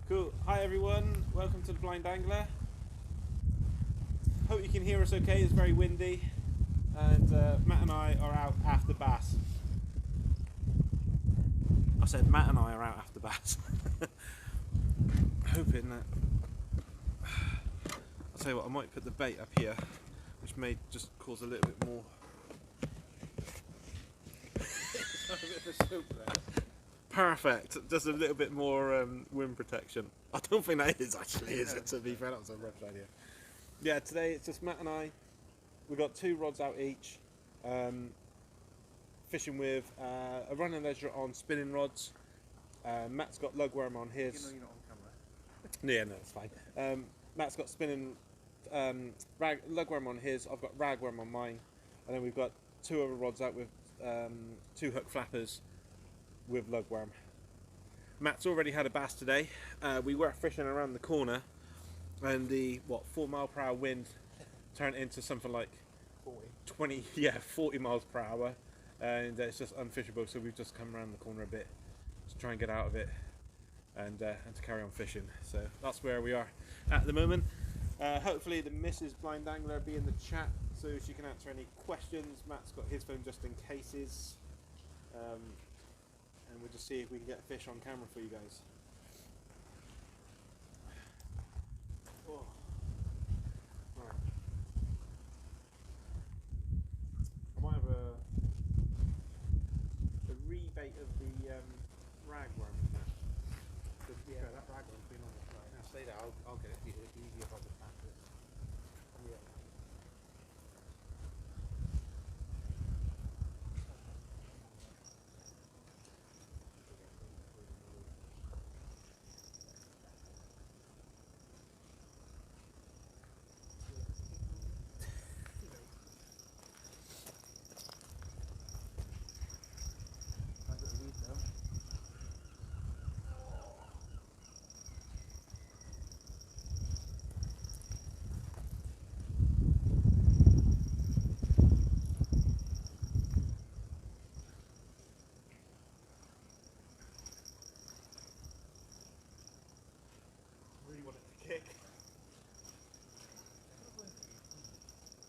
Cool. Hi everyone. Welcome to the Blind Angler. Hope you can hear us okay. It's very windy, and Matt and I are out after bass. I said Matt and I are out after bass. Hoping that. I'll tell you what. I might put the bait up here, which may just cause a little bit more. A bit of a slope there. Perfect. Just a little bit more wind protection. I don't think that is actually, is it? To be fair, that was a rough idea. Yeah, today it's just Matt and I. We've got 2 rods out each. Fishing with a Run and Leisure on spinning rods. Matt's got lugworm on his. You know you're not on camera. Yeah, no, it's fine. Matt's got spinning lugworm on his. I've got ragworm on mine, and then we've got 2 other rods out with 2 hook flappers with lugworm. Matt's already had a bass today. We were fishing around the corner, and the 4 mile per hour wind turned into something like 40 miles per hour, and it's just unfishable. So we've just come around the corner a bit to try and get out of it, and to carry on fishing. So that's where we are at the moment. Hopefully the Mrs. Blind Angler will be in the chat so she can answer any questions. Matt's got his phone just in cases, and we'll just see if we can get a fish on camera for you guys. Oh. Right. I might have a rebait of the ragworm in there. Yeah, that ragworm's been on the fly. Now stay there, I'll get it for you. It'll be easier if I just pass it. Yeah. I've got a weed though. Really want it to kick.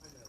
I know.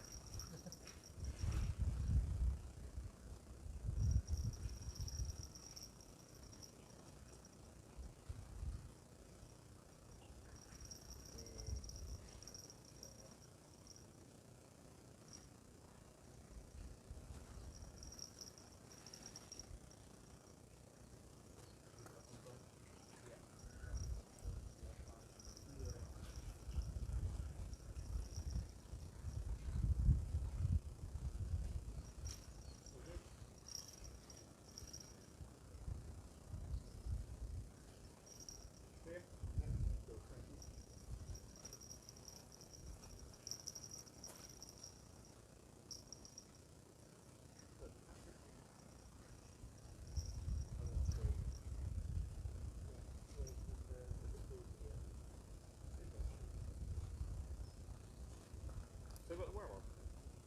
So we've got the worm on.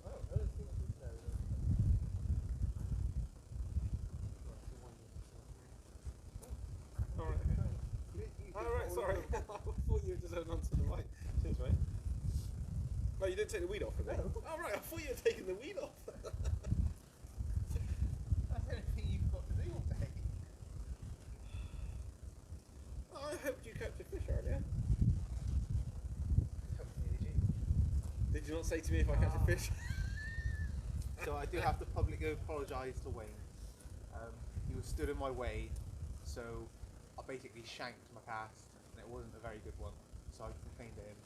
Oh, I don't think I did that. Alright, okay. Alright, sorry. I thought you were just holding on to the mic. Cheers, mate. No, you didn't take the weed off, did you? No. Oh, right, I thought you were taking the weed off. That's everything you've got to do all day. Oh, I hoped you kept a fish earlier. Did you not say to me if I catch a fish? So I do have to publicly apologise to Wayne. He was stood in my way, so I basically shanked my cast, and it wasn't a very good one. So I complained to him,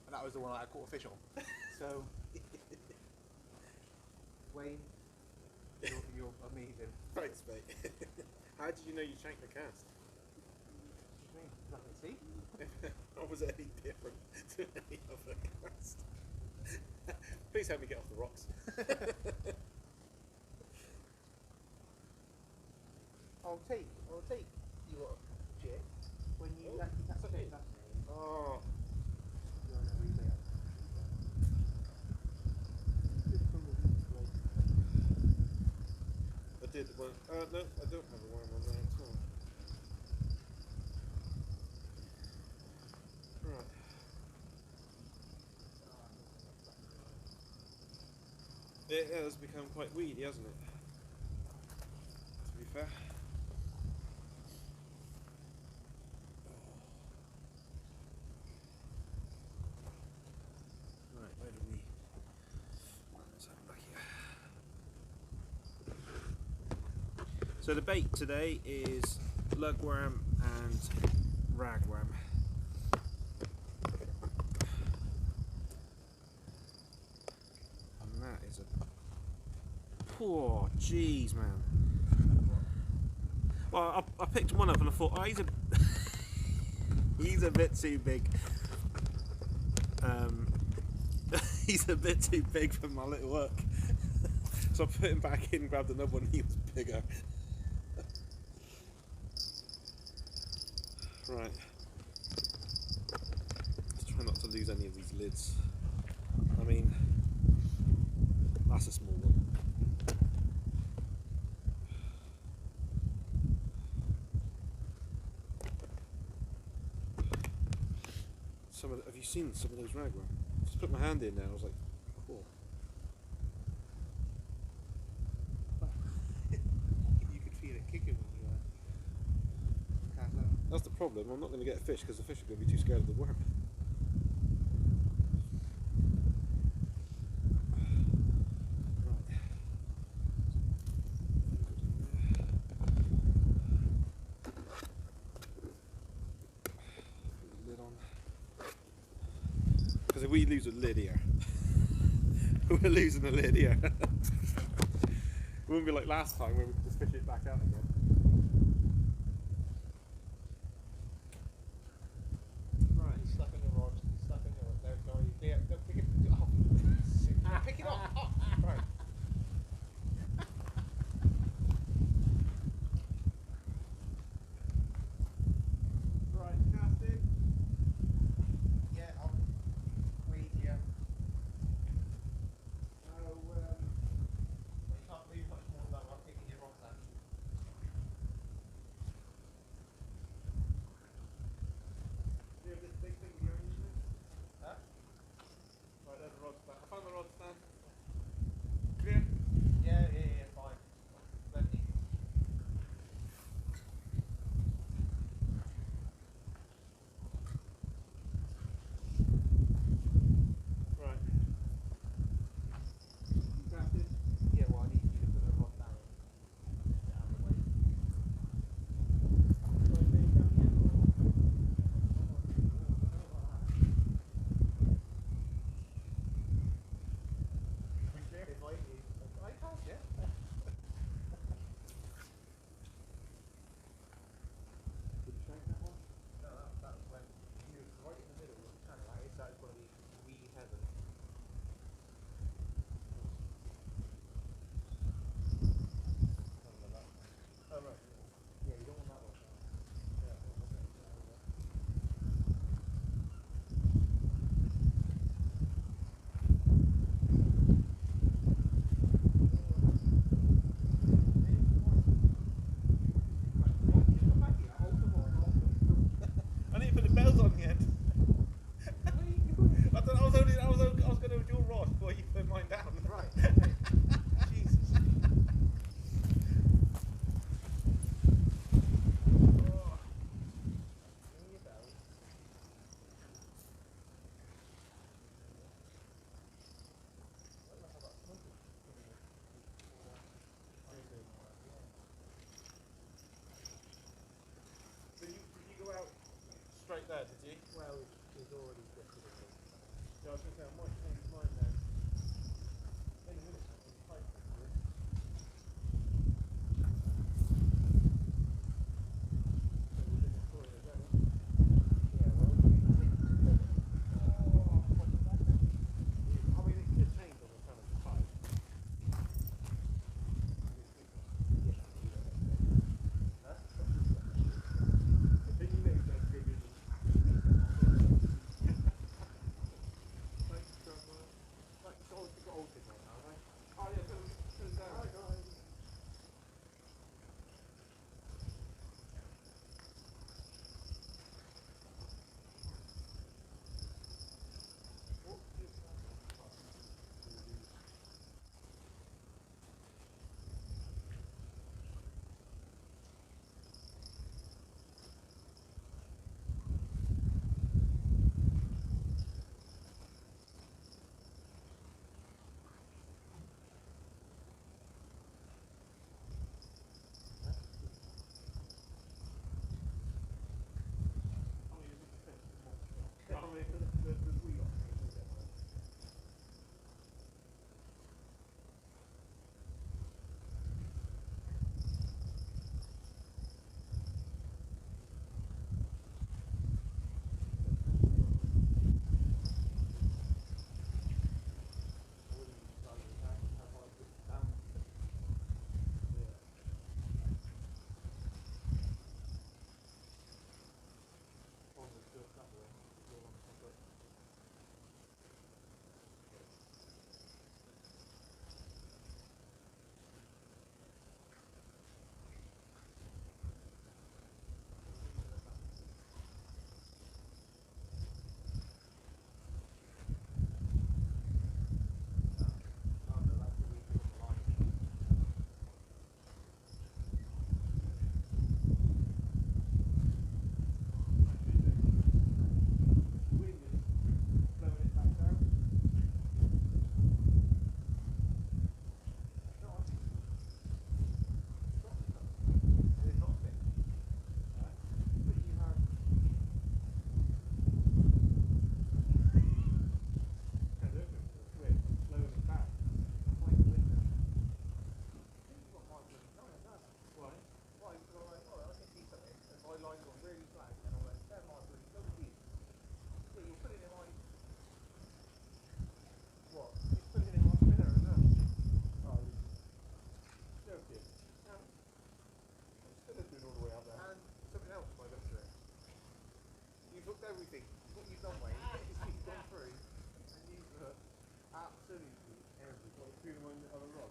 and that was the one I caught a fish on. So Wayne, you're amazing. Thanks, mate. How did you know you shanked the cast? What do you mean? Nothing to see? Or was it any different to any other cast? Please help me get off the rocks. I'll take your jit when you actually catch a fish. Oh. You're on a relay. I did one. No, I don't have a worm on there at all. It has become quite weedy, hasn't it? To be fair. Right, where do we... Let's have a look here. So the bait today is lugworm and ragworm. And that is a... Poor jeez, man. Well, I picked one up and I thought, oh, he's a bit too big. He's a bit too big for my little hook. So I put him back in, grabbed another one, he was bigger. Right. Let's try not to lose any of these lids. I mean, that's a small one. Have you seen some of those ragworm? Just put my hand in there, I was like, cool. You could feel it kicking when you cast out. That's the problem, I'm not going to get a fish because the fish are going to be too scared of the worm. Because if we lose a lid here, we're losing a lid here. It wouldn't be like last time when we just fish it back out again. Right. He's stuck in the rod. He's stuck in the rod. No, yeah, no, pick it up. Pick it up. Oh, right. Right, cast it. Yeah, I'll wait here. So, you can't leave much more than that. I'm picking your rocks out. Do you have this big thing with your instrument? Huh? Right, there's the rod stand. I found the rod stand. Clear? Yeah, fine. Plenty. Right. Crafted? Yeah, well, I need you to put a rod down. Out of the way. If I can't, yeah. Did you shank that one? No, that was when he was right in the middle of the channel. That is going to be wee heaven. Oh, right. Yeah, you don't want that one. I need to put the bells on the end. I thought I was going to do your rod before you put mine down. Right. Okay. Jesus. Oh. Ring your bell. So did you go out straight there, did you? Well, it's already drifted in. Yeah, I was going to say, I might change mine then. Any minute, it's tight. Yeah, well, I mean, it could change on the kind of tide. But you know that's good, isn't it? Thanks, John. What? He's putting it in my spinner, isn't it? Oh, you're joking. And, Spinner's been all the way up there. and something else by the looks of it. You've hooked everything. What you've done, Wayne, is you've gone through and you've hooked absolutely everything. What, between them and the other rod?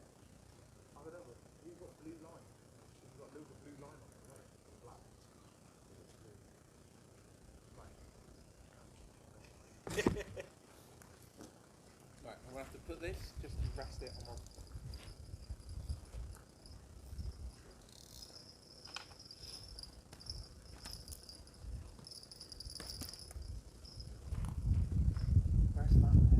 I don't know, but you've got blue line. You've got loads of blue line on it, right? Black. Right. Right, I'm gonna have to put this just to rest it on my. Rest that there.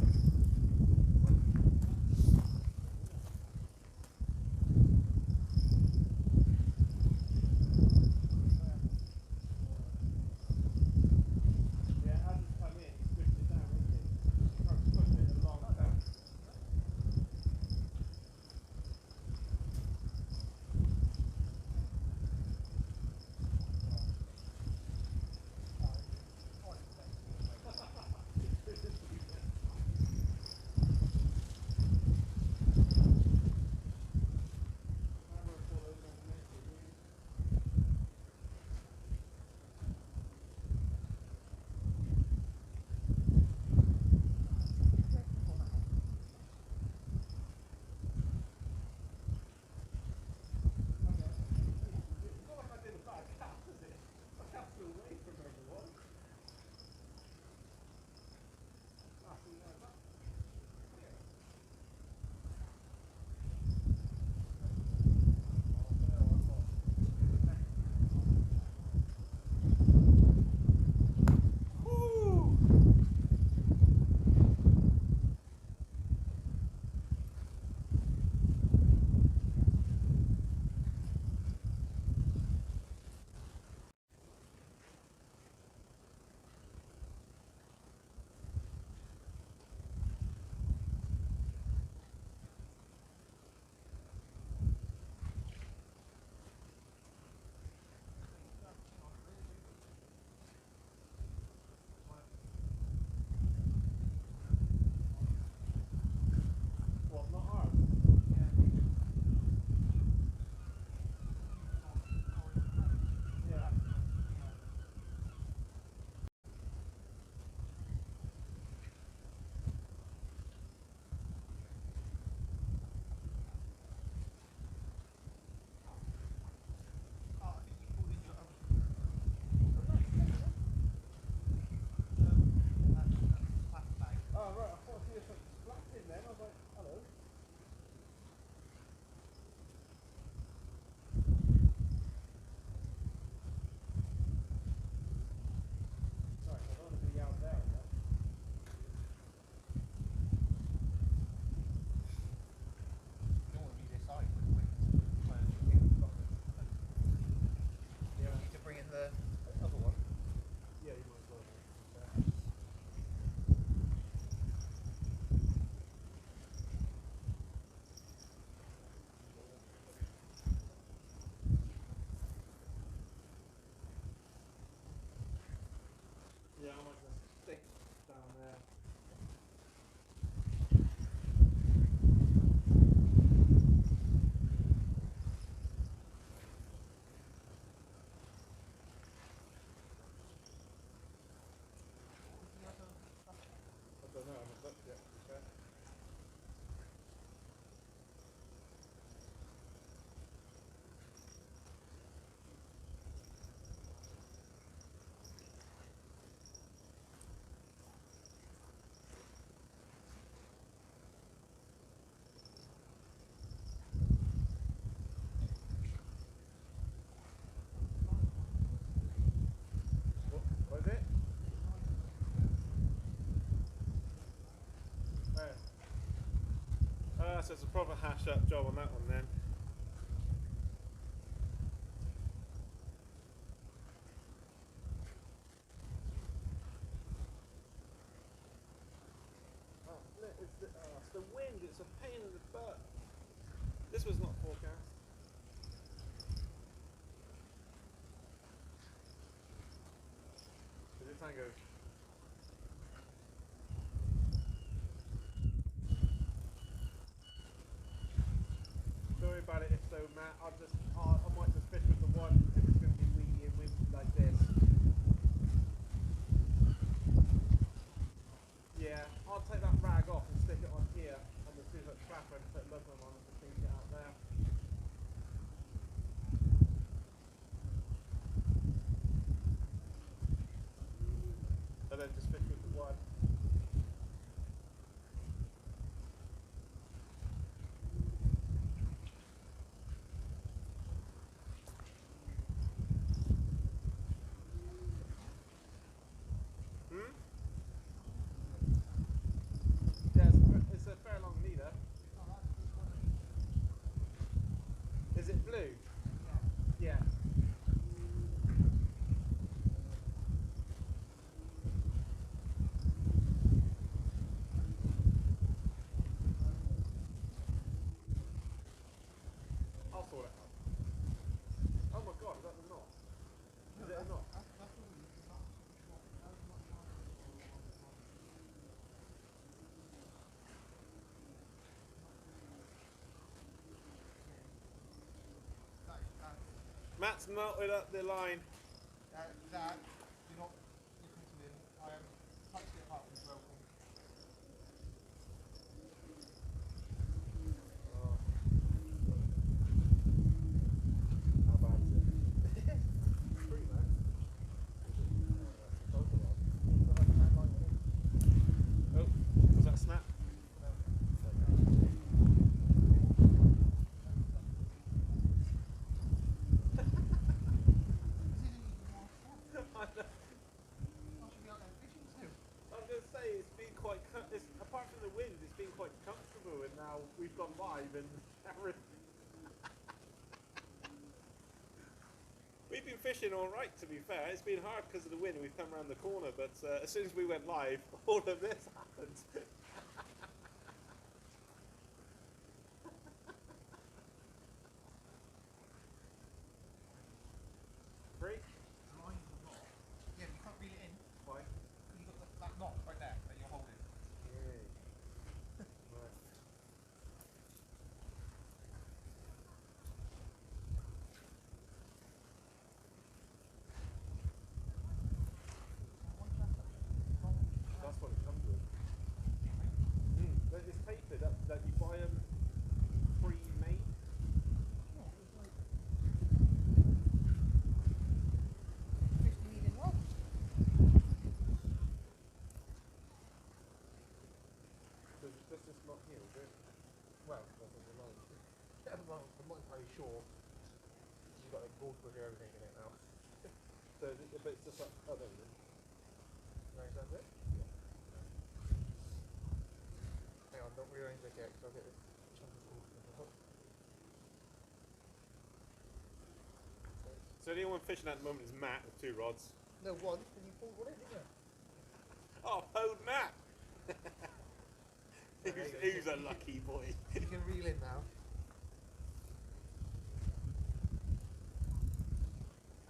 Yeah, as it's come in, he switched it down, isn't he? He can't push it along down. It's not like I did a bad cast, is it? I cast away from everyone. Ah, see, now that. What, not hard? Yeah. Oh, I think you pulled in your other. That's bag. Oh, right, I thought I see something flapped in then. I was like, hello. Sorry, I don't want to be out there. Then. You don't want to be this side with the wind. You need to bring in the other one. Yeah, you might as well. Yeah, I might just stick down there. I don't know, I haven't looked yet, to be fair. What is it? So it's a proper hash up job on that one then. Oh, it's the wind, it's a pain in the butt. This was not forecast. Is it tango? Matt, I might just fish with the one if it's going to be weedy and windy like this. Yeah, I'll take that rag off and stick it on here on the 2-hook flapper and put lugworm on and just sink it out there. And then just fish with the one. Hmm? Yeah, it's a fair long leader. Is it blue? Yeah. I'll sort it out. Oh my god, is that the knot? Is it a knot? Matt's knotted up the line. Dad, you're not looking to him. I am touched it apart and broken. Oh. How bad is it? Pretty bad. Oh, was that a snap? Apart from the wind, it's been quite comfortable, and now we've gone live and we've been fishing all right, to be fair. It's been hard because of the wind. We've come around the corner, but as soon as we went live, all of this happened. Free? Yeah, you can't reel it in. Why? You've got that knot right there that you're holding. That's what it comes with. It's tapered up, that you buy them pre-made. Does this not here, is it? Well, that's on the line. I'm not entirely sure. You've got a gold for everything in it now. So, but it's just like, oh, there we go. Right, that's it? Yeah. Hang on, don't rearrange it yet, because I'll get this chunk of gold from the hook. So the only one fishing at the moment is Matt with 2 rods. No, one, and you pulled one in, didn't you? Oh, Pode Matt! Who's a lucky boy? You can reel in now.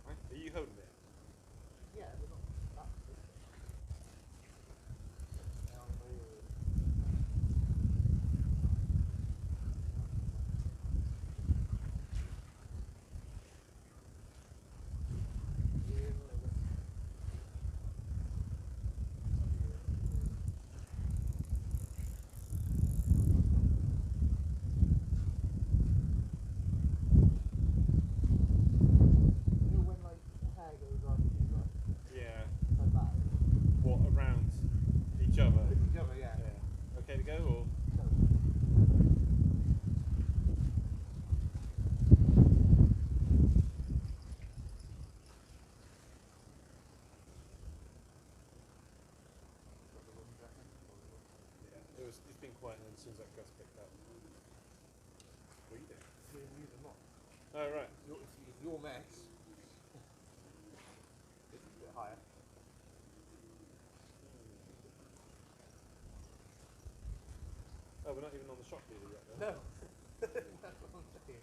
Are you holding it? Yeah, but not that. Yeah. What, around each other? Each other, yeah. Okay to go, or? Yeah, it's been quiet, and then as soon as that gust picked up. What are you doing? Oh, right. It's your mess. It's a bit higher. Oh, we're not even on the shock leader yet, though. No. That's what I'm saying.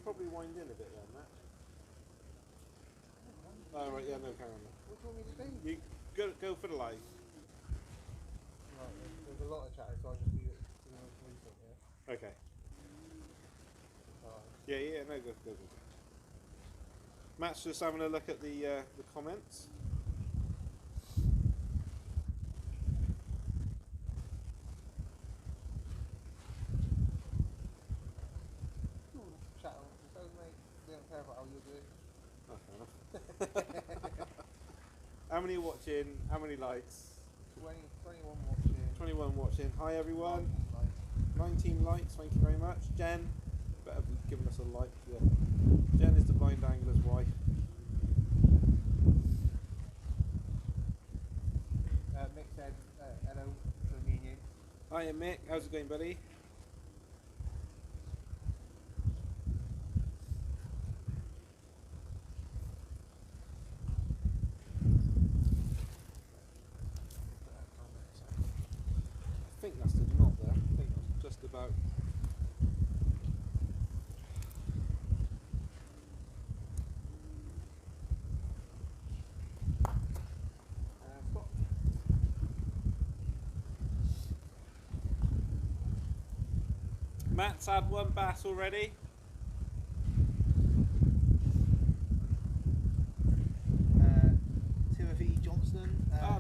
probably wind in a bit then, Matt. Oh, right, yeah, no camera. What do you want me to do? You go for the live. Right, there's a lot of chatter, so I'll just leave it to the most recent, yeah? Okay. Alright. Yeah, no, go. Matt's just having a look at the comments. Chat amongst yourselves, mate. We don't care about how you do it. Oh, fair enough. How many watching? How many likes? 21 watching. 21 watching. Hi everyone. 19 likes. 19 likes, thank you very much. Jen, better be giving us a like. Yeah. Jen is the blind angler's wife. Mick said hello to me and you. Hiya Mick, how's it going, buddy? I think that's the knot there. I think that's just about. Stop. Matt's had one bass already. Timothy Johnston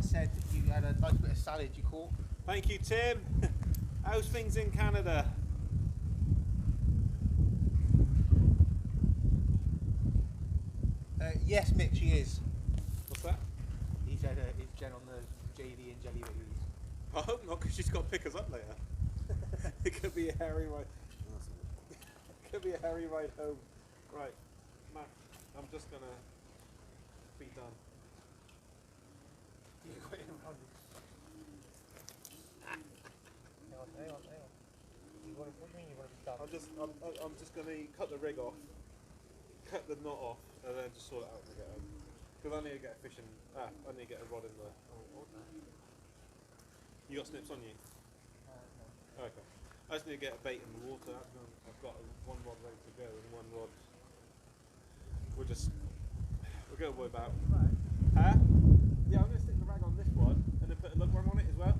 said you had a nice bit of salad you caught. Thank you, Tim. How's things in Canada? Yes, Mick, she is. What's that? He said is Jen on the JD and Jelly Babies. I hope not, because she's got to pick us up later. It could be a hairy ride. It could be a hairy ride home. Right, Matt, I'm just gonna be done. You got him on. Hang on. What do you mean you want to be done? I'm just gonna cut the rig off, cut the knot off, and then just sort it out when I get home. Because I need to get a fishing. I need to get a rod in the. You got snips on you? No. Okay. I just need to get a bait in the water. I've got one rod ready to go and one rod. We're going to worry about. Huh? Yeah, I'm going to stick the rag on this one and then put a lugworm on it as well.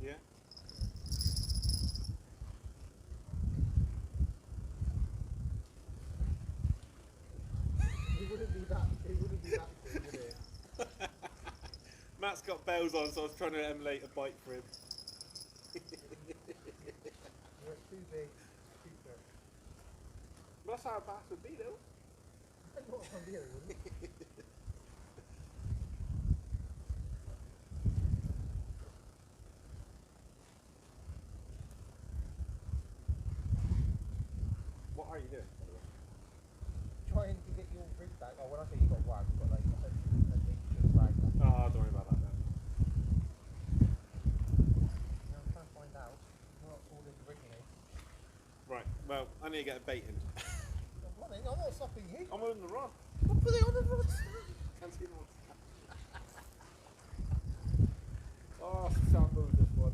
Yeah. It wouldn't be that big, would it? Matt's got bells on, so I was trying to emulate a bite for him. You're too big. Too big. That's how a bass would be, though. Not from here, wouldn't it? What are you doing, by the way? Trying to get your rig back. Oh, when I say you got whacked, you got like a dangerous rag. Oh, don't worry about that then. Now I'm trying to find out what all this rigging is. Right, well, I need to get a bait in. I'm not stopping you. I'm on the rod. I'll put it on the rod. Can't see the rod. Oh, sample this one.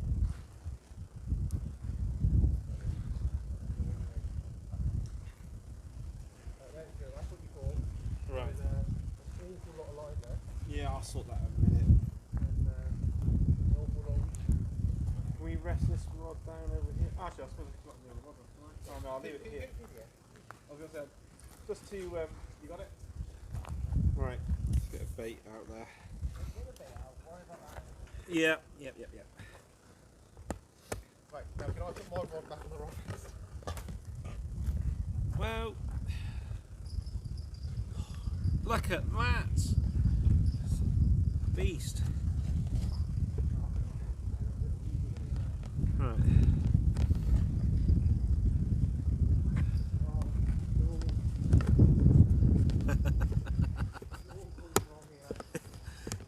There we go. That's what you call. Right. There's an awful lot of line there. Yeah, I'll sort that out in a minute. And an awful lot of Can we rest this rod down over here? Actually, I suppose I can put it on the other rod. Oh no, I'll leave it here. I was going to say, just to, you got it? Right, let's get a bait out there. Yeah. Right, now can I put my rod back on the rod? Well, look at that. Beast. Right.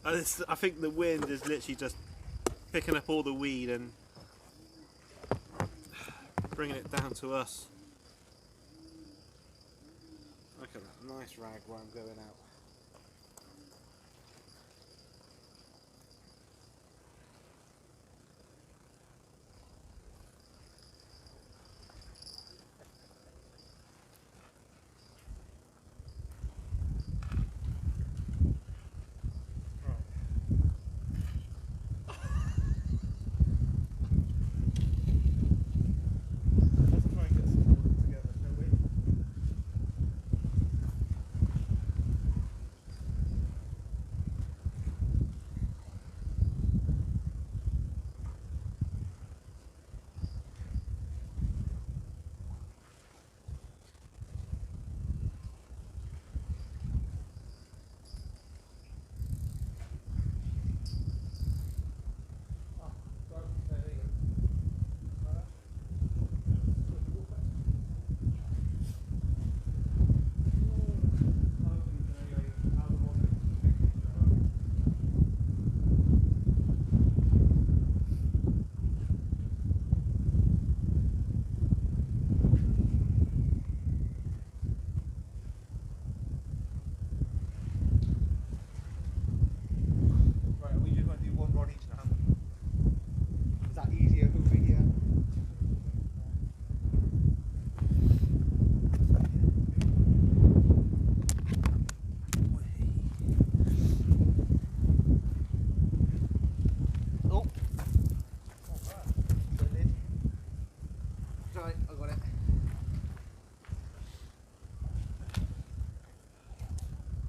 I think the wind is literally just picking up all the weed and bringing it down to us. Look at that nice ragworm going out.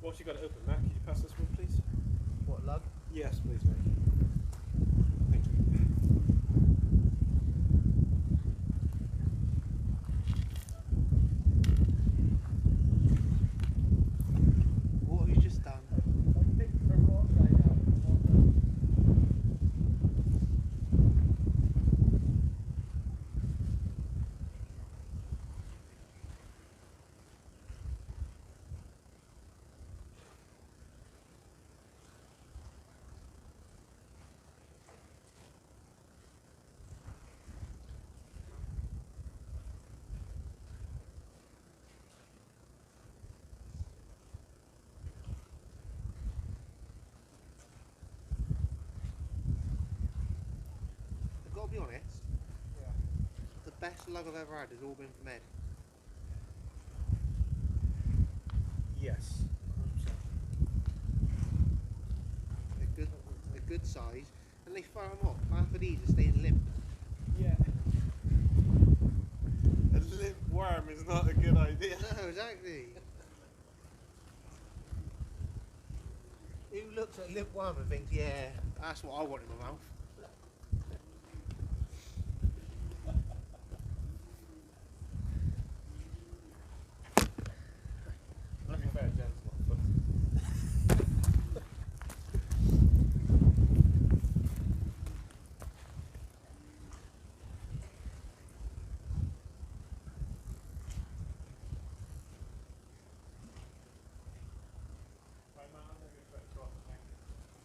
Whilst you got it open, Matt, can you pass this one, please? What, lug? Yes, please, mate. Thank you. What have you just done? I've got to be honest, the best lug I've ever had has all been from Ed. Yes. They're good size, and they fire them off. Half of these are staying limp. Yeah. A limp worm is not a good idea. No, exactly. Who looks at a limp worm and thinks, yeah, that's what I want in my mouth? To be fair, Jen's not fussy.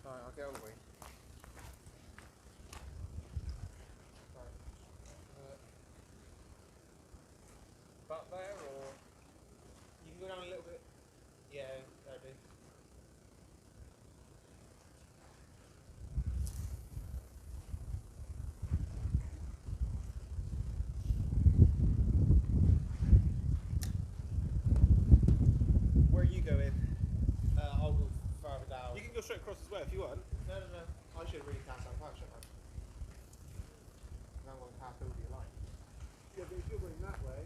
Alright, I'll get all the way. About there, or you can go down a little bit. Yeah, that'd be. Where are you going? I'll go further down. You can go straight across as well if you want. No. I should really cast out fire, shouldn't I? No one passed over your line. Yeah, but if you're going that way.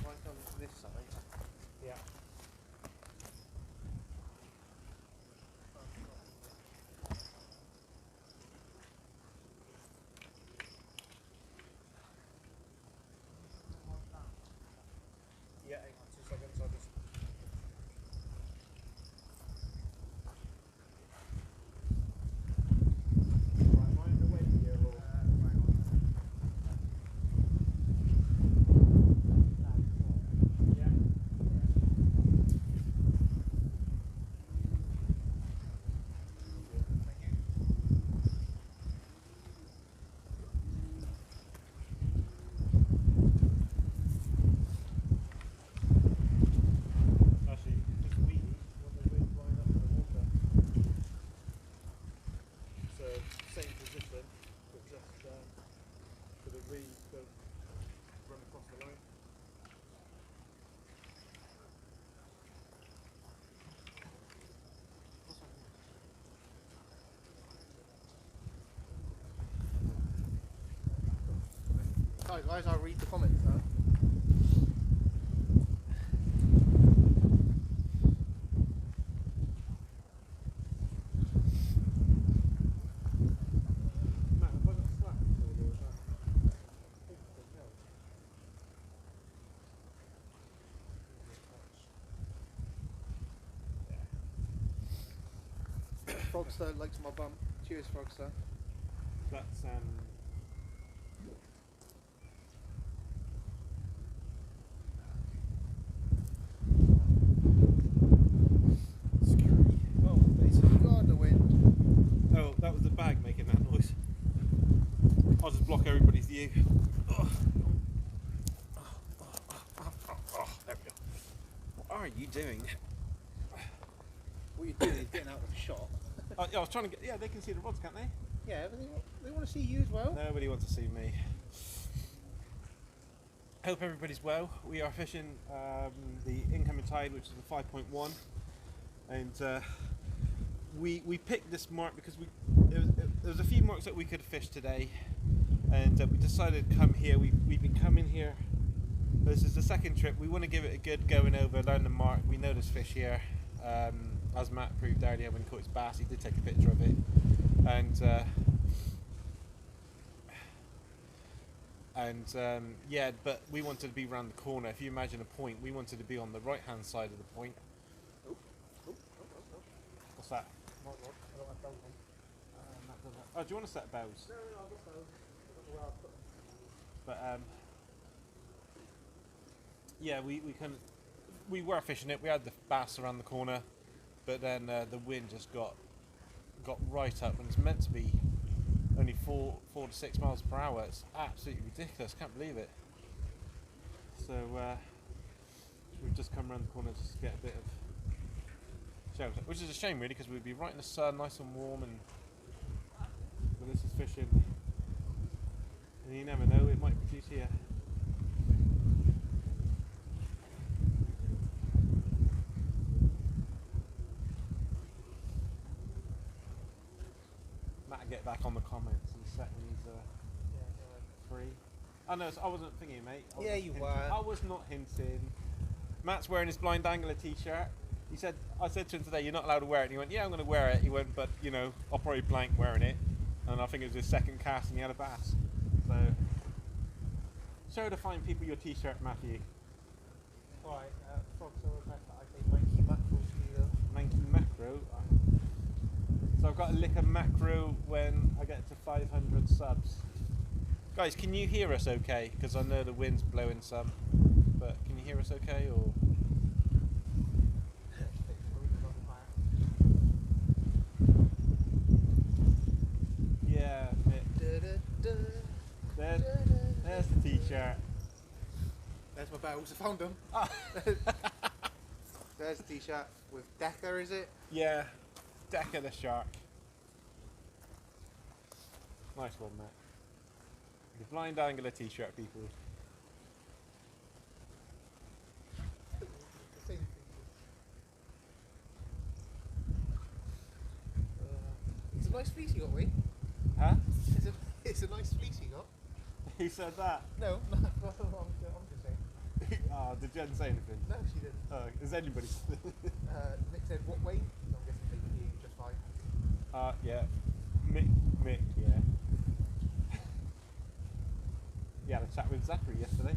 Right on this side. Yeah. Right, guys, I'll read the comments now. Matt, have I got slack for you, or is that- Frogster likes my bump. Cheers, Frogster. That's scary. Oh, basically, God, the wind. Oh, that was the bag making that noise. I'll just block everybody's view. Oh, there we go. What are you doing? What you're doing is getting out of the shot. Yeah, I was trying to get. Yeah, they can see the rods, can't they? Yeah, but they want to see you as well. Nobody wants to see me. Hope everybody's well. We are fishing the incoming tide, which is the 5.1, and we picked this mark because there was a few marks that we could fish today, and we decided to come here. We've been coming here. This is the second trip. We want to give it a good going over, learn the mark. We know there's fish here. As Matt proved earlier when he caught his bass, he did take a picture of it, and yeah, but we wanted to be round the corner. If you imagine a point, we wanted to be on the right hand side of the point. What's that? My rod. I don't have bells on. Oh, do you want a set of bells? No, I've got bells. I don't know where I've put them. But yeah, we were fishing it. We had the bass around the corner, but then the wind just got right up, and it's meant to be only 4 to 6 miles per hour. It's absolutely ridiculous. Can't believe it. So we've just come around the corner just to get a bit of shelter, which is a shame really, because we'd be right in the sun, nice and warm, and but this is fishing, and you never know, it might produce here. Matt, get back on the comments and set these free. Oh no, I wasn't thinking, mate. I Yeah, wasn't you hinting. were. I was not hinting. Matt's wearing his Blind Angler t-shirt. He said, I said to him today, you're not allowed to wear it. And he went, yeah, I'm going to wear it. He went, but you know, I'll probably blank wearing it. And I think it was his second cast and he had a bass. So, show the fine people your t-shirt, Matthew. Right, Frogster Rebecca, I say Mikey Mackerel to you. Manky macro. So I've got to lick a macro when I get to 500 subs. Guys, can you hear us okay? Because I know the wind's blowing some. But can you hear us okay, or? Yeah, there's the t-shirt. There's my bells, I found them. Ah. There's the t-shirt with Decker, is it? Yeah, Decker the shark. Nice one, Matt. The Blind Angler t-shirt, people. It's a nice fleece you got, Wayne. Huh? It's a nice fleece you got. Who said that? No, I'm just saying. Oh, did Jen say anything? No, she didn't. Is anybody? Nick said, what Wayne? So I'm guessing they can just fine. Yeah. Mick, yeah. Yeah, I had a chat with Zachary yesterday.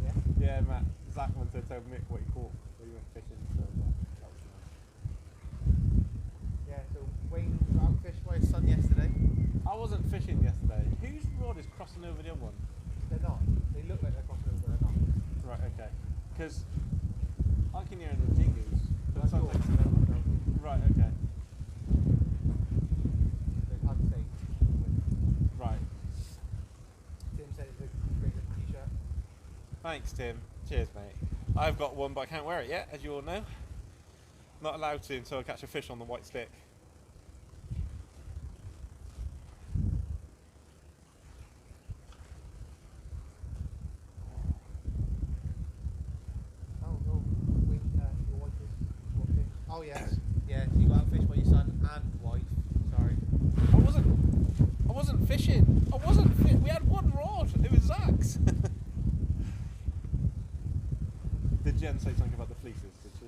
Yeah? Yeah, Matt. Zach wanted to tell Mick what he caught when he went fishing, so that was nice. Yeah, so Wayne was out fishing by his son yesterday. I wasn't fishing yesterday. Whose rod is crossing over the other one? They're not. They look like they're crossing over, they're not. Right, okay. Because I can hear the jingles. But it sounds like, No. right, okay. They've had to say. Right. Tim said it's a great little t-shirt. Thanks, Tim. Cheers, mate. I've got one, but I can't wear it yet, as you all know. Not allowed to until I catch a fish on the white stick. Oh no, wait, your wife is watching. Oh yes, yeah, so you got out fish by your son and wife. Sorry. I wasn't fishing. We had one rod. gosh, it was Zach's. Did Jen say something about the fleeces, did she?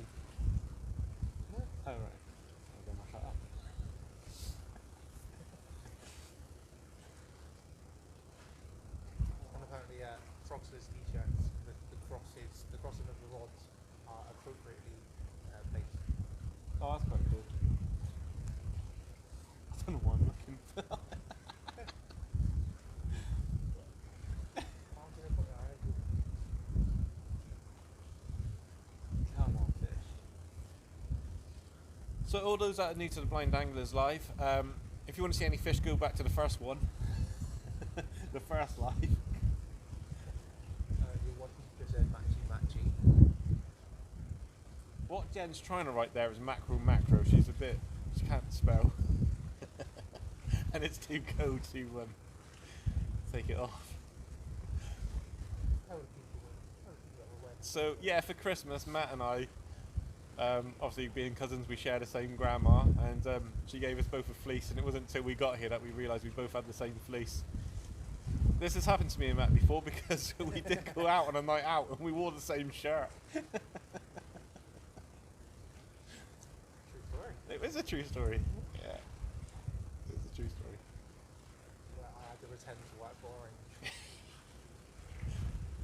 No. Oh, right. I'll go muck that up. And apparently, Frogster's t-shirts, the crossing of the rods are appropriately placed. Oh, that's quite good. I don't know why I'm looking. How did I put that? Come on, fish. So all those that are new to the Blind Anglers Live, if you want to see any fish, go back to the first one. The first live. Your wife just said matchy. What Jen's trying to write there is macro. She can't spell. And it's too cold to take it off. How would people that were wet? So yeah, for Christmas, Matt and I, obviously being cousins, we share the same grandma, and she gave us both a fleece, and it wasn't until we got here that we realised we both had the same fleece. This has happened to me and Matt before because we did go out on a night out and we wore the same shirt. True story. It was a true story. Yeah, it was a true story. Where I had to pretend to work for Orange.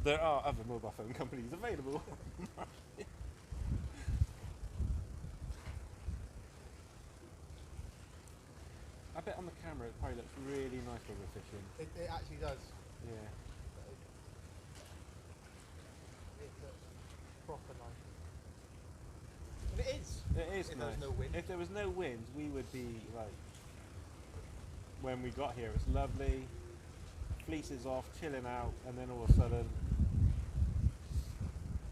There are other mobile phone companies available. I bet on the camera it probably looks really nice when we're fishing. It actually does. Yeah. It looks proper nice. And it is. It is If nice. there was no wind. If there was no wind, we would be like, when we got here, it's lovely, fleeces off, chilling out, and then all of a sudden,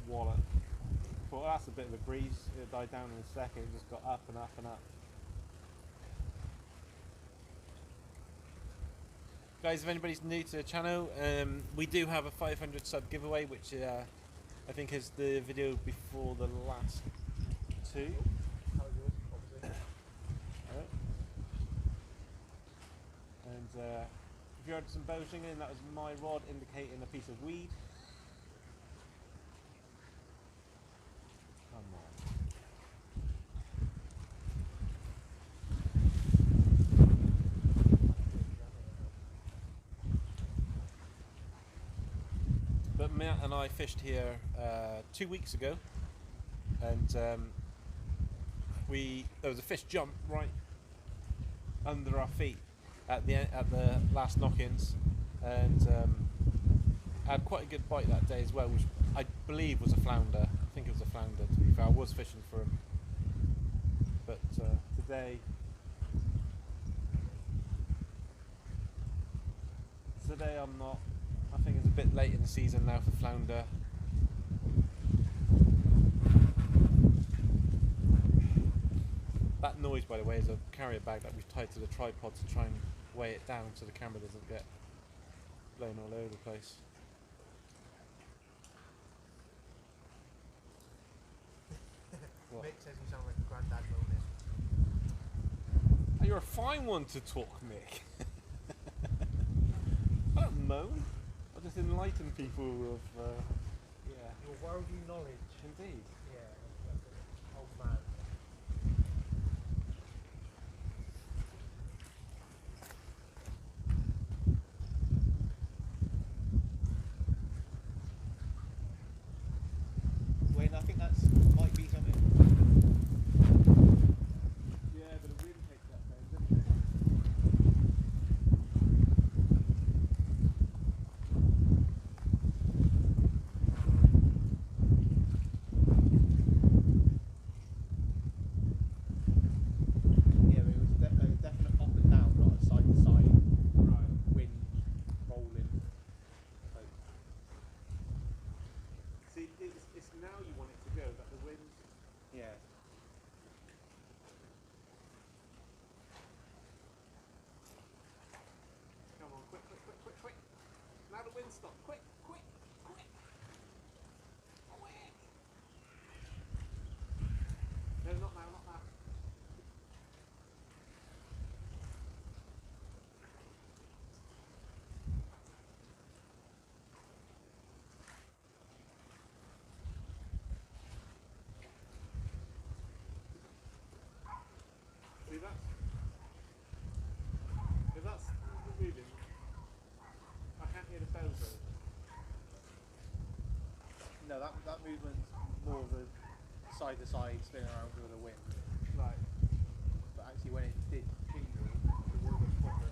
wallop. Thought that's a bit of a breeze. It died down in a second. Just got up and up and up. Guys, if anybody's new to the channel, we do have a 500 sub giveaway, which I think is the video before the last two. How was yours, obviously? Alright. And if you heard some bow singing, that was my rod indicating a piece of weed. Come on. But Matt and I fished here 2 weeks ago, and there was a fish jump right under our feet at the last knock-ins, and had quite a good bite that day as well, which I believe was a flounder. I think it was a flounder, to be fair. I was fishing for him, but today I'm not. I think it's a bit late in the season now for flounder. That noise, by the way, is a carrier bag that we've tied to the tripod to try and weigh it down so the camera doesn't get blown all over the place. What? Mick says you sound like a granddad moaning. Oh, you're a fine one to talk, Mick. I don't moan. I just enlighten people of, yeah. Your worldly knowledge. Indeed. Yeah, that's an old man. Wayne, I think that's might be something. Yeah, but the wind takes that down, doesn't it? Yeah, but it was a definite up and down, not a side to side Right. wind rolling. Like, See, it's now you want it to go, but the wind. yeah. Come on, quick. Now the wind stopped. Quick. No, not now. if that's moving, I can't hear the bells though. No, that movement's more of a side to side spin around with the wind. Right. But actually, when it did jingle, it was a proper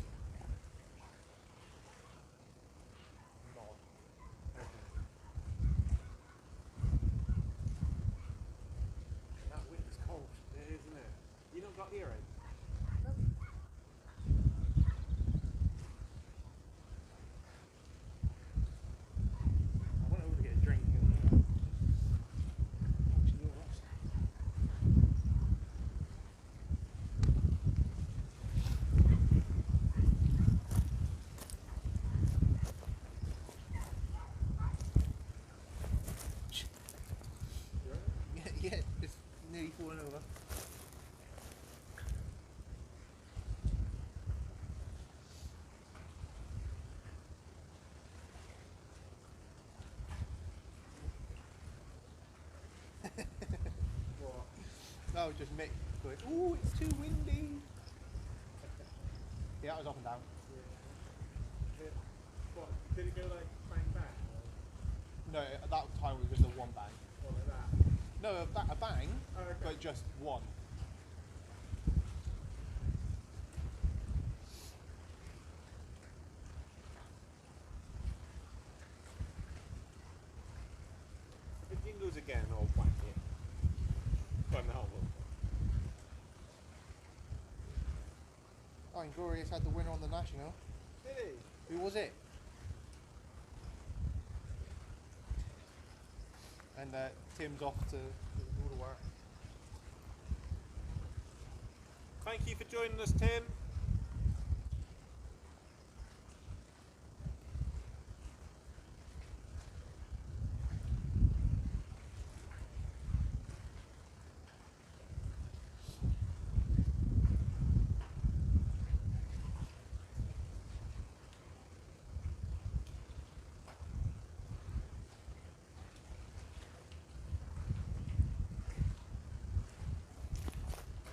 nod. Okay. That wind is cold. It is, isn't it? You not got earache? I went over to get a drink and actually you're right. Yeah, it's nearly falling over. What? That was just Mick going, ooh, it's too windy. Yeah, that was up and down. What? Did it go like bang bang? No, at that time it was just a one bang. Or like that? No, a bang, Oh, okay. but just one. If it jingles again, I'll whack it. But no, Oh, Inglorious had the winner on the national. did he? Who was it? And Tim's off to do all the work. Thank you for joining us, Tim.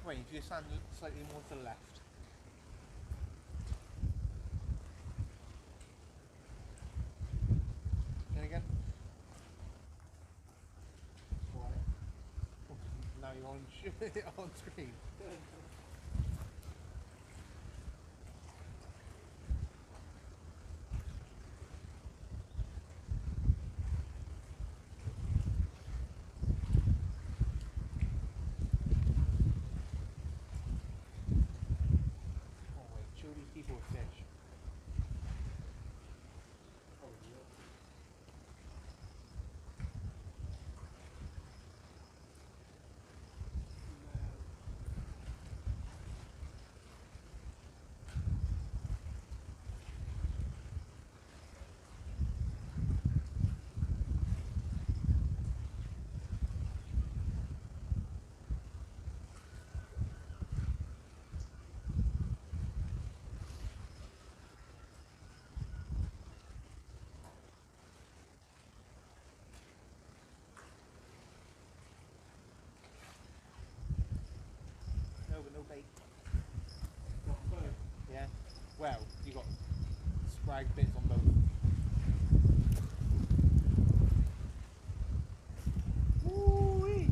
Wait, if you stand slightly more to the left. And again. Now you're on on screen. Oh wait, show these people a fish. No, but no bait. Yeah. Well, you got scrag bits on both. Woo-wee.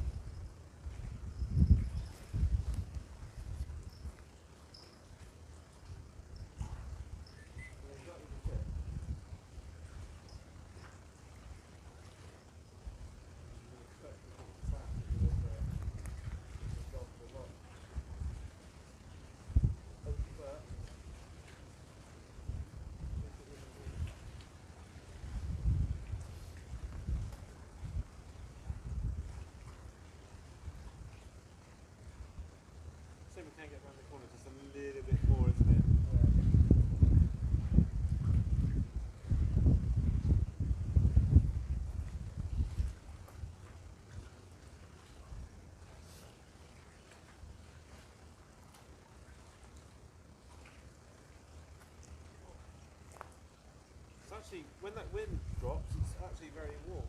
So we can't get around the corner just a little bit more, isn't it? It's actually, when that wind drops, it's actually very warm.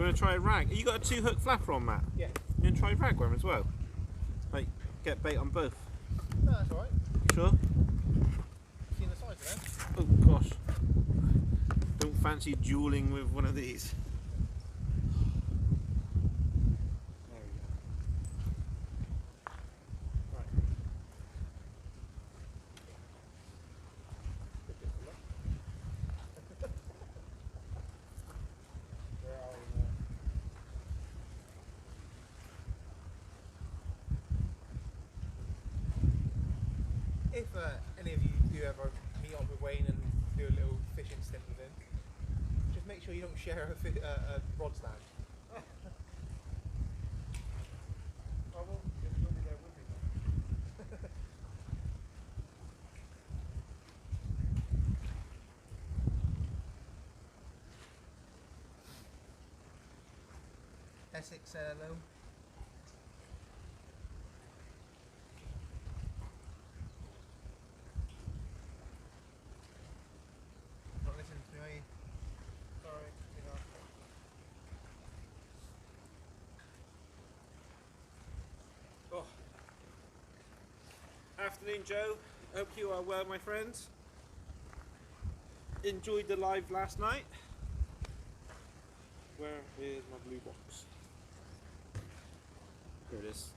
want to try a rag? You got a 2-hook flapper on, Matt? Yeah. You want to try ragworm as well? Like, get bait on both. No, that's alright. You sure? Seen the size of them? Oh gosh. Don't fancy dueling with one of these. There we go. Right. Where are we now? If any of you do ever meet up with Wayne and do a little fishing stint with him, just make sure you don't share a rod stand. I will, because you'll be there with me then. Essex, hello. Not listening to me, are you? Sorry, you're not. Oh. Afternoon, Joe. Hope you are well, my friends. Enjoyed the live last night. Where is my blue box? Here it is.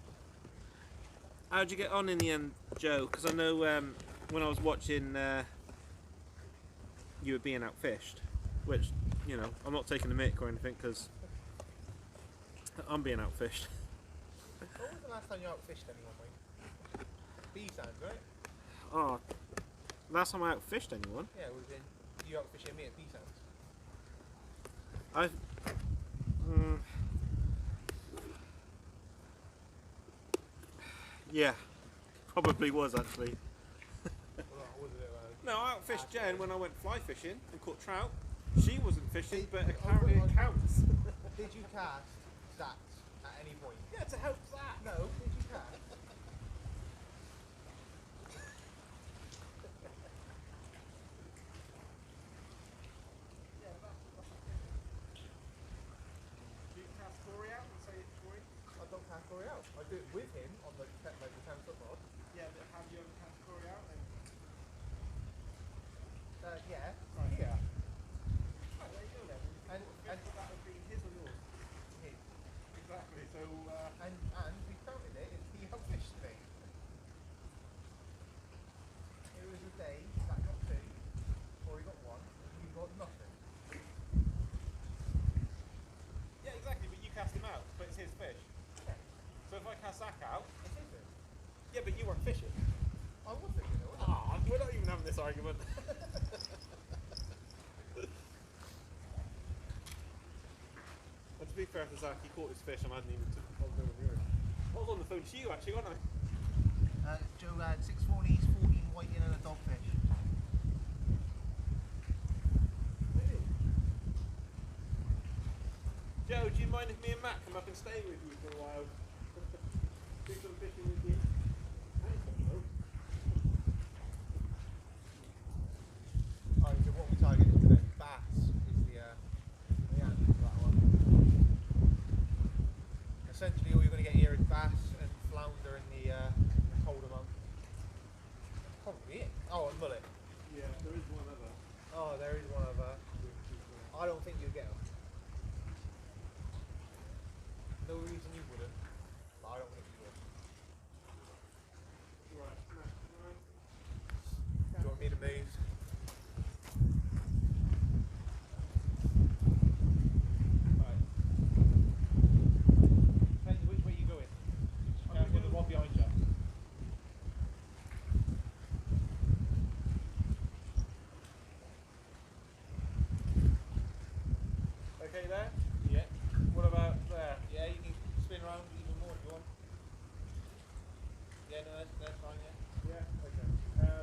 How'd you get on in the end, Joe? Because I know when I was watching, you were being outfished, which, you know, I'm not taking the mick or anything because I'm being outfished. When was the last time you outfished anyone, Wayne? Bee sounds, right? Oh, last time I outfished anyone? Yeah, it was in you outfishing me at Bee sounds. I've. Yeah, probably was actually. Well, was it, No, I outfished Jen when I went fly fishing and caught trout. She wasn't fishing, but Oh, apparently it counts. did you cast that at any point? Yeah, to help that. No, did you cast? Do you cast Corey out and say it's Corey? I don't cast Corey out. I do it with him on the like the 10-foot rod. Yeah, but have you ever cast Corey out? And... Yeah. Right. Yeah. Right, there you go then. And That would be his or yours? his. Exactly, so... And we counted it. He outfished me. It was a day that got 2, Corey got 1, and you got nothing. Yeah, exactly, but you cast him out, but it's his fish. Yeah. So if I cast Zach out... It's his fish. Yeah, but you weren't fishing. I was fishing though, wasn't I? Ah, we're not even having this argument. And to be fair to Zach, he caught his fish and I hadn't even took the phone near him. I was on the phone to you actually, wasn't I? Joe had 6 40s, 14 whiting and a dogfish. Joe, do you mind if me and Matt come up and stay with you for a while? Do some fishing with you? Alright, so what we targeted today? Bass is the answer to that one. Essentially all you're going to get here is bass and flounder in the colder month. Probably it. Oh, and mullet. Yeah, there is one other. Oh, there is one other. I don't think you'll get them. No reason you wouldn't, but I don't think you would. Right, right. Do you want me to move? Right. Depends which way you're going. With the one behind you. Okay there? Yeah. What about there? Yeah, you can spin around even more if you want. Yeah, no, that's fine, yeah. Yeah, okay.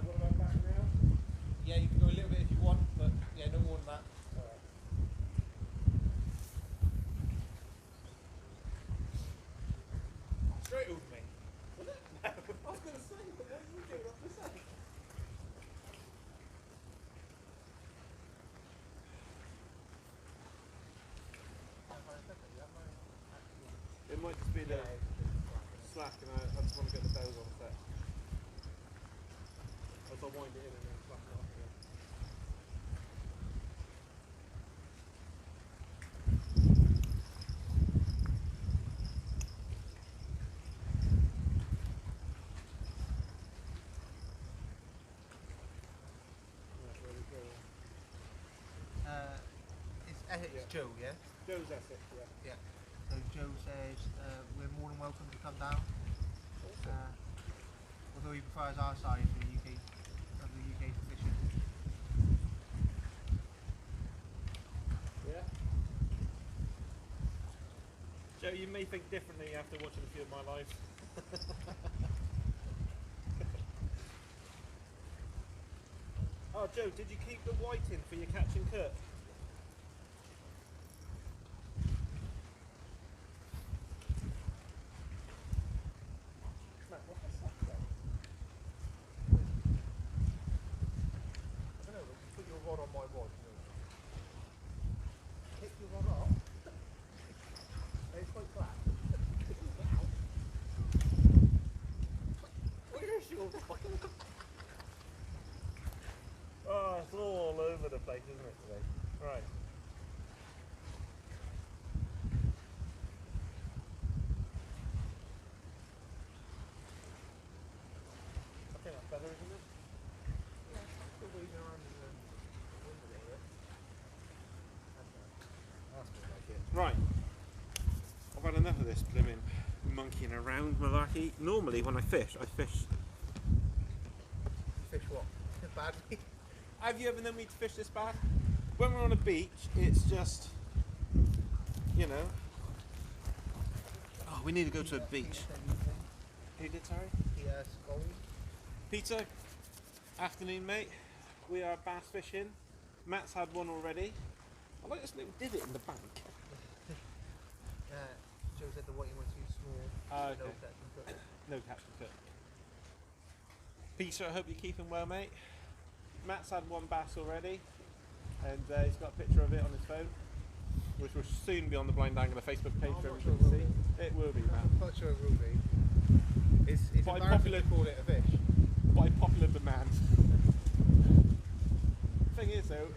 What about back now? Yeah, you can go a little bit if you want, but yeah, no more than that. Alright. Straight over me. Was it? I was going to say, but what are you doing up this end? Hang on a second. it might just be the slack, and I just want to get the bells on set. As I wind it in and then slack it off again. Right, where we go? It's Joe, yeah? Joe's Essex, yeah. Yeah. So Joe says we're more than welcome to come down. Awesome. Although he prefers our side for the UK for fishing. Yeah. Joe, you may think differently after watching a few of my lives. Oh, Joe, did you keep the white in for your catch and cut? Matt, what's this like then? I don't know, but you put your rod on my rod. You know. Take your rod off. It's quite flat. Where's your rod? Oh, it's all over the place, isn't it, today? Right. I think that's better, isn't it? Still waving around in the window there. That's more like it. Right. I've had enough of this blooming monkeying around malarkey. Normally when I fish. Fish what? Badly? Have you ever known me to fish this bad? When we're on a beach, it's just, you know. Oh, we need to go to a beach. Who did, sorry? Scully. Peter, afternoon, mate. We are bass fishing. Matt's had one already. I like this little divot in the bank. Joe said the whiting was too small. Ah, No okay. catch and cook. No catch and cook. Peter, I hope you're keeping well, mate. Matt's had one bass already, and he's got a picture of it on his phone, which will soon be on the Blind Angler Facebook page I'm for not everybody sure to it will see. It will be, Matt. I'm not sure it will be. It's By embarrassing popular- to call it a fish. By popular demand. Thing is, though,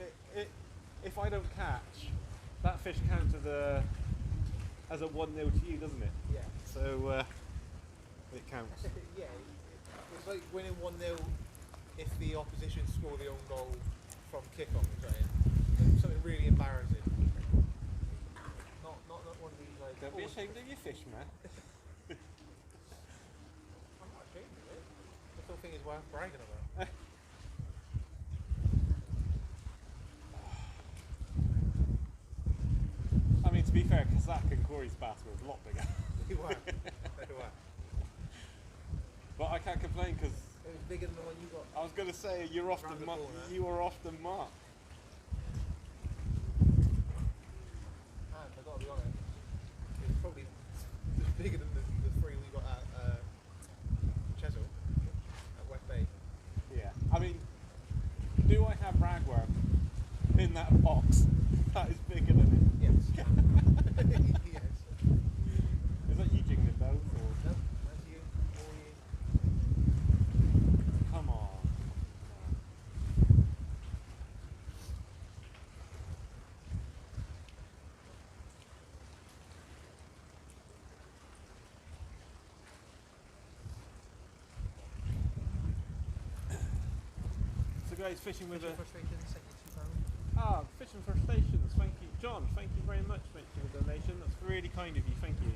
if I don't catch, that fish counts as a 1-0 to you, doesn't it? Yeah. So it counts. Yeah. It's like winning 1-0 if the opposition score the own goal from kick-off or something. Something really embarrassing. Not one of these like. Don't be ashamed of your fish, man. I'm not ashamed of it. I still think it's worth bragging about. I mean, to be fair, Kazak and Corey's bass were a lot bigger. You were. They were. But I can't complain because It was bigger than the one you got. I was going to say you're off Round the the mark. corner. You were off the mark. And I gotta be honest, it was probably bigger than the three we got at Chesil, at West Bay. Yeah. I mean, do I have ragworm in that box? That is bigger than it. Yes. Yes. Is that you jingling those or? Nope, that's you. Or you. Come on. So guys, fishing with a Frustrations, fishing for stations. Thank you, John. Thank you very much, mate, for the donation. That's really kind of you. Thank you.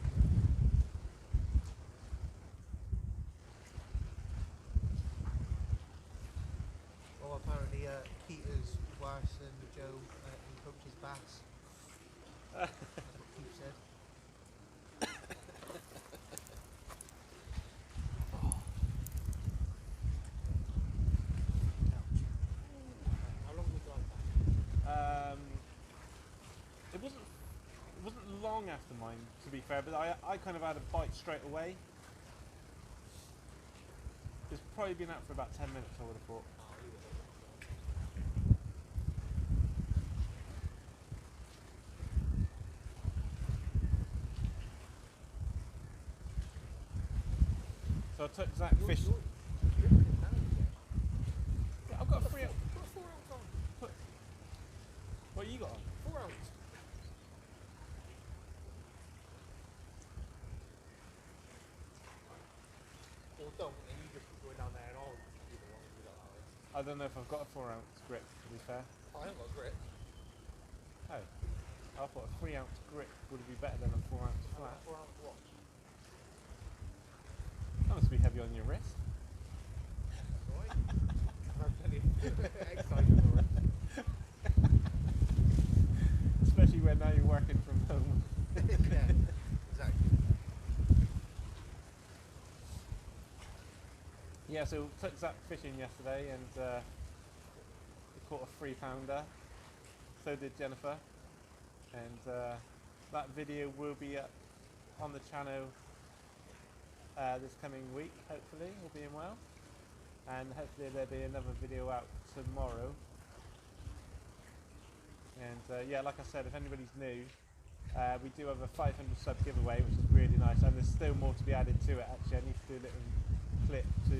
Well, apparently Keita's worse than Joe in coach's bass. That's what Keith said. How long was like that? It wasn't long after mine, to be fair, but I kind of had a bite straight away. It's probably been out for about 10 minutes, I would have thought. I took Zach fish. Yeah, I've got a 3 ounce. Put a 4 ounce on. What you got on? 4 ounce. Or don't, and you just keep going down there and I'll do the one you got that way. I don't know if I've got a 4 ounce grip, to be fair. I haven't got grip. Oh. I thought a 3 ounce grip would be better than a 4 ounce I've got flat. a 4 ounce watch. That must be heavy on your wrist. That's alright. I've had plenty of exercise for it. Especially when now you're working from home. Yeah, exactly. Yeah, so took Zach fishing yesterday and he caught a 3-pounder. So did Jennifer. And that video will be up on the channel this coming week, hopefully, all being well. And hopefully there'll be another video out tomorrow. And yeah, like I said, if anybody's new, we do have a 500 sub giveaway, which is really nice, and there's still more to be added to it. Actually, I need to do a little clip to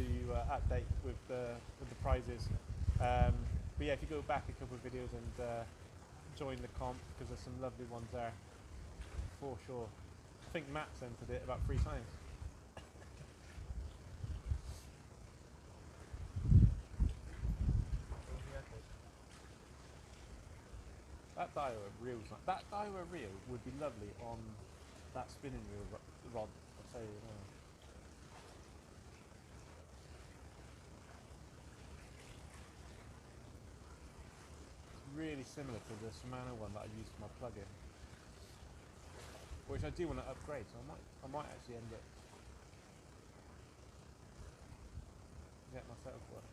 update with the prizes. But yeah, if you go back a couple of videos and join the comp, because there's some lovely ones there for sure. I think Matt's entered it about 3 times. That Daiwa reel's not. That Daiwa reel would be lovely on that spinning reel rod. I'll tell you now. It's really similar to the Shimano one that I use for my plug-in, which I do want to upgrade. So I might actually end up get myself one.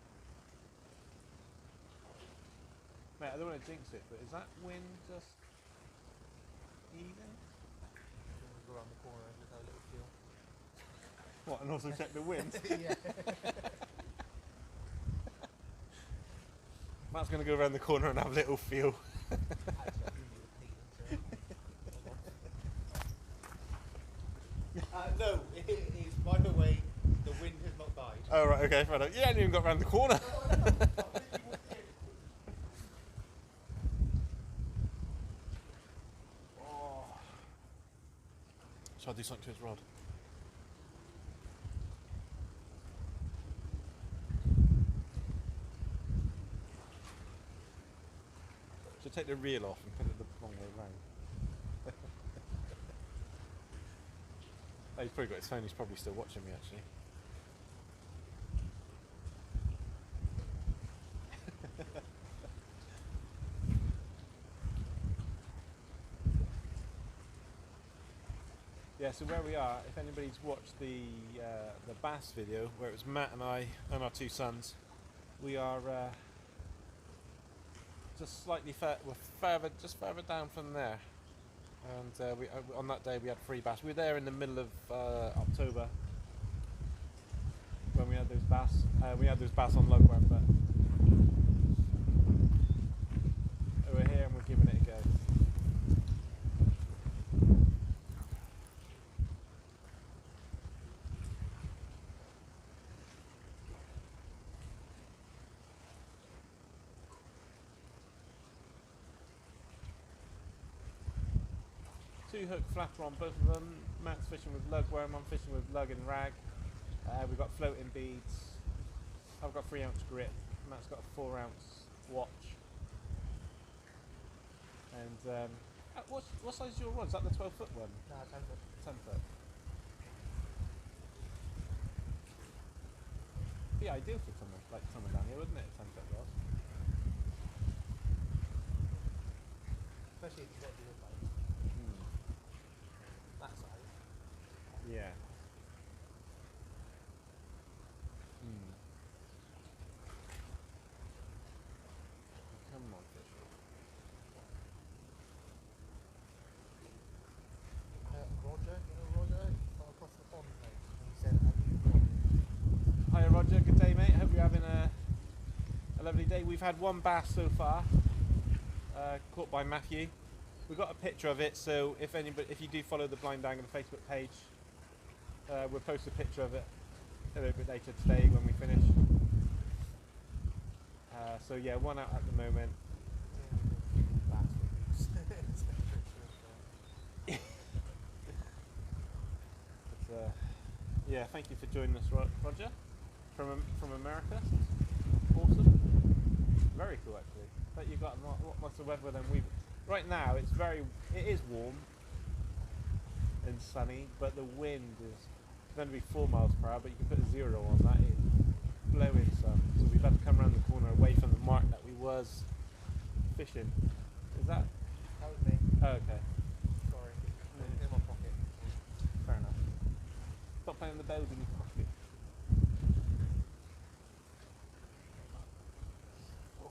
Mate, I don't want to jinx it, but is that wind just even? Go around the corner and just have a little feel. What, and also check the wind? Yeah. Matt's going to go around the corner and have a little feel. No, it is, by the way, the wind has not died. Oh, right, okay, fair enough. Yeah, I hadn't even got around the corner. Oh. Shall I do something to his rod? Should I take the reel off and put it the wrong way round? Oh, he's probably got his phone, he's probably still watching me actually. Yeah, so where we are, if anybody's watched the bass video, where it was Matt and I and our 2 sons, we are just slightly just further down from there. And on that day we had 3 bass. We were there in the middle of October when we had those bass. We had those bass on lugworm, but we're here and we're giving it a go. Two hook flapper on both of them. Matt's fishing with lugworm, I'm fishing with lug and rag. We've got floating beads. I've got 3 ounce grip. Matt's got a 4 ounce watch. And what size is your rod? Is that the 12-foot one? Nah, 10 foot. 10 foot. Be ideal for summer down here, wouldn't it? 10 foot rod. Especially if you've got to do it like that size. Yeah. Come on, fish. Roger, you know Roger? From across the pond, mate. And he said, have you got? Hiya Roger, good day mate. Hope you're having a lovely day. We've had 1 bass so far, caught by Matthew. We've got a picture of it, so if you do follow the Blind Angler Facebook page, we'll post a picture of it a little bit later today when we finish. So yeah, one out at the moment. But, yeah, thank you for joining us, Roger, from America. Awesome, very cool actually. Bet you got a lot nicer weather than we. Right now, it is warm and sunny, but the wind is going to be 4 miles per hour. But you can put a 0 on that. It's blowing some, so we've had to come around the corner away from the mark that we was fishing. Is that? That was me. Oh, okay. Sorry. In my pocket. Fair enough. Stop playing the bells in your pocket. Oh.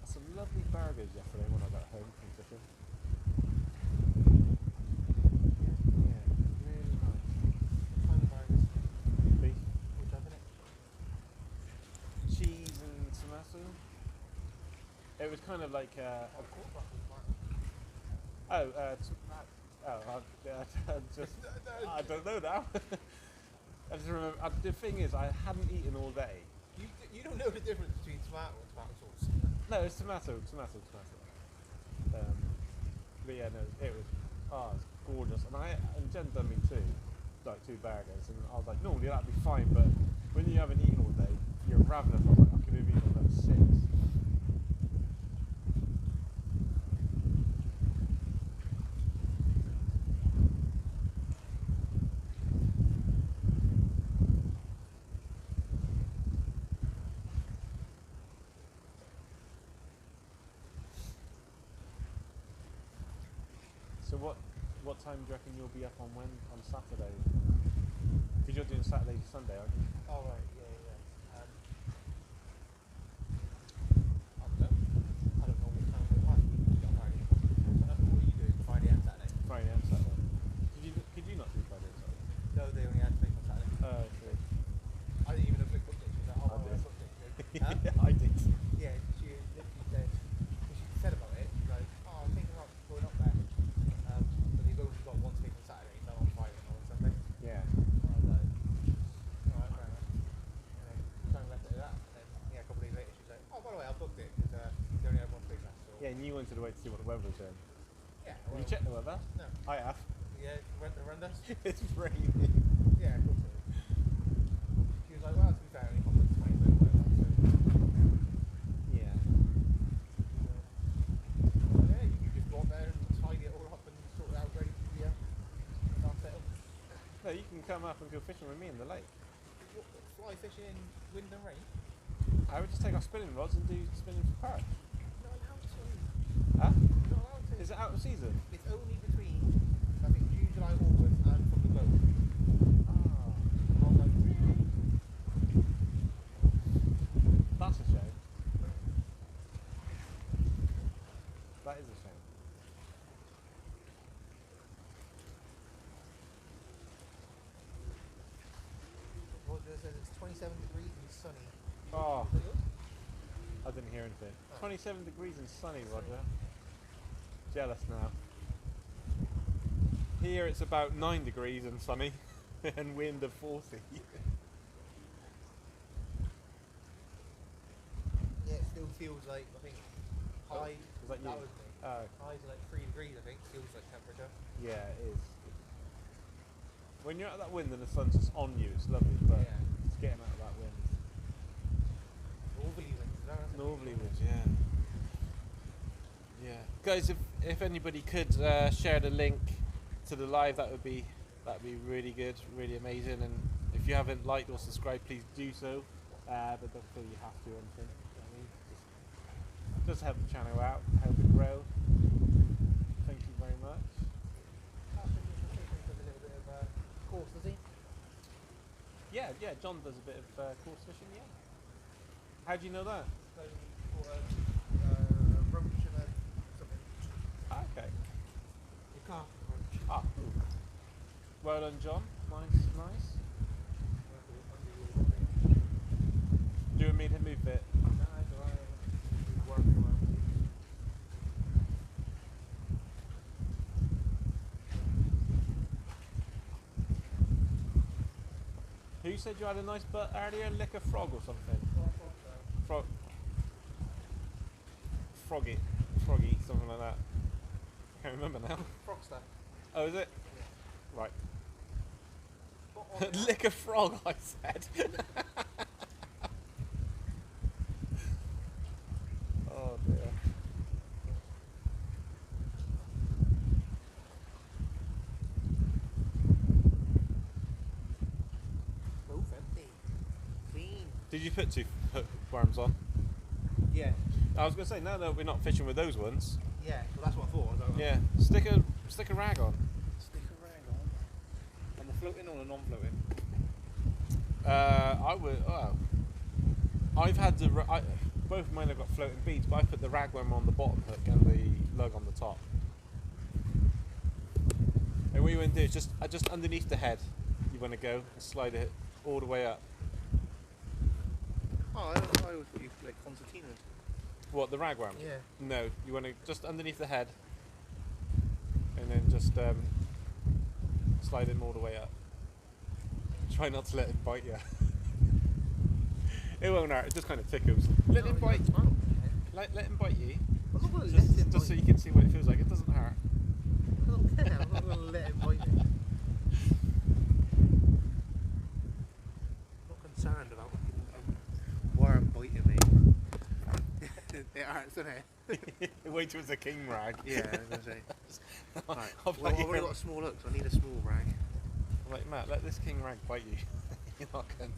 Some lovely burgers yesterday when I got home from fishing. Yeah, really nice. Kind of burgers. Beef, Which oven it? cheese and tomato. It was kind of like I don't know now. I just remember. The thing is, I hadn't eaten all day. You don't know the difference between tomato and tomato sauce. No, it's tomato. But yeah, no, it was. Oh, it's gorgeous. And Jen done me too, like 2 burgers, and I was like, normally that'd be fine, but when you haven't eaten all day, you're ravenous. I was like, I could have eaten another 6. So what time do you reckon you'll be up on Saturday? Because you're doing Saturday to Sunday, aren't you? Oh right, yeah. I don't know what time we're on. What are you doing Friday and Saturday? Friday and Saturday. Could you not do Friday and Saturday? No, they only had space on Saturday. Oh, okay. I didn't even know if they booked it. She was like, oh, I I did. booked it. Huh? Yeah, I did. Yeah, she literally said, when she said about it, she's like, oh, I'm thinking about going up there. But they've only got 1 space on Saturday, so on Friday and on Sunday. Yeah. I was like, alright, fair enough. And then kind of left it at that. And then, yeah, a couple of days later, she's like, oh, by the way, I booked it because they only had 1 space left. So Yeah, and you wanted to wait to see what the weather was doing. yeah, Have well, you checked the weather? No. I have. Yeah, rent the run us. It's raining. Yeah, of course it is. She was like, well, to be fair, I only popped up 20 minutes away. Yeah. Yeah, you can just go up there and tidy it all up and sort it out ready to be our setup. No, you can come up and go fishing with me in the lake. Fly fishing, wind and rain? I would just take our spinning rods and do spinning for perch. Not allowed to. Huh? Not allowed to. Is it out of season? It's only between, I think, June, July, August and from the boat. Ah. And I was like, really? That's a shame. That is a shame. What it says it's 27 degrees and sunny. Oh, Is that yours? I didn't hear anything. Oh. 27 degrees and sunny, Roger. Jealous now. Here it's about 9 degrees and sunny and wind of 40. Yeah, it still feels like, I think, high. Is that you? was me. Oh, Highs are like 3 degrees, I think. Feels like temperature. yeah, it is. When you're out of that wind and the sun's just on you, it's lovely, but Yeah. it's getting out of that wind. Northerly winds, is that right? Northerly winds, yeah. Yeah. Guys, if anybody could share the link to the live, that'd be really good, really amazing. And if you haven't liked or subscribed, please do so. But don't feel you have to or anything. You know what I mean? Just help the channel out, help it grow. Thank you very much. Does a little bit of course, does he? Yeah, John does a bit of course fishing, yeah. How do you know that? So he caught a roach and a something. Ah, okay. You can't roach. Ah, cool. Well done, John. Nice. Do you want me to move it? said you had a nice butt earlier? Lick a frog or something? Frog. Froggy, something like that. Can't remember now. Frogster. Oh, is it? Yeah. Right. What on that? Lick a frog, I said. Oh dear. Both empty. Clean. Did you put 2 hookworms on? Yeah. I was going to say, now that we're not fishing with those ones, Yeah. Well, that's what I thought. yeah, stick a rag on. Stick a rag on. Am I floating or non-floating? I would. Oh, I've had both of mine have got floating beads, but I put the ragworm on the bottom hook and the lug on the top. And what you want to do is just underneath the head. You want to go and slide it all the way up. Oh, I always thought you like concertina. What, the ragworm? Yeah. No, you want to just underneath the head, and then just slide him all the way up. Try not to let him bite you. It won't hurt. It just kind of tickles. Let him bite. Let him bite you. I'm not going to Just, let him just so bite you can see what it feels like. It doesn't hurt. I don't care. I'm not going to let him bite me. I'm not concerned about a worm biting me. It hurts, doesn't it? Wait till it's a king rag. Yeah, I was going to say. Right. I'll Well, bite I've already you. got a small hook, so I need a small rag. I'm like, Matt, let this king rag bite you. You're not going to.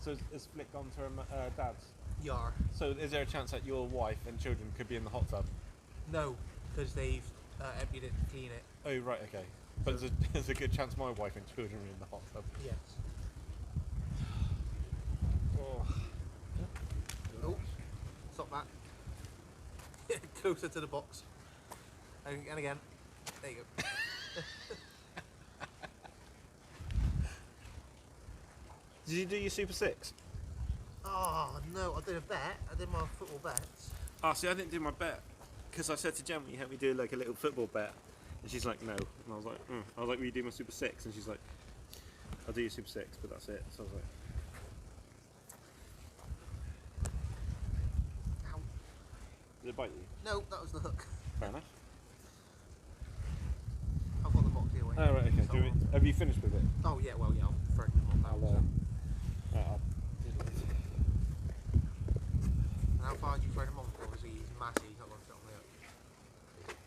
So is Flick gone to her dad's? Yar. So is there a chance that your wife and children could be in the hot tub? No, because they've emptied it and cleaned it. Oh, right, okay. But there's a good chance my wife and children are in the hot tub. Yes. Oh. Oh, stop that. Closer to the box. And again. There you go. Did you do your Super 6? Oh, no, I did a bet. I did my football bets. Oh, see, I didn't do my bet. Because I said to Jen, will you help me do like a little football bet? And she's like, no. And I was like, I was like, will you do my Super 6? And she's like, I'll do your Super 6, but that's it. So I was like... Ow. Did it bite you? No, that was the hook. Fair enough. I've got the box here. Wait. Oh, right, okay. So, Have you finished with it? oh, yeah, well, yeah, I'll throw them on that. I'll, And how far do you throw them on for? Obviously, he's massive. He's not going to fit on the hook.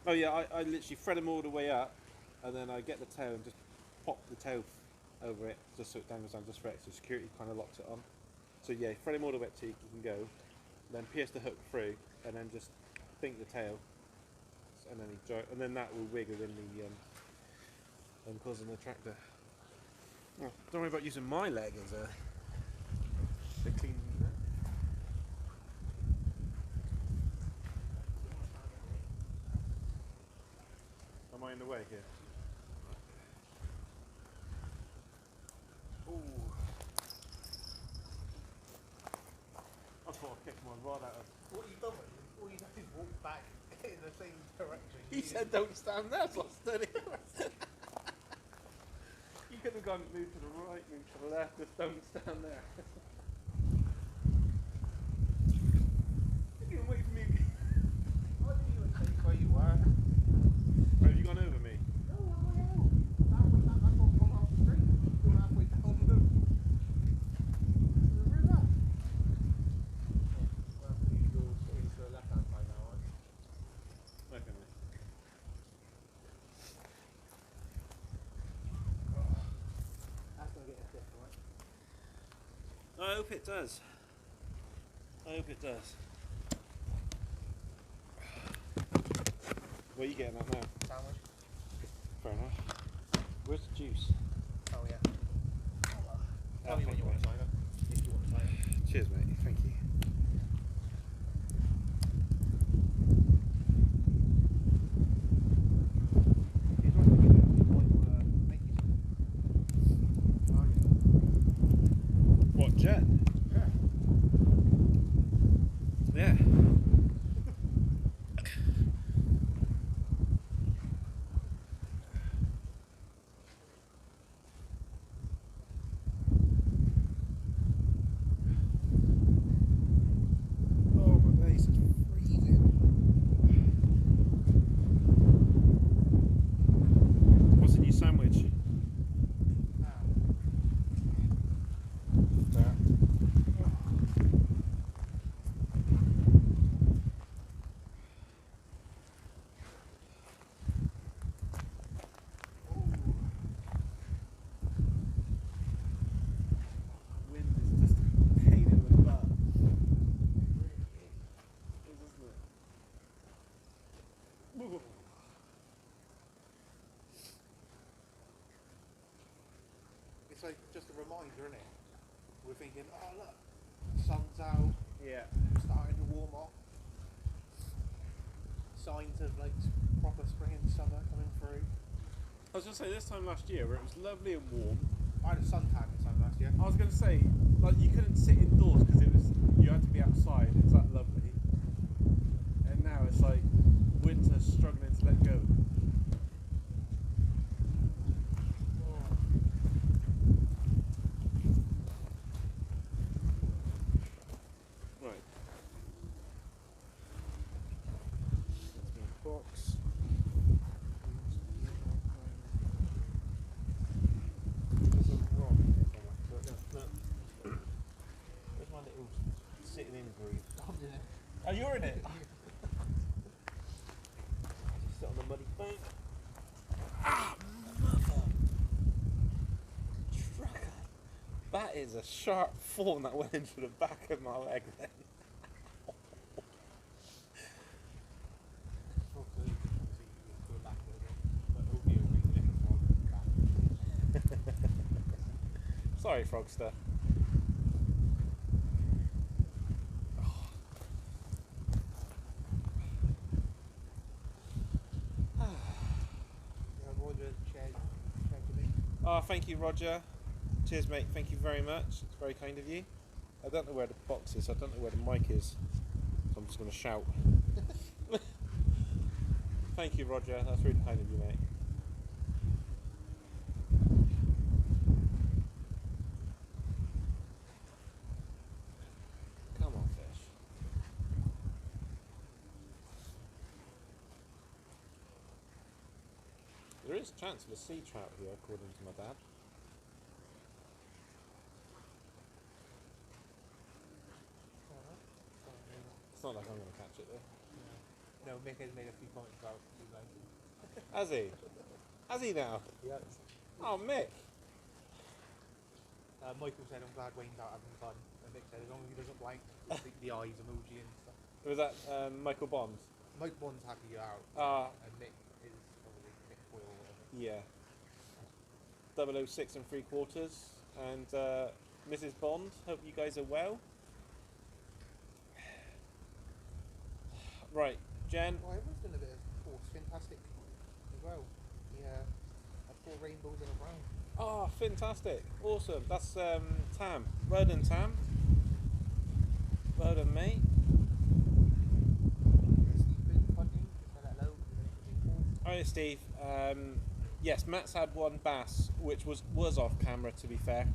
Oh yeah, I literally thread them all the way up, and then I get the tail and just pop the tail over it, just so it dangles down, just for extra security, kind of locks it on. So yeah, thread them all the way up till you can go, then pierce the hook through, and then just think the tail, and then that will wiggle in the causing the tractor. Oh, don't worry about using my leg as a clean. Am I in the way here? Ooh. I thought I kicked my rod out of. What you done? All you done is walk back in the same direction. He said don't stand there, so I stood here. You could have gone move to the right, move to the left, just don't stand there. You can wait for me. I didn't even think where you were. Have you gone over me? No, I'm way out. That's what come off the street. Go halfway down the river. Well, you go into the left hand side now, right? Okay, mate. That's going to get a dip, right? I hope it does. I hope it does. What are you getting at now? Sandwich. Fair enough. Where's the juice? Oh, yeah. Tell me when you want to sign up. If you want to sign up. Cheers, mate. Thank you. He's not going to make you some. Oh, yeah. What, Jet? Yeah. Yeah. sandwich. There. Wind is just a pain in the butt. Isn't it? It's like just a reminder, isn't it? We're thinking, oh look, sun's out, Yeah. starting to warm up. Signs of like proper spring and summer coming through. I was going to say this time last year where it was lovely and warm. I had a suntan this time last year. I was going to say, like, you couldn't sit indoors because you had to be outside. It's that lovely. And now it's like winter struggling to let go. Right. That's my box. There's a rock in here somewhere. Look. Where's my little sitting in groove? I'm in it. Oh, you're in it? Just sit on the muddy bank. Ah, mother! Trucker! That is a sharp thorn that went into the back of my leg then. Obviously, you go back a little bit, but it'll be a wee little frog back. Sorry, Frogster. Roger shared with me. Oh, thank you, Roger. Cheers, mate. Thank you very much. It's very kind of you. I don't know where the box is. I don't know where the mic is. So I'm just going to shout. Thank you, Roger. That's really kind of you, mate. Come on, fish. There is a chance of a sea trout here, according to my dad. It's not like I'm going to catch it, though. No, Mick has made a few points about you guys. Has he? Has he now? Yeah. Oh, Mick. Michael said, I'm glad Wayne's out having fun. And Mick said, as long as he doesn't blank the eyes emoji and stuff. Was that Michael Bond? Mike Bond's happy you're out. And Mick is probably Mick Boyle or whatever. Yeah. 006 and 3/4. And Mrs. Bond, hope you guys are well. Right, Jen. Well, everyone's done a bit of force. Fantastic as well. Yeah. Had 4 rainbows and a brown. Oh, fantastic. Awesome. That's Tam. Well done, Tam. Well done, mate. Steve been punting. Just said hello. Hi, Steve. Yes, Matt's had one bass, which was off camera, to be fair.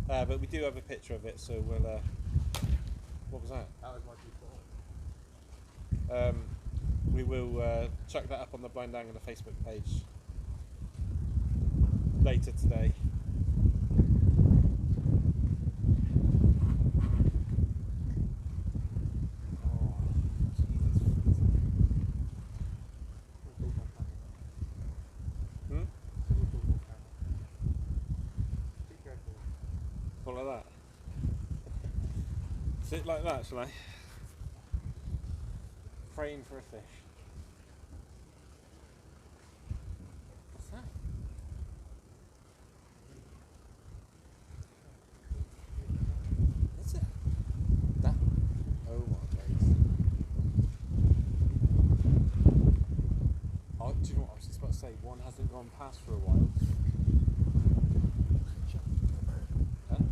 But we do have a picture of it, so we'll... what was that? That was my default. We will chuck that up on the Blind Angler Facebook page later today. Oh, Jesus. Hmm? Be careful. What, like that? Sit like that, shall I? Praying for a fish. What's that? Is it? That? Oh my days. Oh, do you know what I was just about to say? One hasn't gone past for a while. Huh?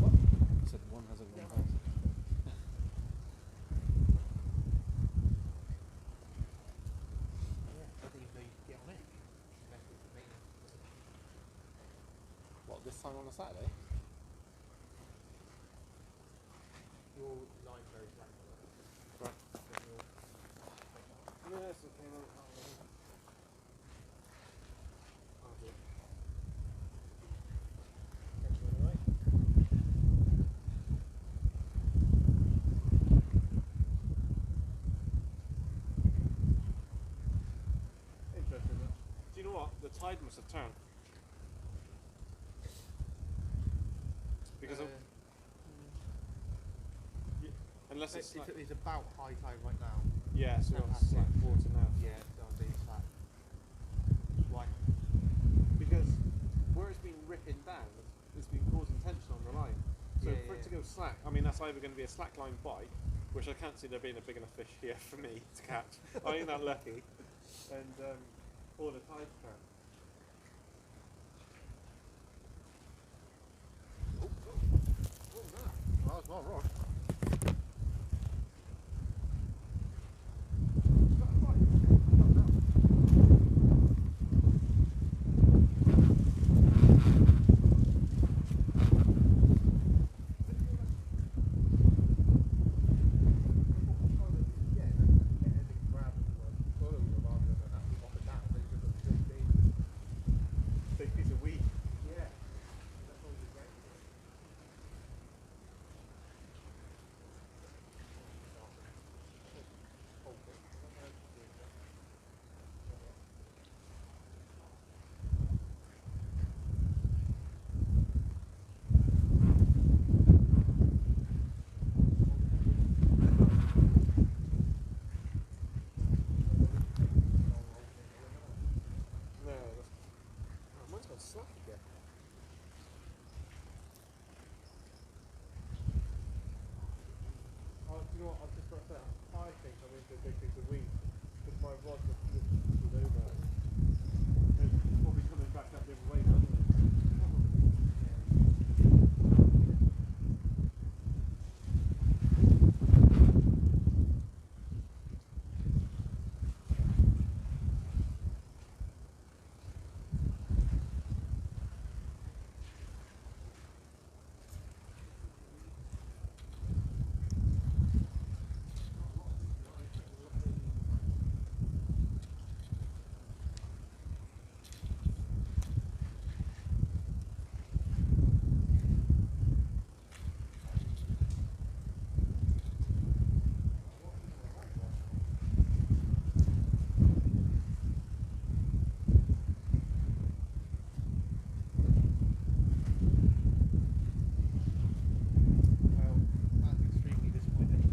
What? I said one hasn't gone past. What, this time on a Saturday? Your line very black. Right. Yes, okay, tide must have turned. Because of, unless it's like, it's about high tide right now. yeah, so Not we're on that slack much. water now. Yeah, it's on day slack. Why? Because where it's been ripping down, it's been causing tension on the line. So Yeah, for it yeah. to go slack, I mean, that's either going to be a slack line bite, which I can't see there being a big enough fish here for me to catch. I ain't that lucky. And or the tide turn. Well, that's not wrong. Big piece of weed. No, that's, oh, mine's got slack again. Oh, do you know what? I've just got to say, I think I'm into a big piece of weed because my rod just pulled over. It's probably coming back up the other way now, isn't it? Well, that's extremely disappointing.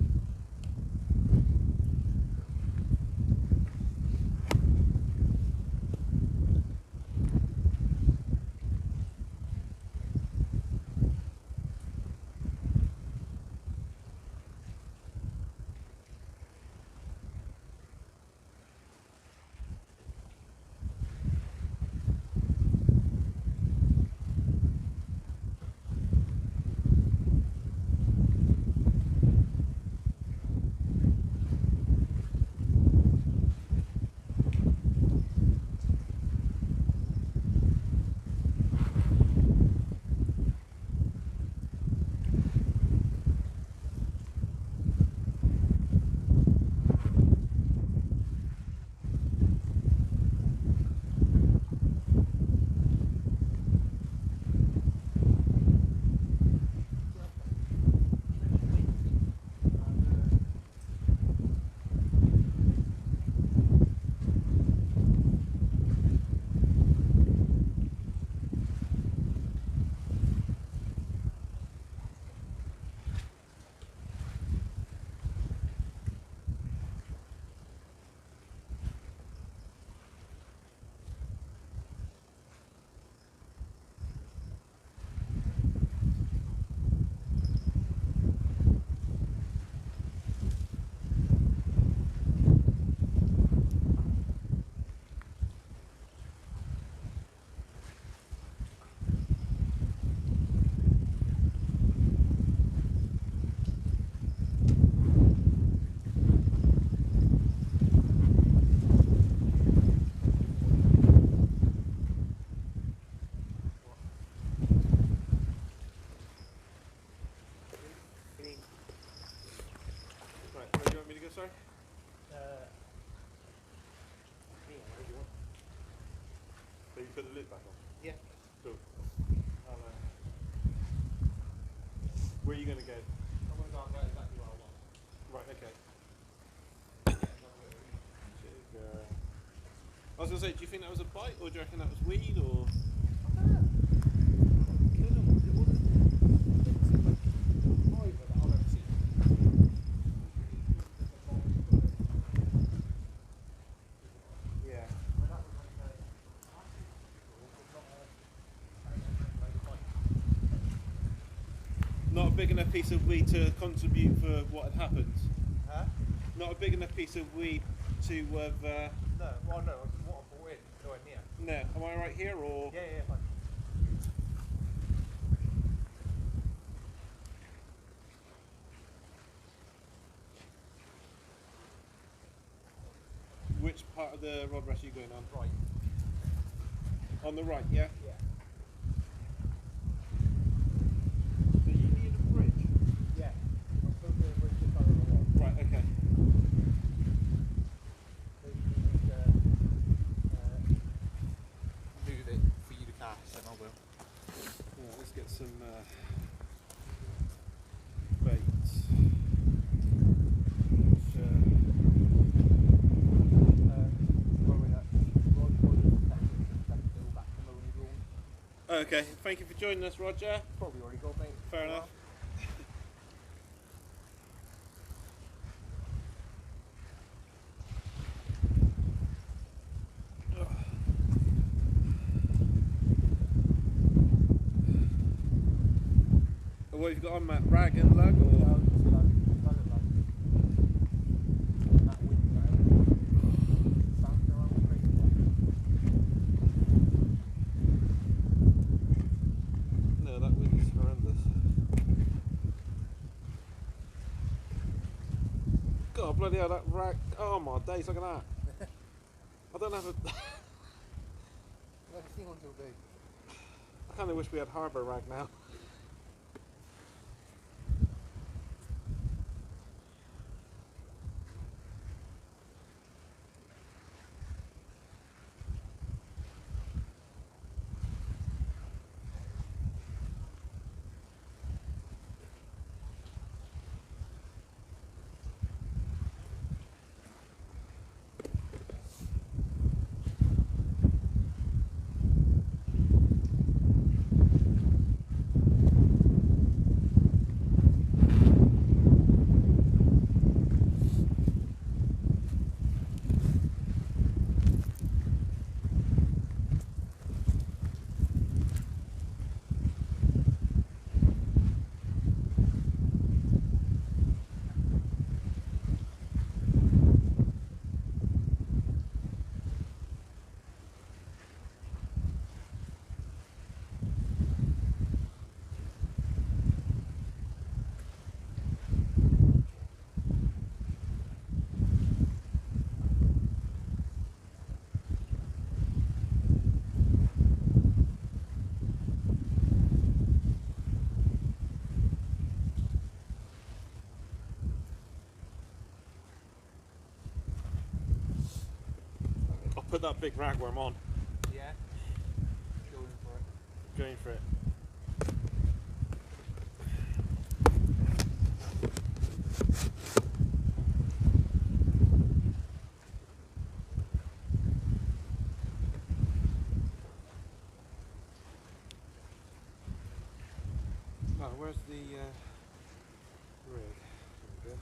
Right, where do you want me to go, sorry? So you put the lid back on? Yeah. Cool. I'll, where are you going to go? I'm going to go and get exactly what I want. Right, okay. I was was gonna say, do you think that was a bite, or do you reckon that was weed, or? Yeah. Not a big enough piece of weed to contribute for what had happened. Huh? Not a big enough piece of weed to have. No, well, no, what I brought in, nowhere near. No, am I right here, or? Yeah, yeah, fine. Which part of the rod rush are you going on? Right. On the right, yeah? Yeah. So you need a bridge? Yeah. I'm supposed to bring this over the wall. Right, okay. So you need move it for you to cast, and I will. Yeah, let's get some bait. Where are we at? Back to Mowing Lawn. Okay, thank you for joining us, Roger. Probably already got, mate. Fair enough. What have you got on, Matt? Rag and lug, or? No, that wind is horrendous. God, bloody hell, that rag. Oh my days, look at that. I don't have a. Never seen one so big. I kind of wish we had harbour rag now. I'll put that big ragworm on. Yeah. Going for it. Going for it. Oh, where's the rig? There we go.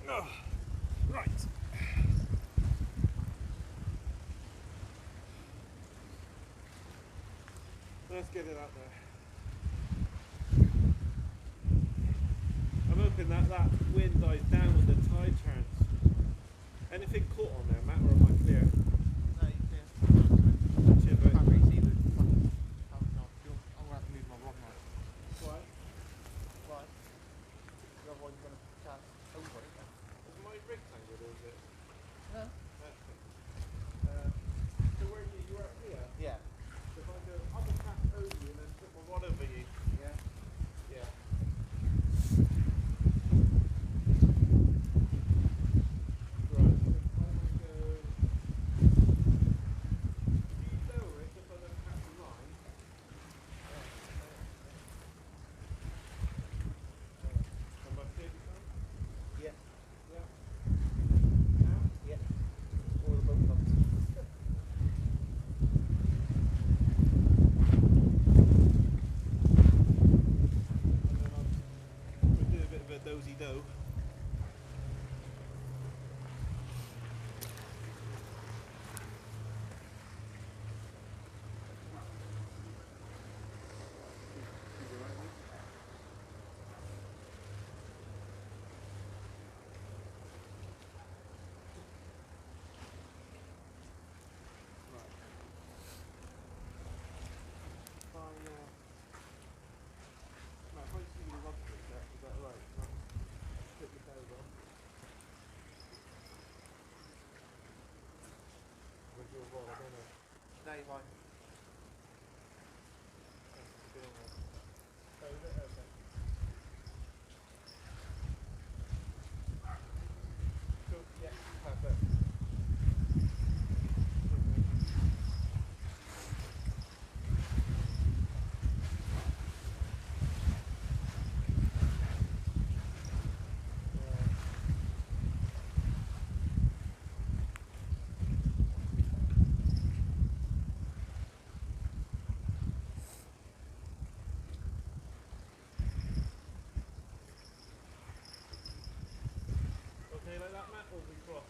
Oh, right. Let's get it out there. I'm hoping hoping that that wind dies down when the tide turns. Anything caught on there, Matt, or am I clear? No, you can. Cheers, mate. Can't really see the fucking camera now. I'm gonna have to move my rod now. Why? Why? Otherwise you're gonna cast over it. Is my rectangle or is it? No. So where are you? You are up here? Yeah. So if I go up and cast over you and then put my rod over you. Yeah. Yeah. Right, so if I want to go... If you lower it just so I don't catch the line. Am I clear this time? Yeah. Yeah. Now? Yeah. Or the boat comes. And then we'll do a bit of a dozy-do. No, you're fine. Cool. Yeah, perfect. Okay, like that, Matt, or we cross?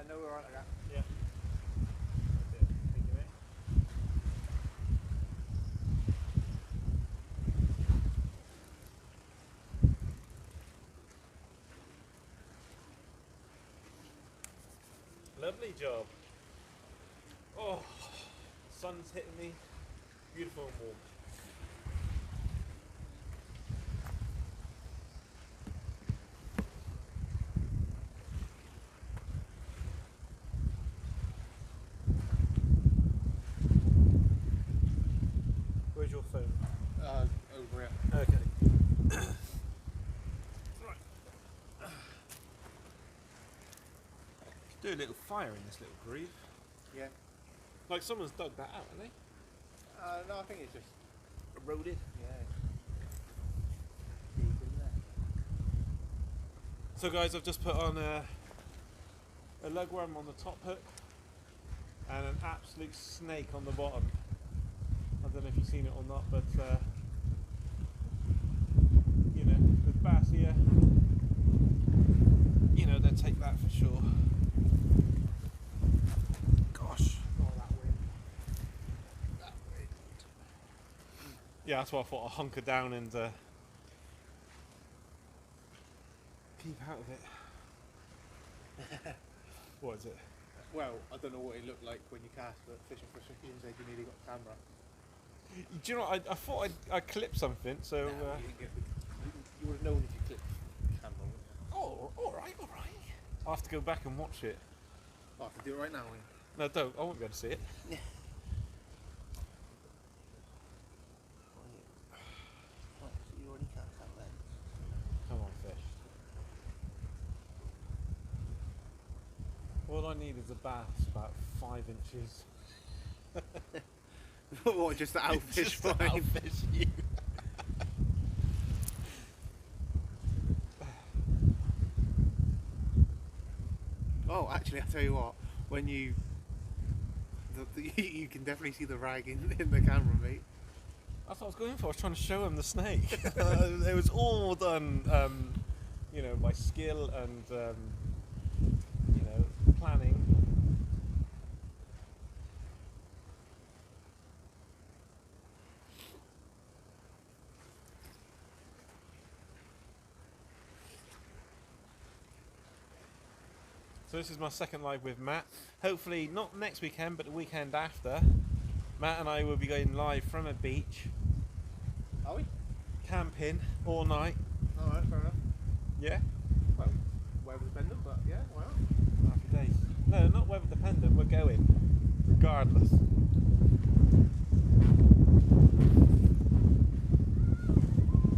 No, we're alright like that. Yeah. That's it. Thank you, mate. Lovely job. Oh, sun's hitting me. Beautiful and warm. Where's your phone? Over here. Okay. Right. Do a little fire in this little groove. Yeah. Like someone's dug that out, haven't they? No, I think it's just Eroded. yeah. Deep in there. So guys, I've just put on a lugworm on the top hook and an absolute snake on the bottom. I don't know if you've seen it or not, but you know, with bass here, you know, they'll take that for sure. Gosh. Oh, that wind. That wind. Yeah, that's why I thought I'd hunker down and keep out of it. What is it? Well, I don't know what it looked like when you cast, but fishing for said you nearly got the camera. Do you know what, I thought I'd clip something, so... No, you didn't get you would have known if you clicked the camera, wouldn't you? Oh, alright. I'll have to go back and watch it. I'll have to do it right now, Wayne. No, don't. I won't be able to see it. Right, so you already cast that then. Come on, fish. All I need is a bass about 5 inches. What, just to outfish Just to fine? outfish you. Oh, actually, I'll tell you what. When you... you can definitely see the rag in the camera, mate. That's what I was going for. I was trying to show him the snake. It was all done, you know, by skill and, you know, planning. So this is my second live with Matt. Hopefully not next weekend, but the weekend after. Matt and I will be going live from a beach, Are we? camping all night. Alright, fair enough. Yeah? Well, weather dependent, but yeah, why not? Happy days. No, not weather dependent, we're going. Regardless.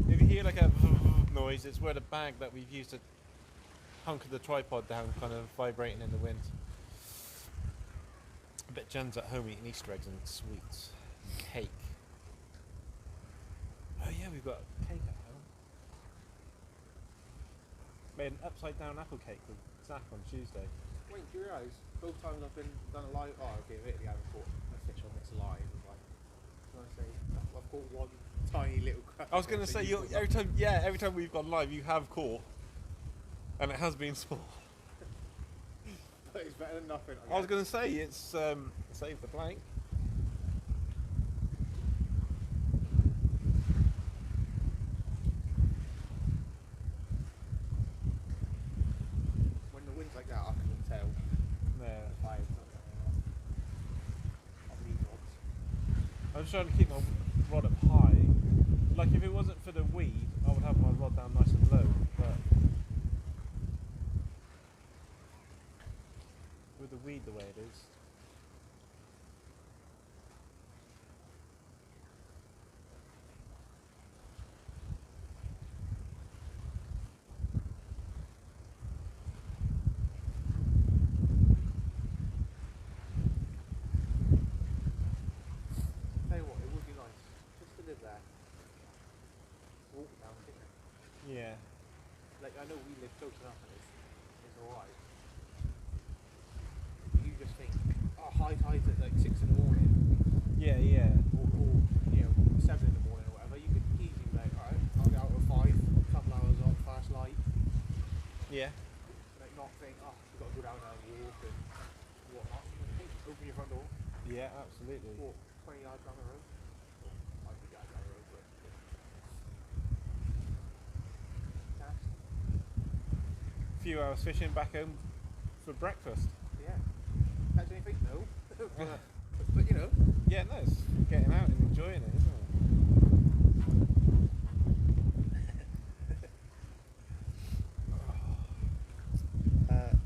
If you hear like a noise, it's where the bag that we've used to hunker the tripod down kind of vibrating in the wind. I bet Jen's at home eating Easter eggs and sweets. Cake. Oh yeah, we've got cake at home. Made an upside down apple cake with Zach on Tuesday. Wait, do you realise both times I've done a live? Oh, okay, admittedly I haven't caught a fish on this live. Like, I say, I've caught one tiny little crab. I was going to say, every time we've gone live, you have caught, and it has been small. But it's better than nothing. I was going to say it's save the blank. When the wind's like that, I couldn't tell. No. If I these rods. I'm just trying to keep my rod up high. Like if it wasn't for the weed, I would have my rod down nice and low. But with the weed the way it is. Tell you what, it would be nice just to live there. Walk down, didn't it? Yeah. Like I know we live close enough and it's alright. You just think, oh, high tide's at like 6 in the morning, Yeah, yeah. or 7 in the morning or whatever. You could easily be like, alright, I'll get out at 5, couple hours on fast light. Yeah. Like not think, oh, we've got to go down there and walk and whatnot. Open your front door, Yeah, absolutely. walk 20 yards down the road. Well, I could get down the road, but cast. Few hours fishing, back home for breakfast. Yeah. Catch anything? No. but you know. Yeah, no, it's getting out and enjoying it, isn't it?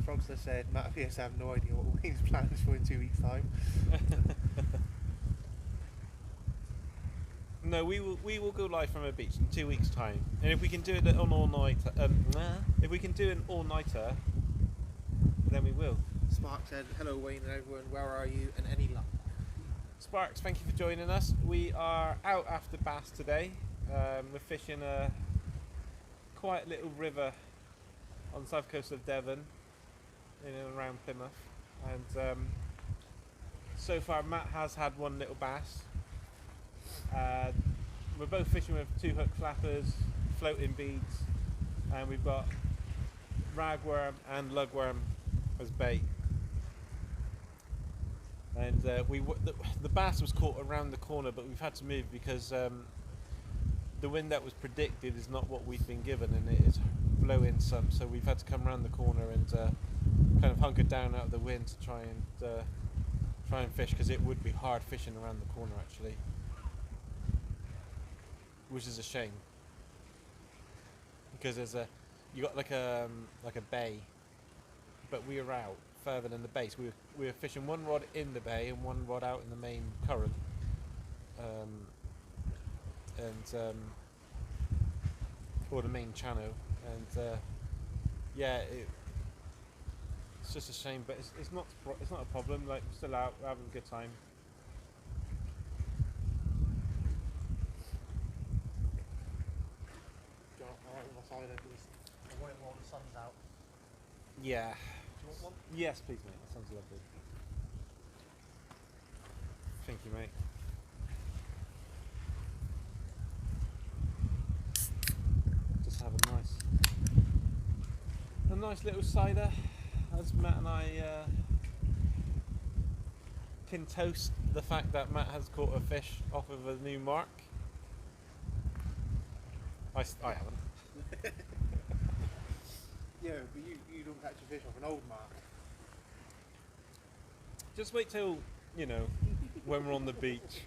Frogster said, Matt appears to have no idea what Wayne's plans for in 2 weeks' time. No, we will go live from a beach in 2 weeks' time, and if we can do it on all night, if we can do an all nighter, then we will. Spark said, hello Wayne and everyone, where are you and any luck? Sparks, thank you for joining us. We are out after bass today. We're fishing a quiet little river on the south coast of Devon, in and around Plymouth, and so far Matt has had one little bass. We're both fishing with 2 hook flappers, floating beads, and we've got ragworm and lugworm as bait. And the bass was caught around the corner, but we've had to move because the wind that was predicted is not what we've been given, and it is blowing some. So we've had to come around the corner and kind of hunker down out of the wind to try and fish, because it would be hard fishing around the corner actually, which is a shame, because you got like a bay, but we were out further than the bay, so we were fishing one rod in the bay and one rod out in the main current, or the main channel, and it's just a shame, but it's not a problem. Like, we're still out, we're having a good time. I want it while the sun's out. Yeah. Do you want one? Yes, please, mate. That sounds lovely. Thank you, mate. Just have a nice little cider, as Matt and I can toast the fact that Matt has caught a fish off of a new mark. I haven't. Yeah, but you don't catch a fish off an old mark. Just wait till, when we're on the beach,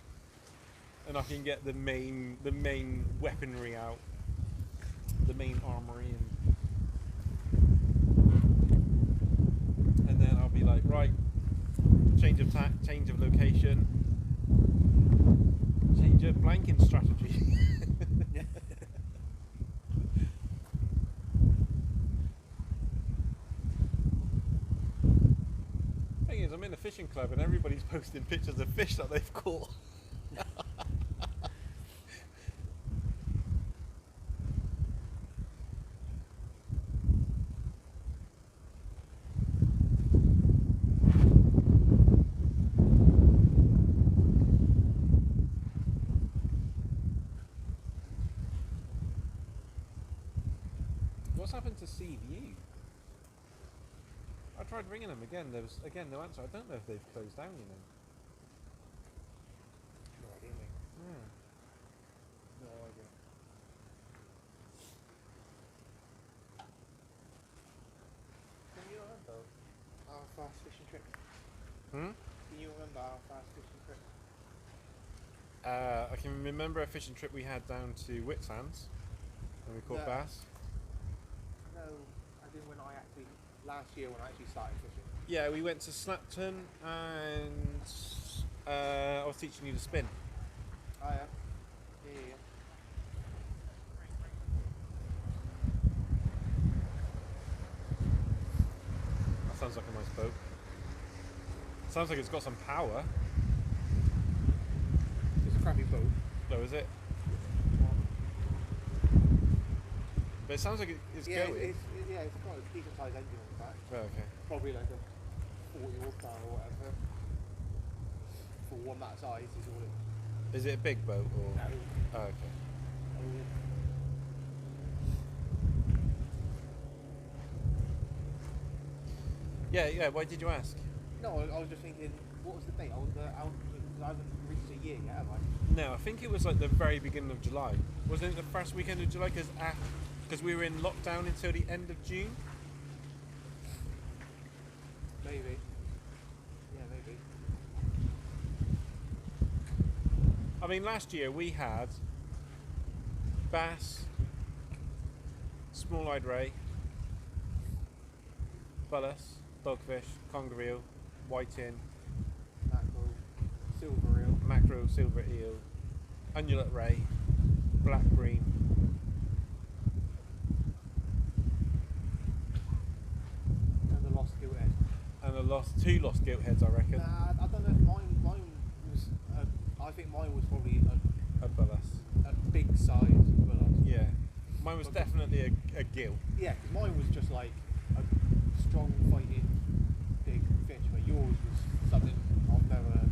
and I can get the main weaponry out, the main armory, and then I'll be like, right, change of tack, change of location, change of blanking strategy. Thing is, I'm in a fishing club and everybody's posting pictures of fish that they've caught. What's happened to Sea View? I tried ringing them again. There was no answer. I don't know if they've closed down. No idea, mate. Yeah. No idea. Can you remember our fast fishing trip? Hmm. Can you remember our fast fishing trip? I can remember a fishing trip we had down to Whitsands when we caught No. bass. No, I did when I actually last year when I actually started fishing. Yeah, we went to Snapton and I was teaching you to spin. Oh yeah. Yeah. That sounds like a nice boat. Sounds like it's got some power. It's a crappy boat. Oh, is it? But it sounds like it's Yeah, going. it's got a decent sized engine on the back. Oh, okay. Probably like a 40 horsepower or whatever. For one that size is all it. Is it a big boat or? No. Oh, okay. Yeah. Why did you ask? No, I was just thinking, what was the date? I haven't reached a year yet, have I? No, I think it was like the very beginning of July. Wasn't it the first weekend of July? Because we were in lockdown until the end of June. Maybe. Yeah, maybe. I mean, last year we had bass, small-eyed ray, bullace, dogfish, conger eel, whiting, Mackerel, silver eel. mackerel, silver eel, ungulate ray, black bream. And the lost gilt head. And two lost gilt heads, I reckon. Nah, I don't know if mine was, I think mine was probably A bullace. a big size bullet. Yeah. Mine was definitely a gilt. Yeah, 'cause mine was just like a strong fighting big fish, where yours was something I've never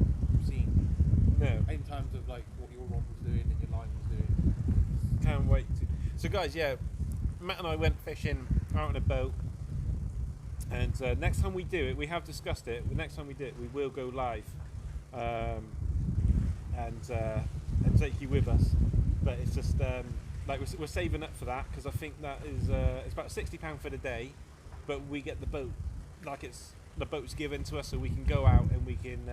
seen No. in terms of like what your rod was doing and your line was doing. Can't wait to. So, guys, yeah, Matt and I went fishing out on a boat. And next time we do it, we have discussed it. The next time we do it, we will go live, and take you with us. But it's just like we're saving up for that because I think that is it's about £60 for the day, but we get the boat like the boat's given to us, so we can go out and we can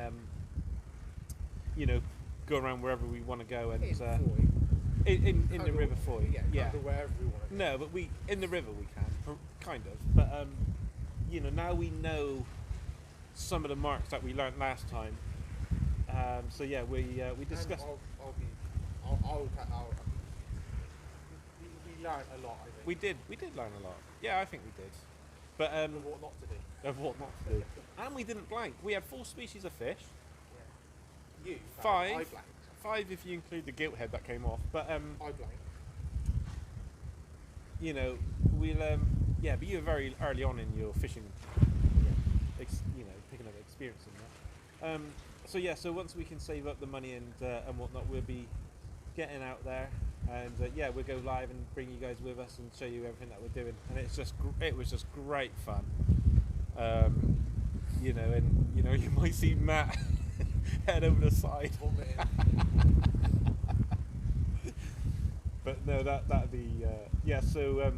go around wherever we want to go and in the river Foy. Yeah. Wherever we want to. No, but in the river we can kind of, but now we know some of the marks that we learnt last time. So yeah, we discussed. We learned a lot, I think. We did learn a lot. Yeah, I think we did. But Of what not to do. of what not to do. And we didn't blank. We had 4 species of fish. You. 5. I blanked. 5 if you include the gilt head that came off. But I blanked. we'll but you were very early on in your fishing, picking up experience in that. So once we can save up the money and whatnot, we'll be getting out there, and we'll go live and bring you guys with us and show you everything that we're doing. And it was just great fun. You might see Matt head over the side. But no, that'd be So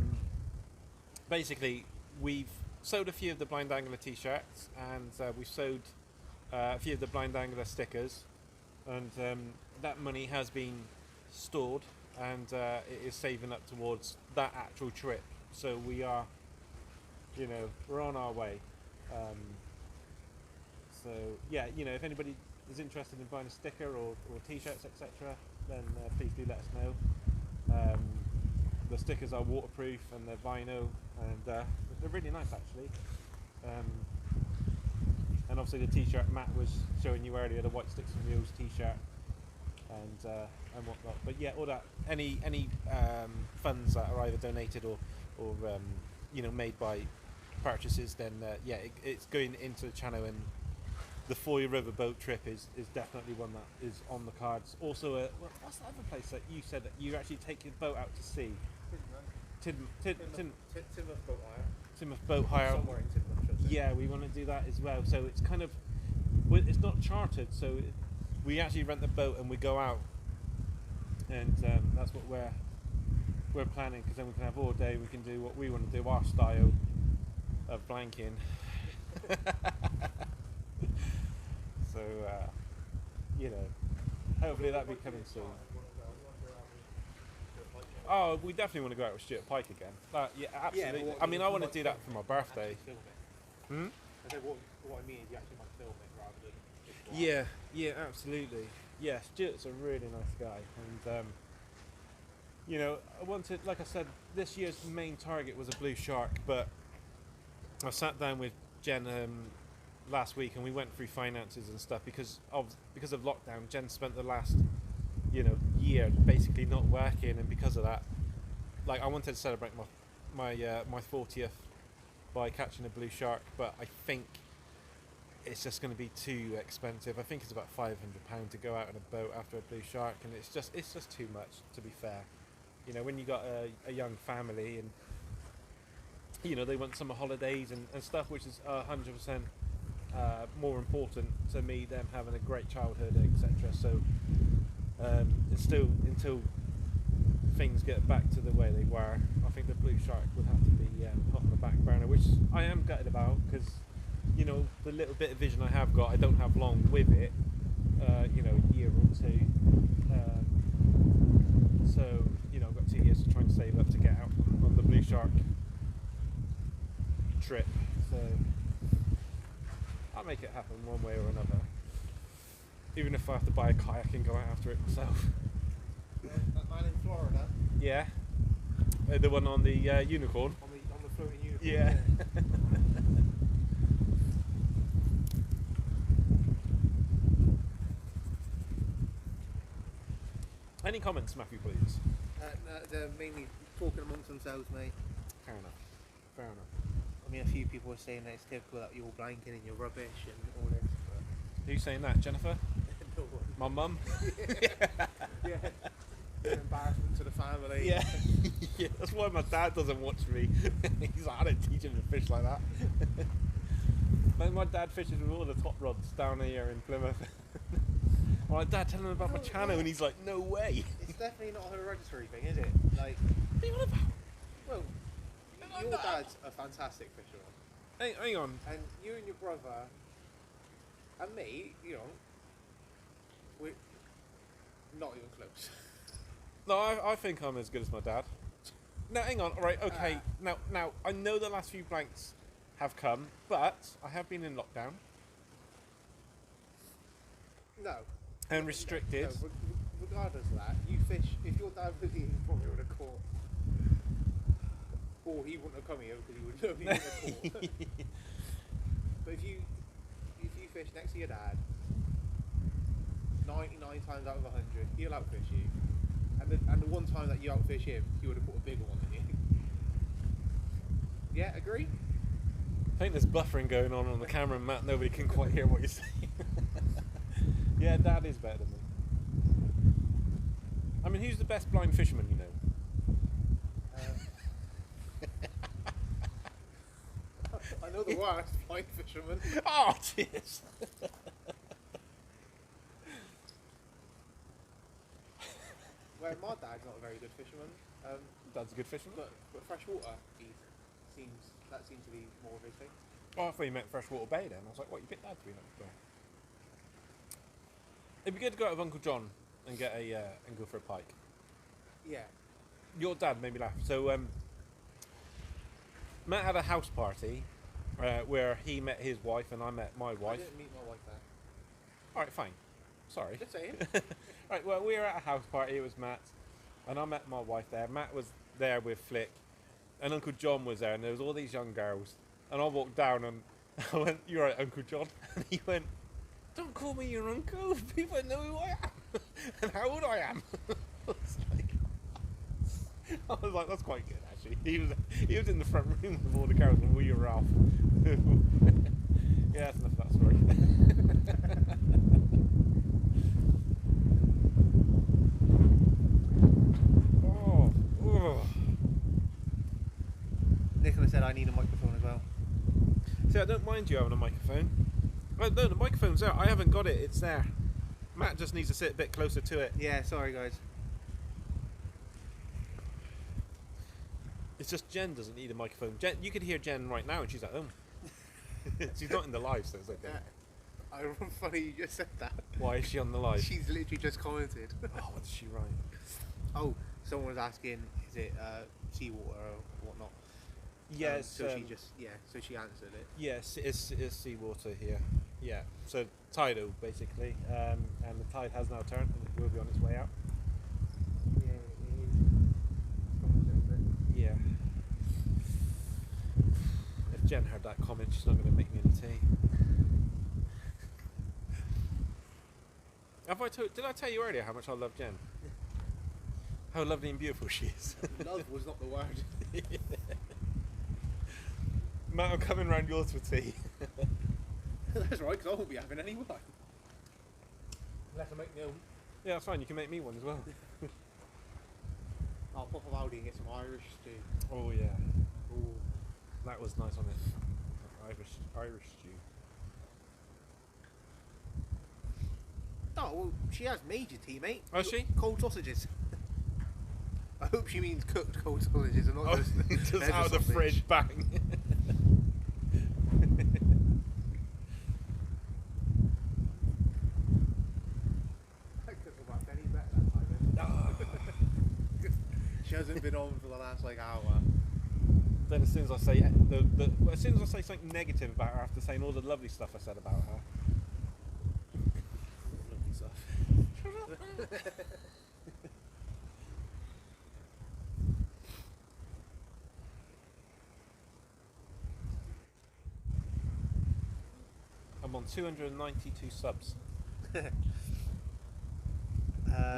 basically, we've sewed a few of the Blind Angler t-shirts, and we've sewed a few of the blind angler stickers, and that money has been stored, and it is saving up towards that actual trip. So we are, we're on our way. So yeah, if anybody is interested in buying a sticker or t-shirts, etc., then please do let us know. The stickers are waterproof and they're vinyl, and they're really nice actually. And obviously the t-shirt Matt was showing you earlier, the White Sticks and Mules t-shirt, and whatnot. But yeah, all that, any funds that are either donated or made by purchases, then it's going into the channel. And the Foy River boat trip is definitely one that is on the cards. Also, what's the other place that you said that you actually take your boat out to sea? Timoth Boat Hire. Timoth Boat Hire. Somewhere in Timoth, should I say. Yeah, we want to do that as well. So it's kind of, it's not chartered. So we actually rent the boat and we go out, and that's what we're planning. Because then we can have all day. We can do what we want to do, our style of blanking. So hopefully that'll be coming soon. Oh, we definitely want to go out with Stuart Pike again. Yeah, absolutely. Yeah, I mean, I want to do that for my birthday. Film it. Hmm? I think what I mean is you actually might film it rather than just go out. Yeah, absolutely. Yeah, Stuart's a really nice guy, and I wanted, like I said, this year's main target was a blue shark, but I sat down with Jen last week and we went through finances and stuff because of lockdown. Jen spent the last year basically not working, and because of that, like, I wanted to celebrate my 40th by catching a blue shark, but I think it's just going to be too expensive. I think it's about £500 to go out on a boat after a blue shark, and it's just too much, to be fair. When you got a young family and they want summer holidays and stuff, which is 100% more important to me, them having a great childhood, etc. So until things get back to the way they were, I think the blue shark would have to be put on the back burner, which I am gutted about, because the little bit of vision I have got, I don't have long with it, a year or two. So I've got 2 years to try and save up to get out on the blue shark trip. So I'll make it happen one way or another, even if I have to buy a kayak and go out after it myself. That man in Florida. Yeah, the one on the unicorn. On the floating unicorn. Yeah. Any comments, Matthew, please? No, they're mainly talking amongst themselves, mate. Fair enough. I mean, a few people were saying that it's typical that you're blanking and you're rubbish and all this. Who's saying that, Jennifer? No one. My mum? Yeah. An embarrassment to the family. Yeah. Yeah, that's why my dad doesn't watch me. He's like, I don't teach him to fish like that. But my dad fishes with all the top rods down here in Plymouth. I'm like, Dad, tell him about my channel, and he's like, no way. It's definitely not a hereditary thing, is it? Like, What are you on about? well, your dad's a fantastic fisherman. Hang on. And you and your brother and me, we're not even close. No, I think I'm as good as my dad. No, hang on. All right, okay. Now, I know the last few blanks have come, but I have been in lockdown No. and restricted. No, regardless of that, you fish. If your dad was here, he probably would have caught. Or he wouldn't have come here because he would know he would have caught. But if you fish next to your dad, 99 times out of 100, he'll outfish you. And the one time that you outfish him, he would have caught a bigger one than you. Yeah, agree? I think there's buffering going on the camera, and Matt, nobody can quite hear what you're saying. Yeah, Dad is better than me. I mean, who's the best blind fisherman you know? I know the worst blind fisherman. Oh, cheers. Well, my dad's not a very good fisherman. Dad's a good fisherman. But freshwater, that seems to be more of his thing. Oh, I thought you meant freshwater bay then. I was like, what, you picked Dad to be next door? It'd be good to go out with Uncle John and get a and go for a pike. Yeah. Your dad made me laugh. So Matt had a house party where he met his wife and I met my I wife. didn't meet my wife there. All right, fine. Sorry. Just saying. Right, well, we were at a house party. It was Matt's, and I met my wife there. Matt was there with Flick, and Uncle John was there, and there was all these young girls. And I walked down and I went, "You're right, Uncle John," and he went, "Don't call me your uncle. People know who I am and how old I am." I was like, "That's quite good, actually." He was in the front room with all the girls, and we were off. Yeah, that's enough of that story. Oh. Nicola said I need a microphone as well. See, I don't mind you having a microphone. Oh, no, the microphone's there. I haven't got it. It's there. Matt just needs to sit a bit closer to it. Yeah, sorry guys. It's just Jen doesn't need a microphone. Jen, you could hear Jen right now, and she's at home. She's not in the live, so it's okay. Funny you just said that. Why is she on the live? She's literally just commented. Oh, what did she write? Oh, someone was asking, is it seawater or whatnot? Yes. So she answered it. Yes, it's seawater here. Yeah. So tidal, basically, and the tide has now turned, and it will be on its way out. Yeah, it is. Coming a little bit. Yeah. If Jen heard that comment, she's not going to make me any tea. Did I tell you earlier how much I love Jen? How lovely and beautiful she is. Love was not the word. Matt, I'm coming round yours for tea. That's right, because I won't be having any wine. Unless I make my own. Yeah, that's fine. You can make me one as well. I'll pop a Aldi and get some Irish stew. Oh yeah, Ooh. that was nice on it. Irish stew. Oh, well, she has made your tea, mate. Oh, she? Cold sausages. I hope she means cooked cold sausages and not Just there's a out of the sausage. fridge, bang. I couldn't have worked any better that time, then. She hasn't been on for the last hour. Then as soon as I say as soon as I say something negative about her after saying all the lovely stuff I said about her. Lovely stuff. I'm on 292 subs.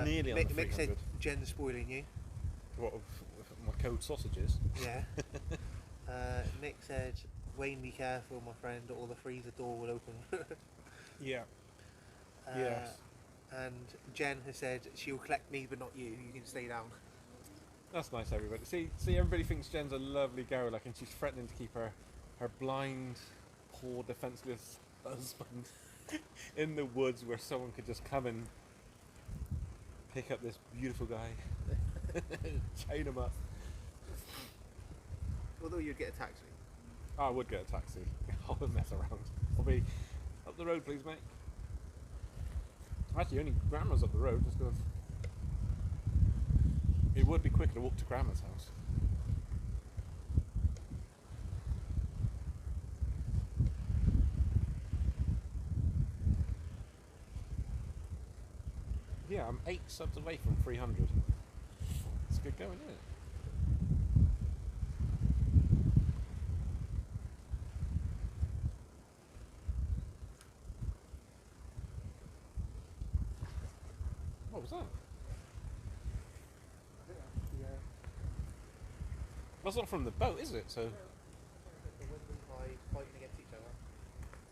Nearly on the Mick said 300. Jen's spoiling you. What of my code sausages? Yeah. Nick said, Wayne, be careful, my friend, or the freezer door will open. Yeah. Yes. And Jen has said she'll collect me, but not you. You can stay down. That's nice, everybody. See, everybody thinks Jen's a lovely girl, and she's threatening to keep her blind, poor, defenseless husband in the woods where someone could just come and pick up this beautiful guy, chain him up. Although you'd get a taxi. Oh, I would get a taxi. I wouldn't mess around. I'll be up the road, please, mate. Actually, only Grandma's up the road. Just gonna. It would be quicker to walk to Grandma's house. Yeah, I'm 8 subs away from 300. It's good going, isn't it? What was that? Yeah. That's not from the boat, is it? So. The wind and tide fighting against each other.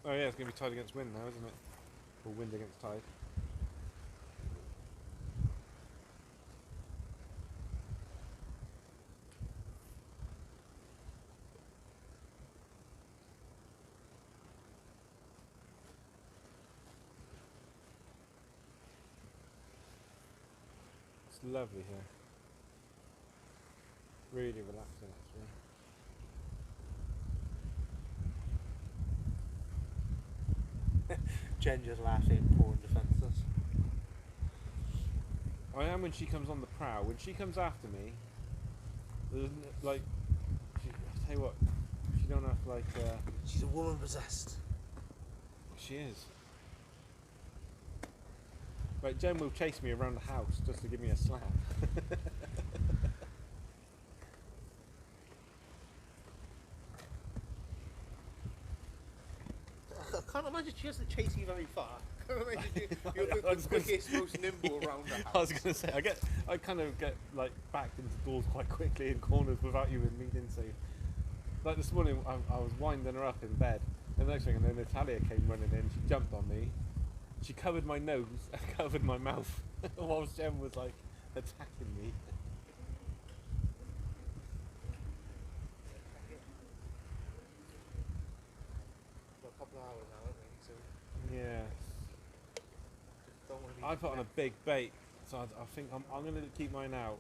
Oh yeah, it's going to be tide against wind now, isn't it? Or wind against tide. It's lovely here. Really relaxing, actually. Jen just laughing, poor and defenceless. I am when she comes on the prow. When she comes after me, like, I tell you what, she don't have like. She's a woman possessed. She is. Like Jen will chase me around the house just to give me a slap. I can't imagine she doesn't chase you very far. I can't imagine you're the quickest, most nimble around the house. I was gonna say I kind of get like backed into doors quite quickly in corners without even needing to. Like this morning, I was winding her up in bed. And the next thing, and then Natalia came running in. She jumped on me. She covered my nose, covered my mouth, whilst Jen was like attacking me. For a couple of hours now, haven't we? So Yeah. don't want to be. I put on a big bait, so I think I'm going to keep mine out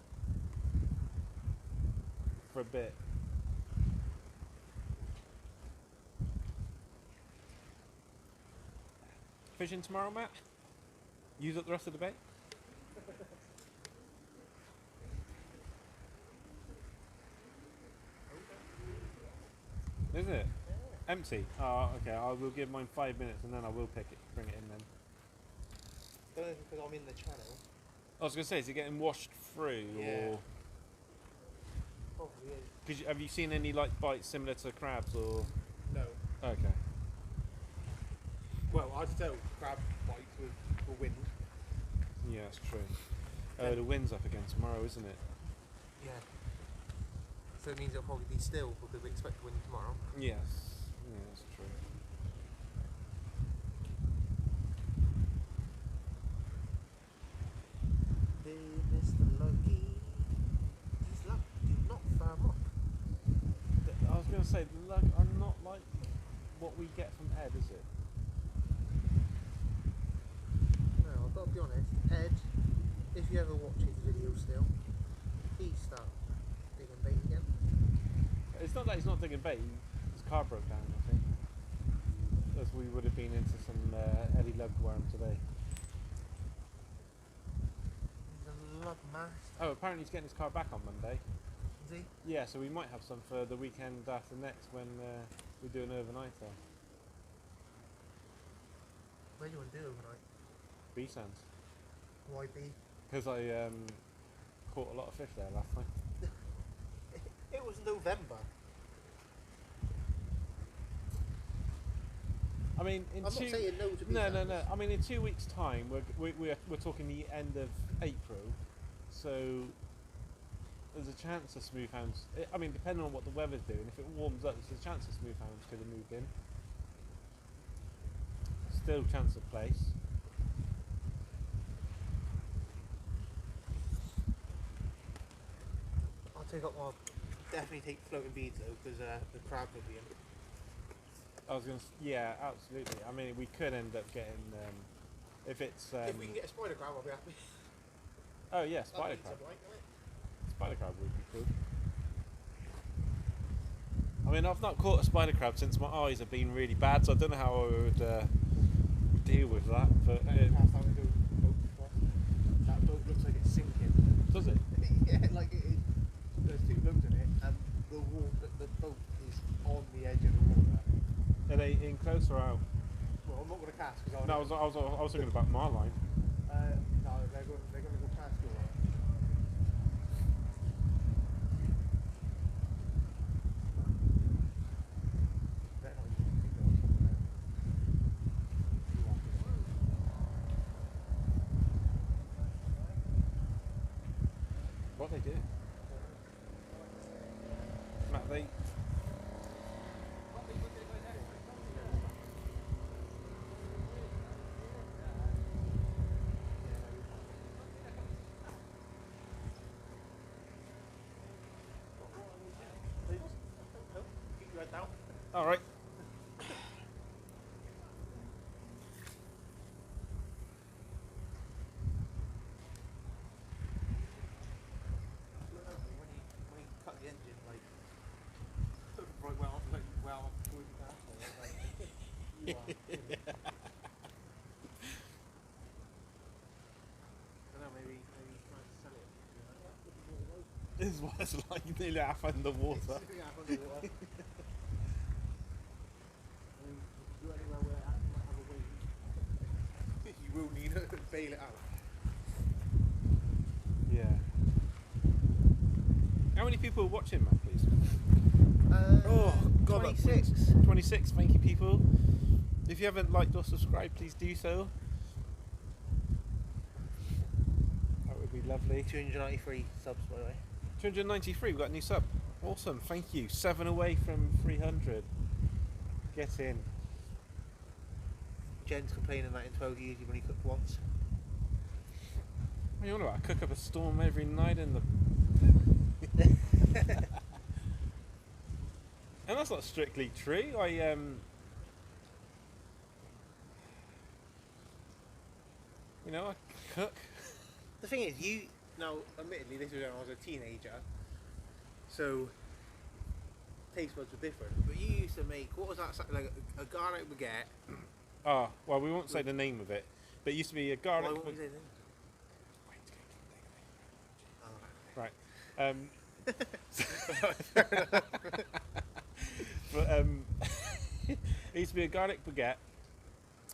for a bit. Fishing tomorrow, Matt? Use up the rest of the bait? Is it? Yeah. Empty? Oh, okay. I will give mine 5 minutes and then I will bring it in then. Don't know if because I'm in the channel. I was going to say, is it getting washed through? Yeah. Or Probably is. have you seen any like bites similar to crabs or? No. Okay. Well, I'd still grab bites with the wind. Yeah, that's true. Oh, the wind's up again tomorrow, isn't it? Yeah. So it means it'll probably be still because we expect wind tomorrow. Yes. Yeah, that's true. Hey, Mr. Lucky. These luck do not firm up. I was going to say, look, I'm not like what we get from Ed, is it? No, I've got to be honest. Ed, if you ever watch his videos still, he start digging bait again. It's not that he's not digging bait. His car broke down, I think. As we would have been into some Eddie Lugworm today. He's a lug master, Oh, apparently he's getting his car back on Monday. is he? Yeah, so we might have some for the weekend after next when we do an overnighter. Where do you want to do overnight? B-Sands. Why be? Because I caught a lot of fish there last night. It was November. I mean, in I'm not saying no to be no. I mean, in 2 weeks' time, we're talking the end of April, so there's a chance of smoothhounds. I mean, depending on what the weather's doing, if it warms up, there's a chance of smoothhounds could have moved in. Still chance of place. Definitely take floating beads though, because the crab will be in. I was going to, yeah, absolutely. I mean, we could end up getting, if it's... if we can get a spider crab, I'll be happy. Oh yeah, That spider beats crab. a blight, doesn't it? Spider crab would be cool. I mean, I've not caught a spider crab since my eyes have been really bad, so I don't know how I would deal with that. But Last time we go boat across, that boat looks like it's sinking. does it? Yeah, like it is. There's two boats in it, and the boat is on the edge of the water. Are they in close or out? Well, I'm not going to cast because No, I was thinking about my line. no, they're going to go past your line. They're not even think they're on top of there. You are. What they do? Matt, they. Keep your head down. All right. When you cut the engine, like right well, towards the asshole, like, you are. I don't know, maybe This is what it's like, nearly half underwater. It's sitting out underwater. Do anywhere where it actually might have a wave. You will need to bail it out. Yeah. How many people are watching, Matt, please? Oh, God, that 26. 26, thank you, people. If you haven't liked or subscribed, please do so. That would be lovely. 293 subs, by the way. 293, we've got a new sub. Awesome, thank you. 7 away from 300. Get in. Jen's complaining that in 12 years you've only cooked once. What are you on about? I cook up a storm every night in the... And that's not strictly true. You know, I cook. The thing is, now, admittedly, this was when I was a teenager, so taste buds were different. But you used to make, what was that, like a garlic baguette? Ah, well, we won't say the name of it, but it used to be a garlic... Why won't we say that? Right. But it used to be a garlic baguette.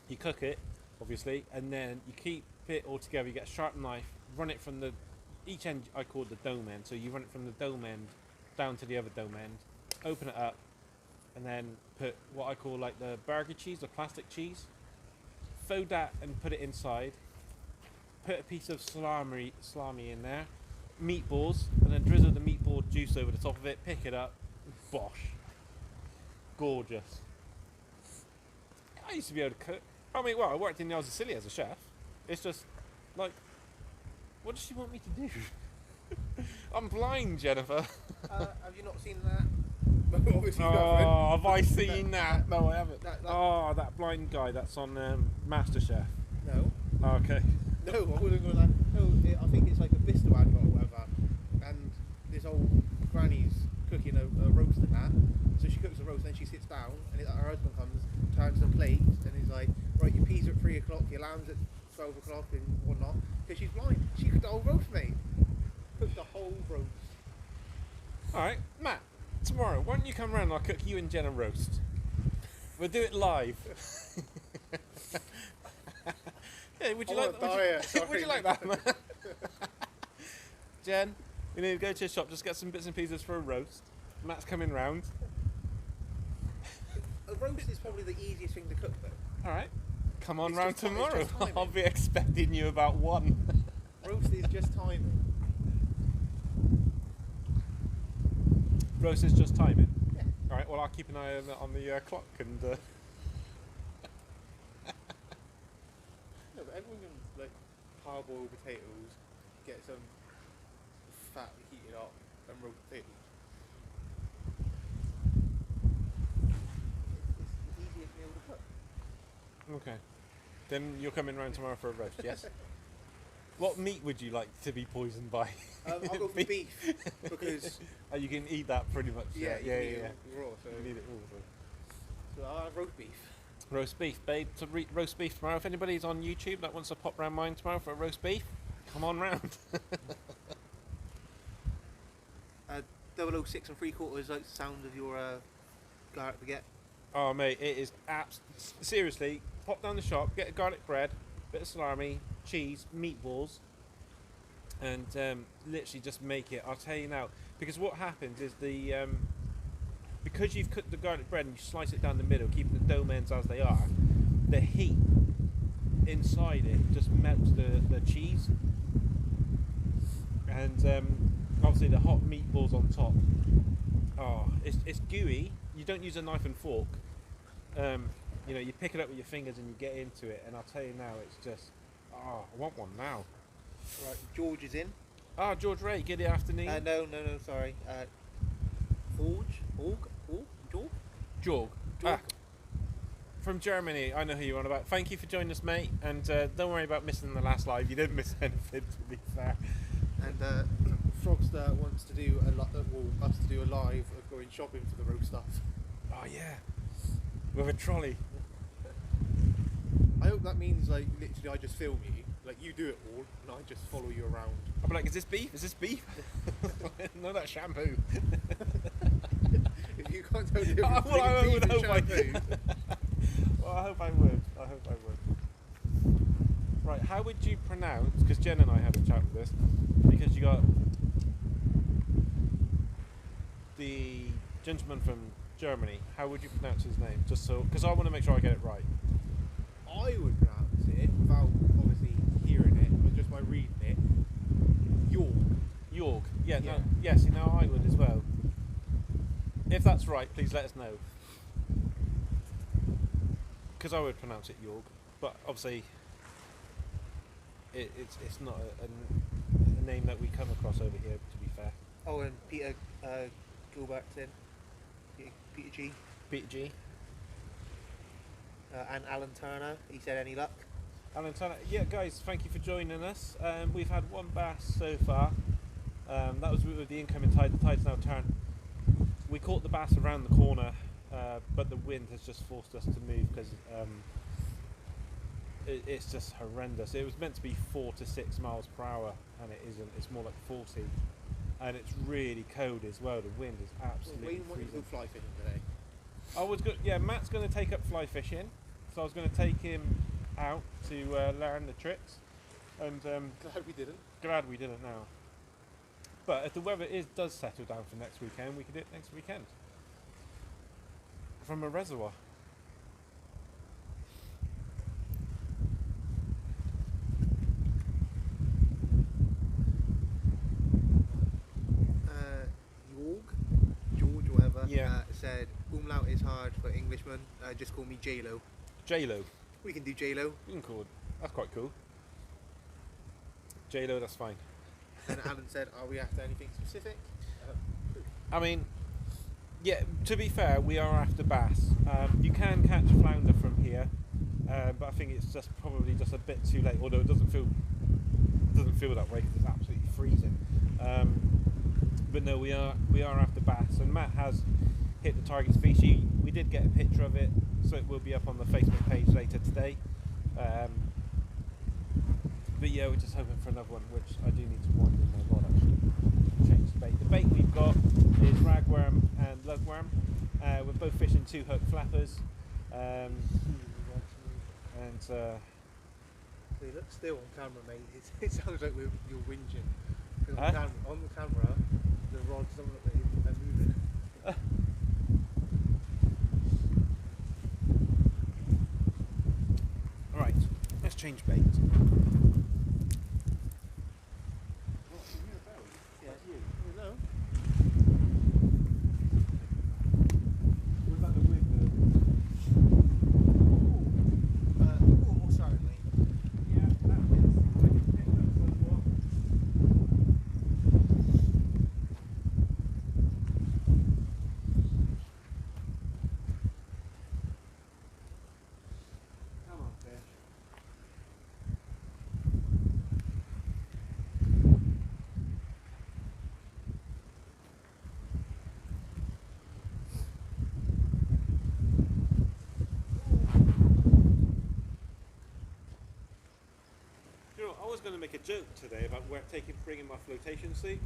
You cook it, obviously, and then you keep it all together. You get a sharp knife, run it from each end. I call it the dome end. So you run it from the dome end down to the other dome end. Open it up, and then put what I call like the burger cheese, the plastic cheese. Fold that and put it inside. Put a piece of salami in there. Meatballs, and then drizzle the meatball juice over the top of it, pick it up, bosh. Gorgeous. I used to be able to cook. I mean, well, I worked in the Isles of Scilly as a chef. It's just, like, what does she want me to do? I'm blind, Jennifer. Have you not seen that? Obviously, Oh, have I seen that? No, I haven't. That- Oh, that blind guy that's on MasterChef. No. Oh, okay. No, I wasn't going to. No, I think it's like a Vista advert or whatever. And this old granny's cooking a roast and that. So she cooks a roast, then she sits down, and her husband comes, turns the plates, and he's like, right, your peas are at 3 o'clock, your lamb's at 12 o'clock, and whatnot. Because she's blind. She cooked the whole roast, mate. Cooked the whole roast. Alright, Matt, tomorrow, why don't you come round and I'll cook you and Jen a roast? We'll do it live. Yeah, would you like that, man? Jen, we need to go to a shop, just get some bits and pieces for a roast. Matt's coming round. A roast is probably the easiest thing to cook, though. Alright, come on It's round just time- it's tomorrow. just timing. I'll be expecting you about 1. Roast is just timing. Roast is just timing. Yeah. Alright, well, I'll keep an eye on the clock and... No, but everyone can, like, parboil potatoes, get some fat heated up, and roast potatoes. It's the easiest meal to cook. Okay. Then you're coming round tomorrow for a roast, yes? What meat would you like to be poisoned by? I'll go for beef, because... Oh, you can eat that pretty much. Yeah, yeah. you can eat it raw, so... You can eat it all. So I'll have roast beef. Roast beef, babe. Roast beef tomorrow. If anybody's on YouTube that wants to pop round mine tomorrow for a roast beef, come on round. 006 and 3/4 like the sound of your garlic baguette. Oh, mate, it is seriously, pop down the shop, get a garlic bread, bit of salami, cheese, meatballs, and literally just make it. I'll tell you now, because what happens is because you've cooked the garlic bread and you slice it down the middle, keeping the dome ends as they are, the heat inside it just melts the cheese, and obviously the hot meatballs on top. Oh, it's gooey. You don't use a knife and fork. You know, you pick it up with your fingers and you get into it, and I'll tell you now, it's just, I want one now. Right, George is in. George Ray, good afternoon. No, sorry. Jorg. From Germany, I know who you're on about. Thank you for joining us, mate, and don't worry about missing the last live. You didn't miss anything, to be fair. And Frogster wants to do us to do a live of going shopping for the roast stuff. Oh yeah, with a trolley. I hope that means like literally I just film you Like you do it all, and I just follow you around. I'll be like, is this beef? Is this beef? No, that's shampoo. If you can't tell the Well, difference I between would beef and hope I shampoo, Well, I hope I would. Right, how would you pronounce, because Jen and I had a chat with this, because you got the gentleman from Germany, how would you pronounce his name? Just so, because I want to make sure I get it right. I would pronounce it without obviously hearing it, but just by reading it. Jorg. Yeah, Yeah. no, yes, you know, I would as well. If that's right, please let us know. Because I would pronounce it Jorg, but obviously it's not a name that we come across over here, to be fair. Oh, and Peter Gilbertson, Peter G, Peter G. and Alan Turner. He said, "Any luck?" Alan Turner. Yeah, guys, thank you for joining us. We've had one bass so far. That was with the incoming tide. The tide's now turned. We caught the bass around the corner, but the wind has just forced us to move because it's just horrendous. It was meant to be 4 to 6 miles per hour, and it isn't. It's more like 40, and it's really cold as well. The wind is absolutely Wayne wanted to freezing. go fly fishing today. I was good. Yeah, Matt's going to take up fly fishing, so I was going to take him out to learn the tricks, and Glad we didn't. glad we didn't now. But if the weather does settle down for next weekend, we could do it next weekend from a reservoir. George, or whatever, Yeah. said umlaut is hard for Englishmen. Just call me J-Lo. J-Lo. We can do J-Lo. You can call it. That's quite cool. J-Lo, that's fine. And Alan said, "Are we after anything specific?" I mean, yeah, to be fair, we are after bass. You can catch flounder from here, but I think it's just probably just a bit too late, although it doesn't feel that way because it's absolutely freezing. But no, we are after bass, and Matt has hit the target species. We did get a picture of it, so it will be up on the Facebook page later today. But yeah, we're just hoping for another one, which I do need to wind in my rod actually. Change the bait. The bait we've got is ragworm and lugworm. We're both fishing 2-hook flappers. And So you look still on camera, mate. It sounds like you're whinging. 'Cause Huh? on the camera, the rods don't look like they're moving. Alright, let's change bait. No. Was that the wind? Almost certainly. Yeah, that wind's like it's picked up somewhat. Come on, fish. You know, I was going to make a joke today about bringing my flotation suit.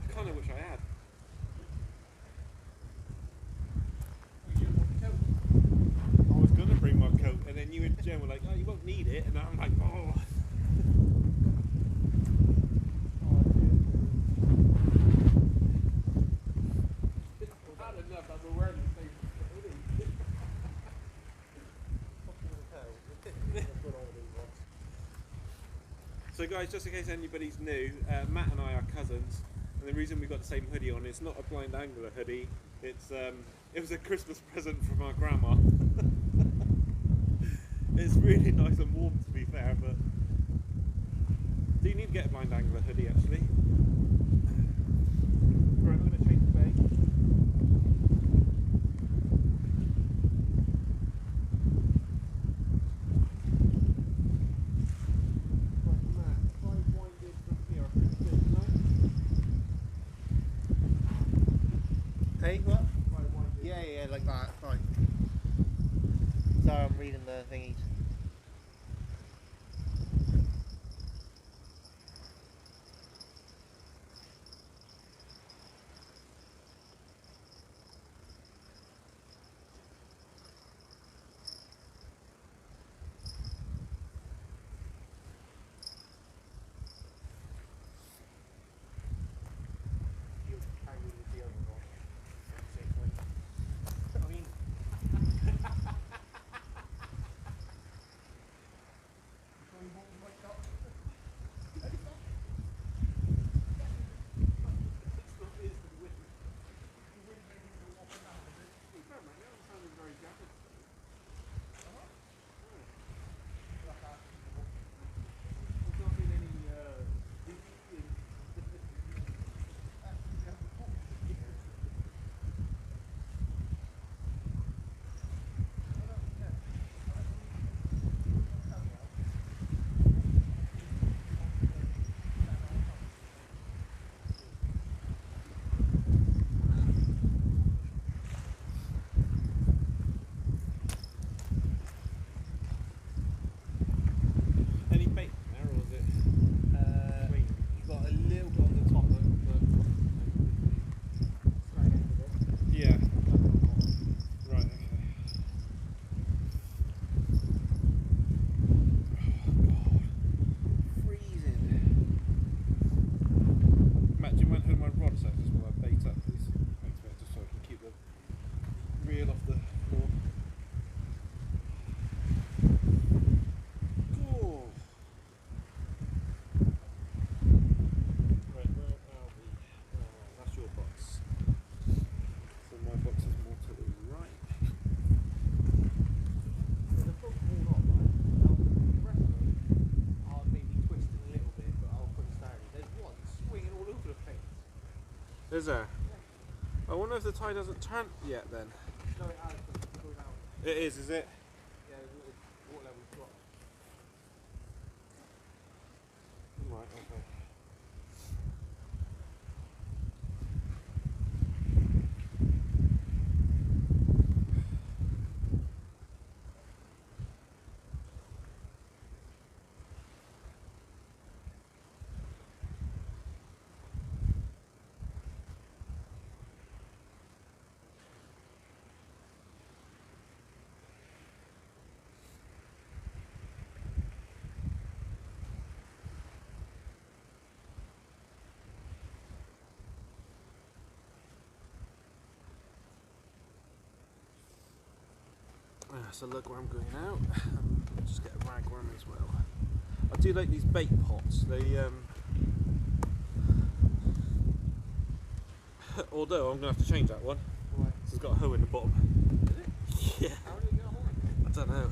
I kind of wish I had. I was going to bring my coat, and then you and Jen were like, "Oh, you won't need it," and I'm like, "Oh." Bad enough that we're wearing the same hoodie. So guys, just in case anybody's new, Matt and I are cousins, and the reason we got the same hoodie on is not a blind angler hoodie. It was a Christmas present from our grandma. It's really nice and warm, to be fair, but do you need to get a blind angler hoodie actually? Right, I'm going to change the bait. Hey, what? Yeah, like that. Fine. Sorry, I'm reading the thingies. is there? I wonder if the tide hasn't turned yet then. No, it has. It's going out. It is it? Yeah, the water level's dropped. Right, okay. So look where I'm going out. Just get a ragworm as well. I do like these bait pots. They although I'm gonna have to change that one. Why? It's got a hoe in the bottom. Is it? Yeah. How do you get a hold of it? I don't know.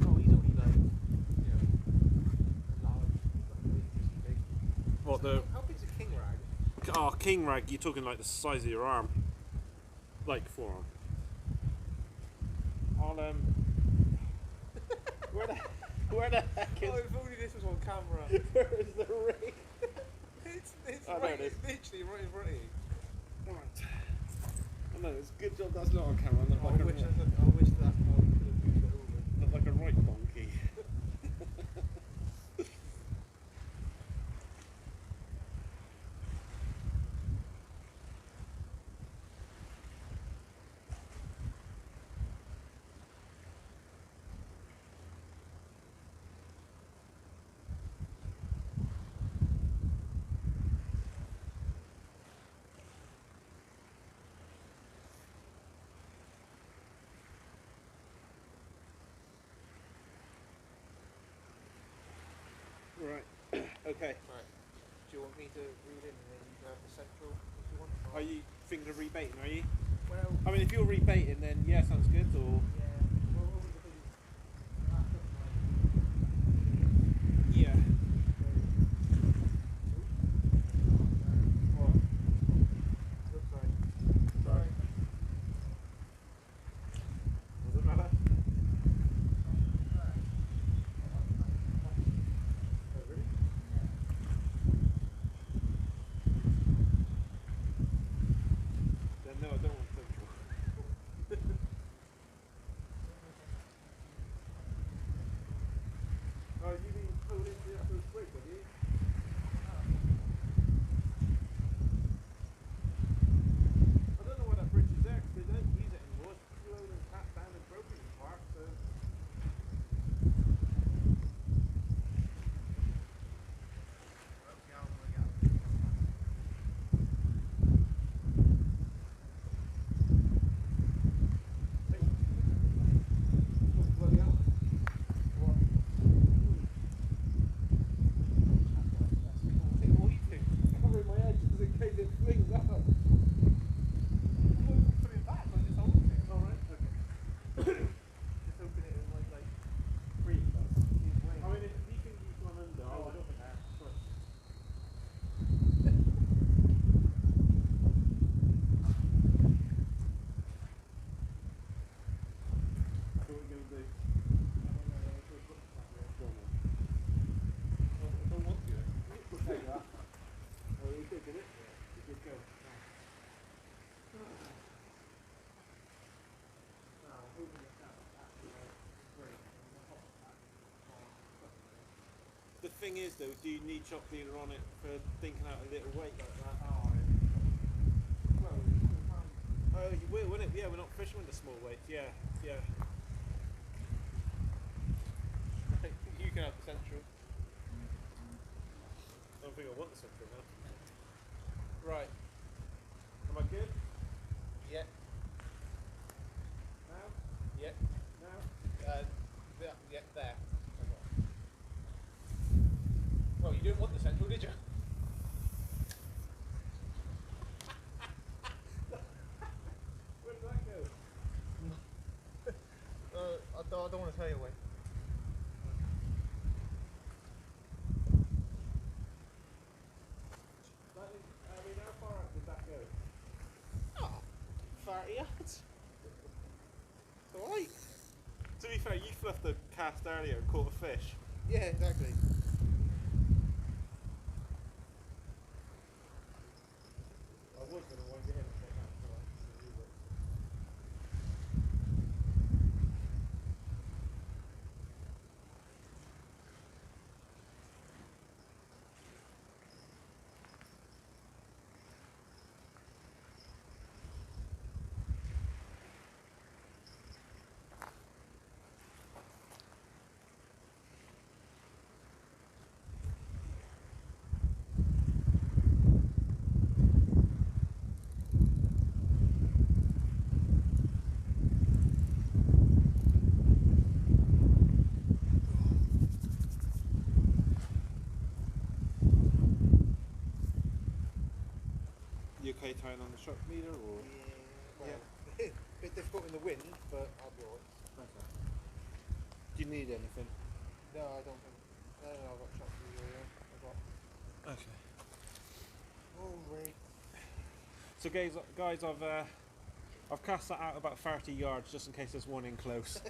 Oh, he's only like, you know, a large, like big. What the? How big's a king rag? Oh, king rag. You're talking like the size of your arm, like forearm. I'll Where the heck is? Oh, if only this was on camera. Where is the ring? it's Oh, right, there it is. it's literally right in front of you. Alright. I know, it's a good job that's not on camera. I look Oh, like I a wish right- I could have moved it over. look like a right donkey. Right. Okay. Right. Do you want me to read in and then you can have the central if you want? Are you thinking of rebaiting, are you? Well, I mean, if you're rebaiting, then yeah, sounds good, or... yeah. Well, what was the thing? Yeah. What? Oops, sorry. Sorry. Does it matter? Oh, really? Then no, I don't want central. Oh, you mean pull into the upper spring, have you? I don't know why that bridge is there, because they don't use it anymore. It's blown and cut down and broken in part, so... Bloody hell. What? Take all you do. Covering my edges in case it flings up. Put it back, but just hold it. Alright, okay. Just open it and like Breathe. keep weighing. I mean, if you can use one under, I would open that. What are we going to do? Go on then. I don't want to. We'll take that. Oh, we did, did it? Yeah. We did go. The thing is though, do you need shop dealer on it for thinking out a little weight like that? Oh, you will, wouldn't it? Yeah, we're not fishing with the small weights. Yeah, yeah. You can have the central. I don't think I want the central now. Right. Am I good? Yeah. Now? Yeah. Now? Yeah, there. Well, you didn't want the central, did you? Where did that go? I don't want to tell you when. How far out did that go? Oh, 30 yards. Alright. To be fair, you fluffed the cast earlier and caught a fish. Yeah, exactly. I was going to wind it in and take that for like, You okay tying on the shock leader or? Yeah. Bit difficult in the wind, but I'll be alright. Okay. Do you need anything? No, I don't think. No, I've got shots for you. I've got. Okay. Alright. So guys, I've cast that out about 30 yards just in case there's one in close. I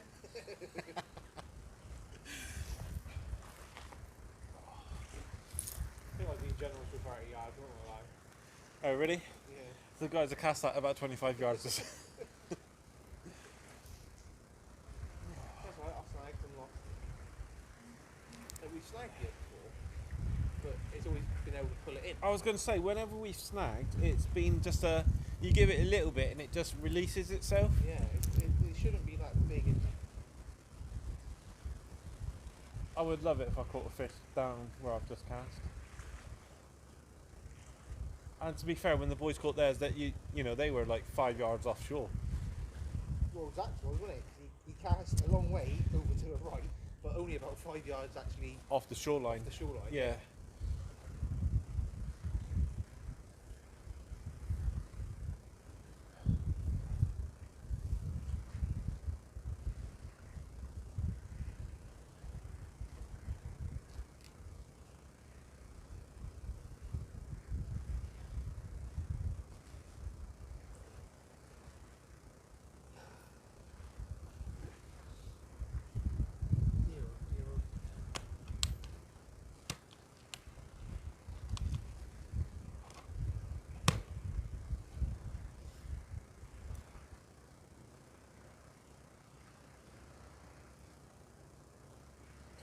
feel like being generous with 30 yards, I'm not gonna lie. Oh really? Yeah. So guys, I cast that about 25 yards. That's right, I snagged and lost. So we've snagged it before, but it's always been able to pull it in. I was going to say, whenever we've snagged, it's been just you give it a little bit and it just releases itself. Yeah, it shouldn't be that big. I would love it if I caught a fish down where I've just cast. And to be fair, when the boys caught theirs, that you know they were like 5 yards offshore. Well, Zach was, wasn't it? He cast a long way over to the right, but only about 5 yards actually Off the shoreline. off the shoreline. Yeah.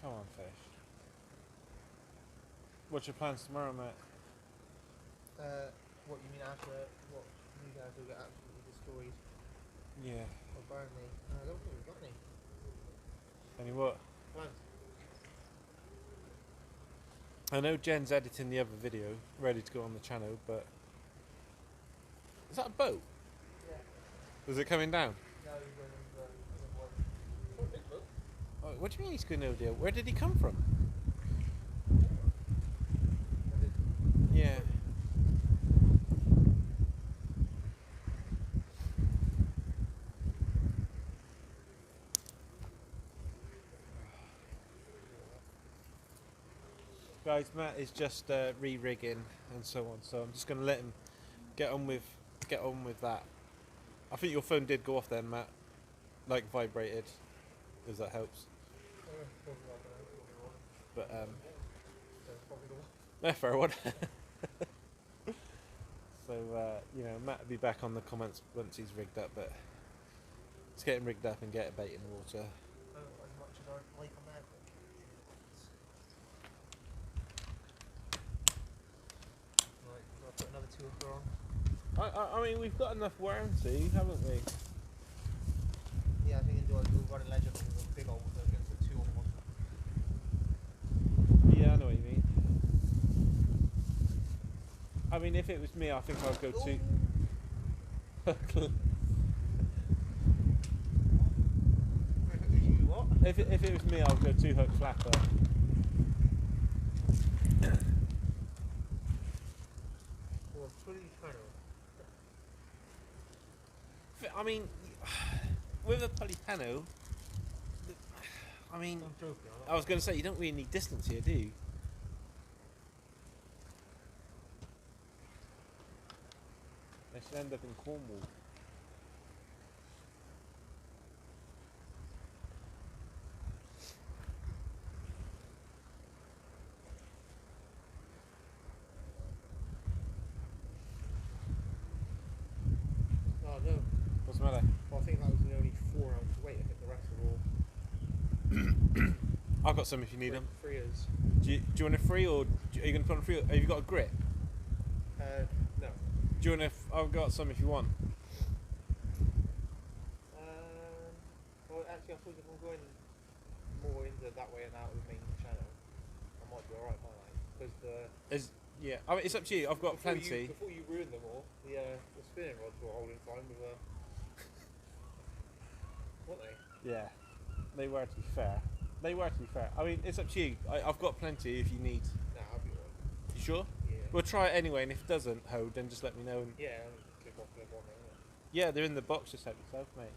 Come on, fish. What's your plans tomorrow, mate? What you mean after what you guys will get absolutely destroyed Yeah. or burn me? I don't think we've got any Any what? plans. I know Jen's editing the other video, ready to go on the channel, but is that a boat? Yeah. Is it coming down? No, you're going to big boat. Oh, what do you mean he's going to deal? Where did he come from? Yeah. Guys, Matt is just re-rigging and so on, so I'm just going to let him get on with that. I think your phone did go off then, Matt, like vibrated, if that helps. But yeah, fair one. So you know, Matt will be back on the comments once he's rigged up, but let's get him rigged up and get a bait in the water. As much as I like on that. Right, I'll put another 2 hooker on. I mean, we've got enough worm to, haven't we? Yeah, I think I'll run a legend with a big old one, so I'm going to put 2 on one. Yeah, I know what you mean. I mean, if it was me, I think I'd go two. You what? If it was me, I'd go 2 hook flapper. Or pretty tunnel. I mean, with a polypano, I mean, I'm joking. I was going to say, you don't really need distance here, do you? They should end up in Cornwall. Oh no. What's the matter? Well, I think that was the only 4 ounce weight. I think the rest are all I've got some if you need them. freers. Do you want a free, or are you going to put on a free? Have you got a grit? No. Do you want a? I've got some if you want. Well, actually, I suppose if I'm going more into that way and out of the main channel, I might be alright, might I? Because Yeah, I mean, it's up to you. I've got plenty. Before you ruined them all, the spinning rods were holding fine with weren't they? Yeah, they were, to be fair. I mean, it's up to you. I've got plenty if you need. Nah, I'll be alright. You sure? Yeah. We'll try it anyway, and if it doesn't hold, then just let me know. And Yeah, I'll just click off the one, innit? yeah, they're in the box. Just help yourself, mate.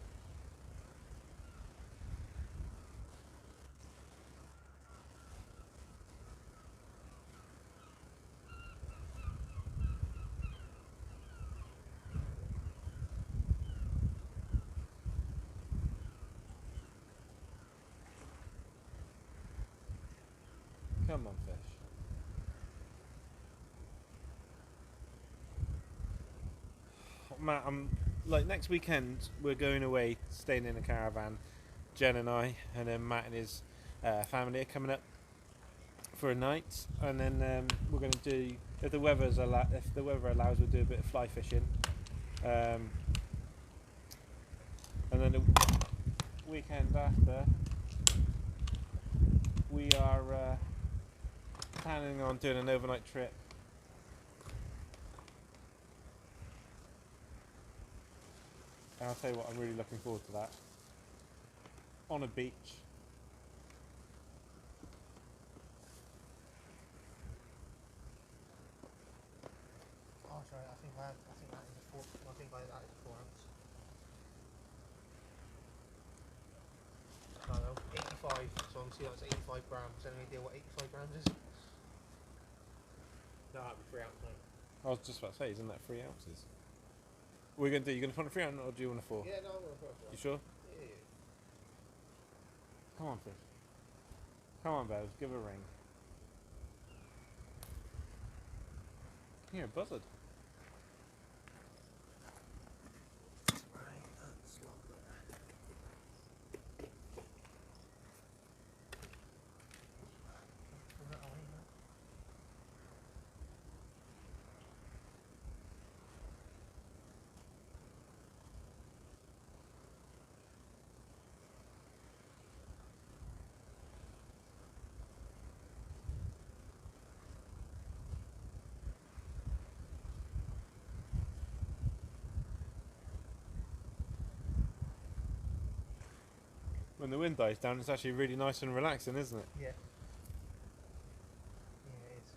Come on, fish. Matt, I'm like next weekend we're going away, staying in a caravan. Jen and I, and then Matt and his family are coming up for a night, and then we're going to do, if the weather allows, we'll do a bit of fly fishing, and then the weekend after we are planning on doing an overnight trip. And I'll tell you what, I'm really looking forward to that. On a beach. Oh, sorry, I think that is a 4. I think that is a 4 ounce. No, 85. So I'm seeing that's 85 grams. Any idea what 85 grams is? No, that'd be 3 ounce, mate. I was just about to say, isn't that 3 ounces? What are you going to do? You going to put a 3 ounce or do you want a 4? Yeah, no, I'm gonna put it. You sure? Yeah. Come on, fish. Come on, Bev, give a ring. Here, buzzard. Right, that's lovely. Put that away now. When the wind dies down, it's actually really nice and relaxing, isn't it? Yeah. Yeah, it is.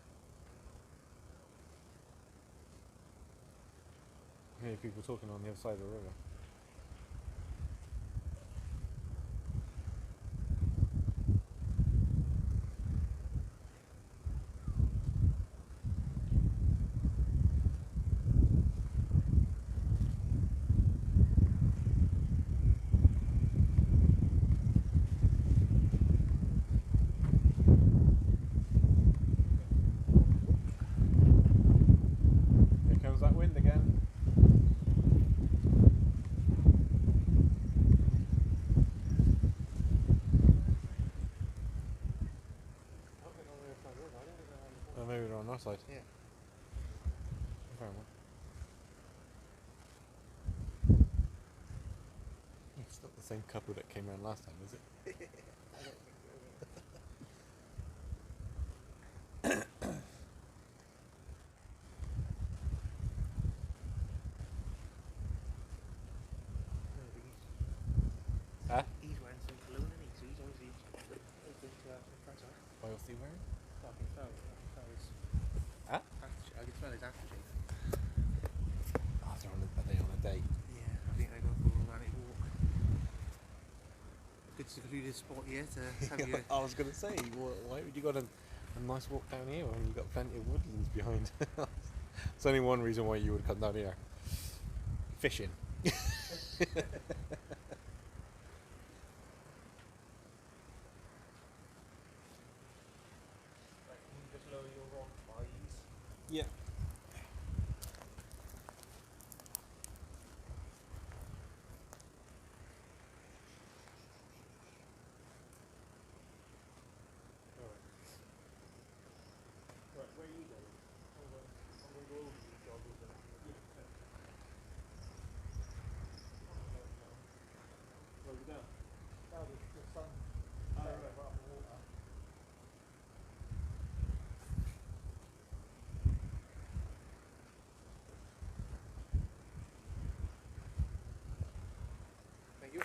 I hear people talking on the other side of the river. Here comes that wind again. Oh, maybe they're on our side. Yeah. Fair enough. It's not the same couple that came around last time, is it? I don't think so. Huh? He's wearing some cologne, isn't he? So he's obviously open to impressor. What else are you wearing? I can smell his Huh? I can smell his aftershave. Oh, are they on a date? Yeah, I think they're going for a romantic walk. Who do this spot here to have you. I was going to say, why would you got a nice walk down here when you got plenty of woodlands behind? There's only one reason why you would come down here. Fishing. Just lower your rod by ease. Yeah. Right, where are you going? I'm going to go over these goggles and Where we go? now the sun. Oh, Right. right. Up the water. Thank you.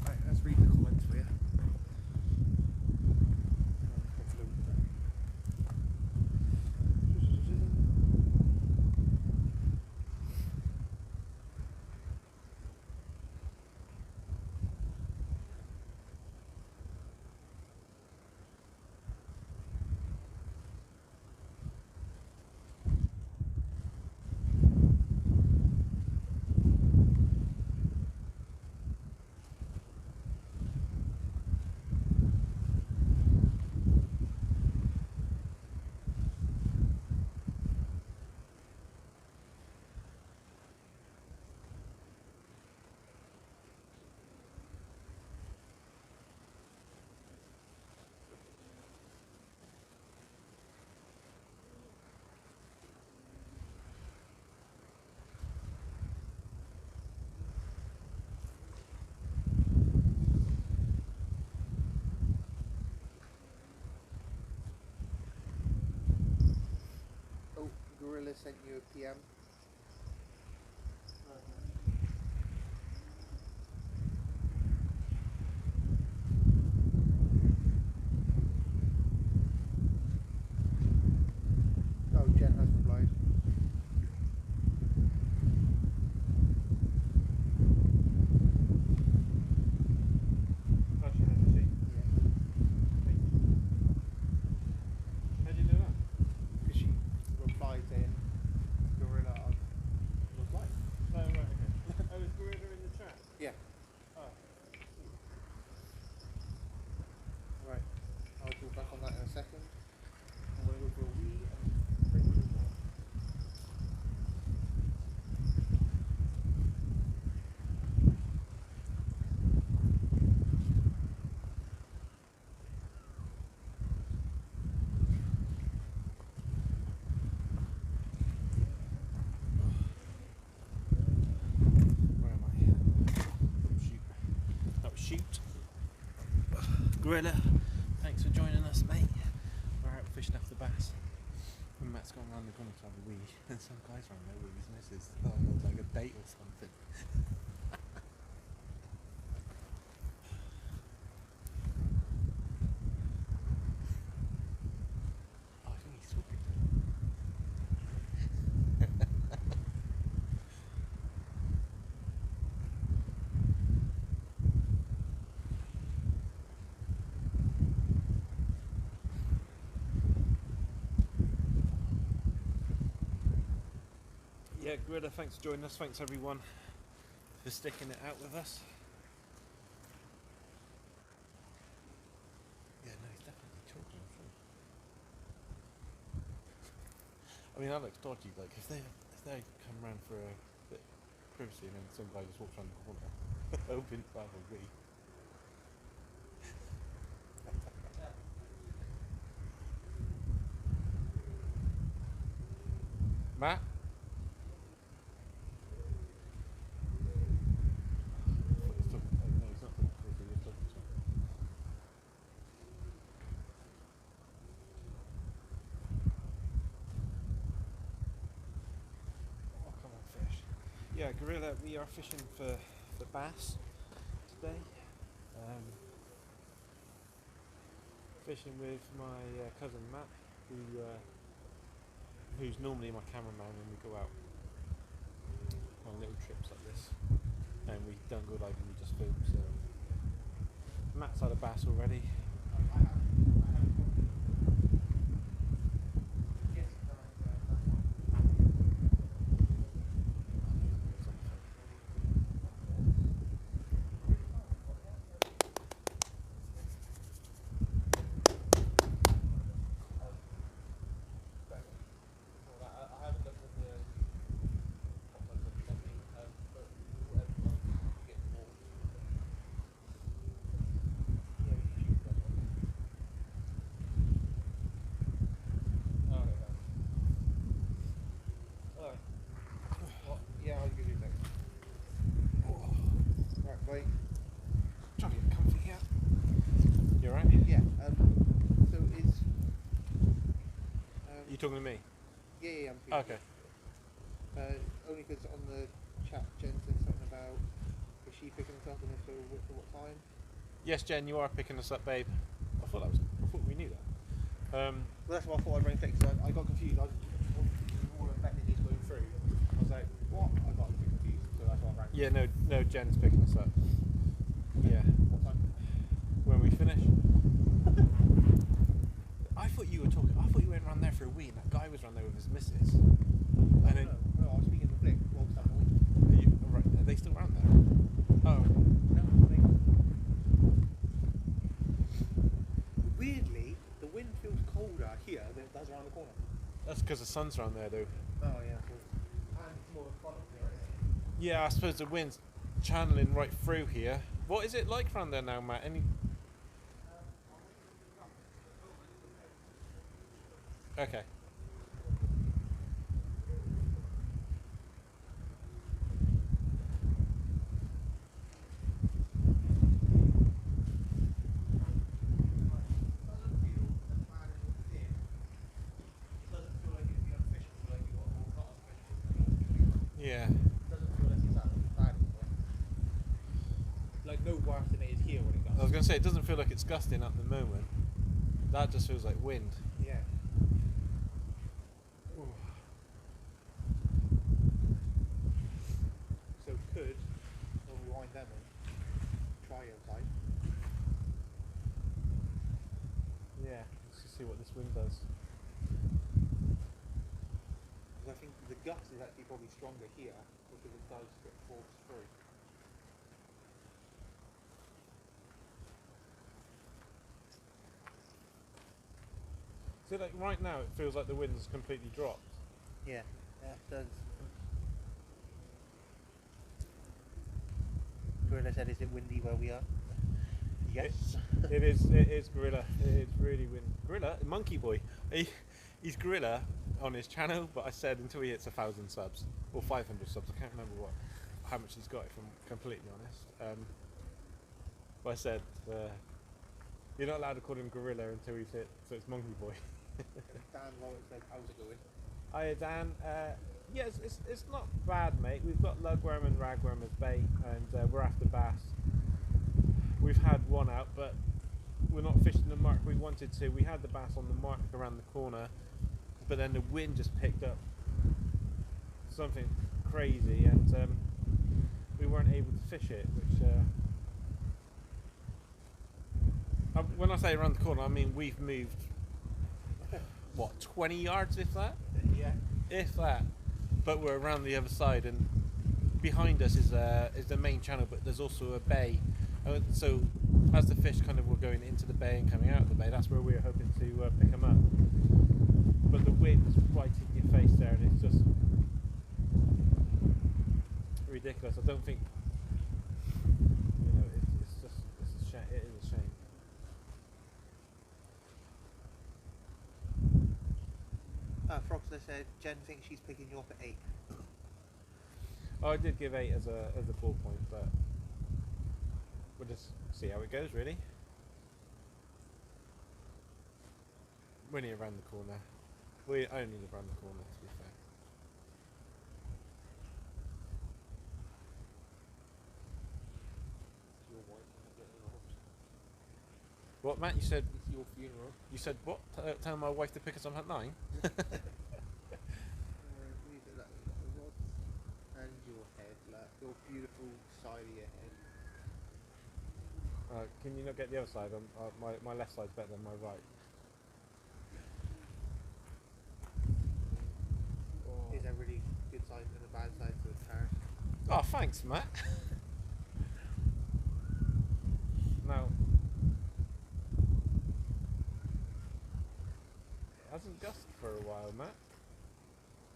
Right, let's read the comments for you. Oh, Gorilla sent you a PM. Oh, Jen has replied. Oh, she has, is she? Yeah. How do you do that? Because she replied saying, Gorilla, I've replied. Oh, right, okay. Oh, is Gorilla in the chat? Yeah. Oh. Right. I'll go back on that in a second. I'm going to go for a wee and drink a little more. Where am I? Oh, shoot. That was shoot. Gorilla, thanks for joining us, mate. We're out fishing after bass. And Matt's gone round the corner to have a wee. And some guy's running there with his missus. Oh, it looks like a date or something. Oh, I think he's talking to her. Yeah, Gorilla, thanks for joining us. Thanks everyone for sticking it out with us. Yeah, no, he's definitely talking. I'm sure. I mean, that looks dodgy. Like if they come round for a bit of privacy and then some guy just walks around the corner, hoping to have a wee. Matt? He's talking, oh, no, he's not talking to us, he's talking to someone. yeah, Gorilla, we are fishing for bass today. Um, fishing with my cousin Matt, who's normally my cameraman when we go out on little trips like this. And we don't go live and we just film, so Matt's had a bass already. Yeah, I'll give you that. Right, wait. Try to get comfy here. You alright? Yeah. So is. You talking to me? Yeah, I'm speaking. Okay. Only because on the chat, Jen said something about is she picking us up and if so, what time? Yes, Jen, you are picking us up, babe. I thought we knew that. Well, that's why I thought I'd ring fix. I got confused. I was more expecting these going through. I was like, what? I got a bit confused, so that's why I rang. Yeah, no, Jen's picking us up. Yeah. What time? When we finish. I thought you went round there for a wee, and that guy was round there with his missus. No, And then, no, I was speaking to Flick. Well, it's are they still round there? Oh. No, weirdly, the wind feels colder here than it does around the corner. That's because the sun's round there, though. Oh, yeah. And it's more in front of me, isn't Yeah, I suppose the wind's channeling right through here. What is it like round there now, Matt? Okay. Yeah. doesn't feel like it's that bad anymore. Like no worse than it is here when it I was going to say, it doesn't feel like it's gusting at the moment. That just feels like wind. Yeah. Ooh. So could rewind them and try outside. Yeah, let's just see what this wind does. Because I think the gust is actually probably stronger here because it does get forced through. So like right now it feels like the wind's completely dropped. Yeah, it does. Gorilla said, is it windy where we are? Yes. It is Gorilla. It is really windy. Gorilla, Monkey Boy. He's Gorilla on his channel, but I said until he hits 1,000 subs or 500 subs, I can't remember how much he's got, if I'm completely honest. But I said you're not allowed to call him Gorilla until he's hit, so it's Monkey Boy. Dan Roberts said, how's it going? Hiya Dan. Yes, it's not bad, mate. We've got lugworm and ragworm as bait, and we're after bass. We've had one out, but we're not fishing the mark we wanted to. We had the bass on the mark around the corner, but then the wind just picked up something crazy, and we weren't able to fish it. Which, when I say around the corner, I mean we've moved what 20 yards, if that. Yeah. If that. But we're around the other side, and behind us is the main channel, but there's also a bay. So as the fish kind of were going into the bay and coming out of the bay, that's where we were hoping to pick them up. But the wind's right in your face there, and it's just ridiculous. I don't think, it's a shame. It is a shame. Frogster said, Jen thinks she's picking you up at 8. Oh, I did give 8 as a ballpoint, but we'll just see how it goes, really. We're only around the corner. We only live around the corner, to be fair. What, Matt? You said It's your funeral. what? Tell my wife to pick us up at 9. Leave it like the rods and your head, like your beautiful side of your head. Can you not get the other side? My left side's better than my right. Is a really good side and a bad side to a car. Oh, thanks, Matt. Now, it hasn't gusted for a while, Matt.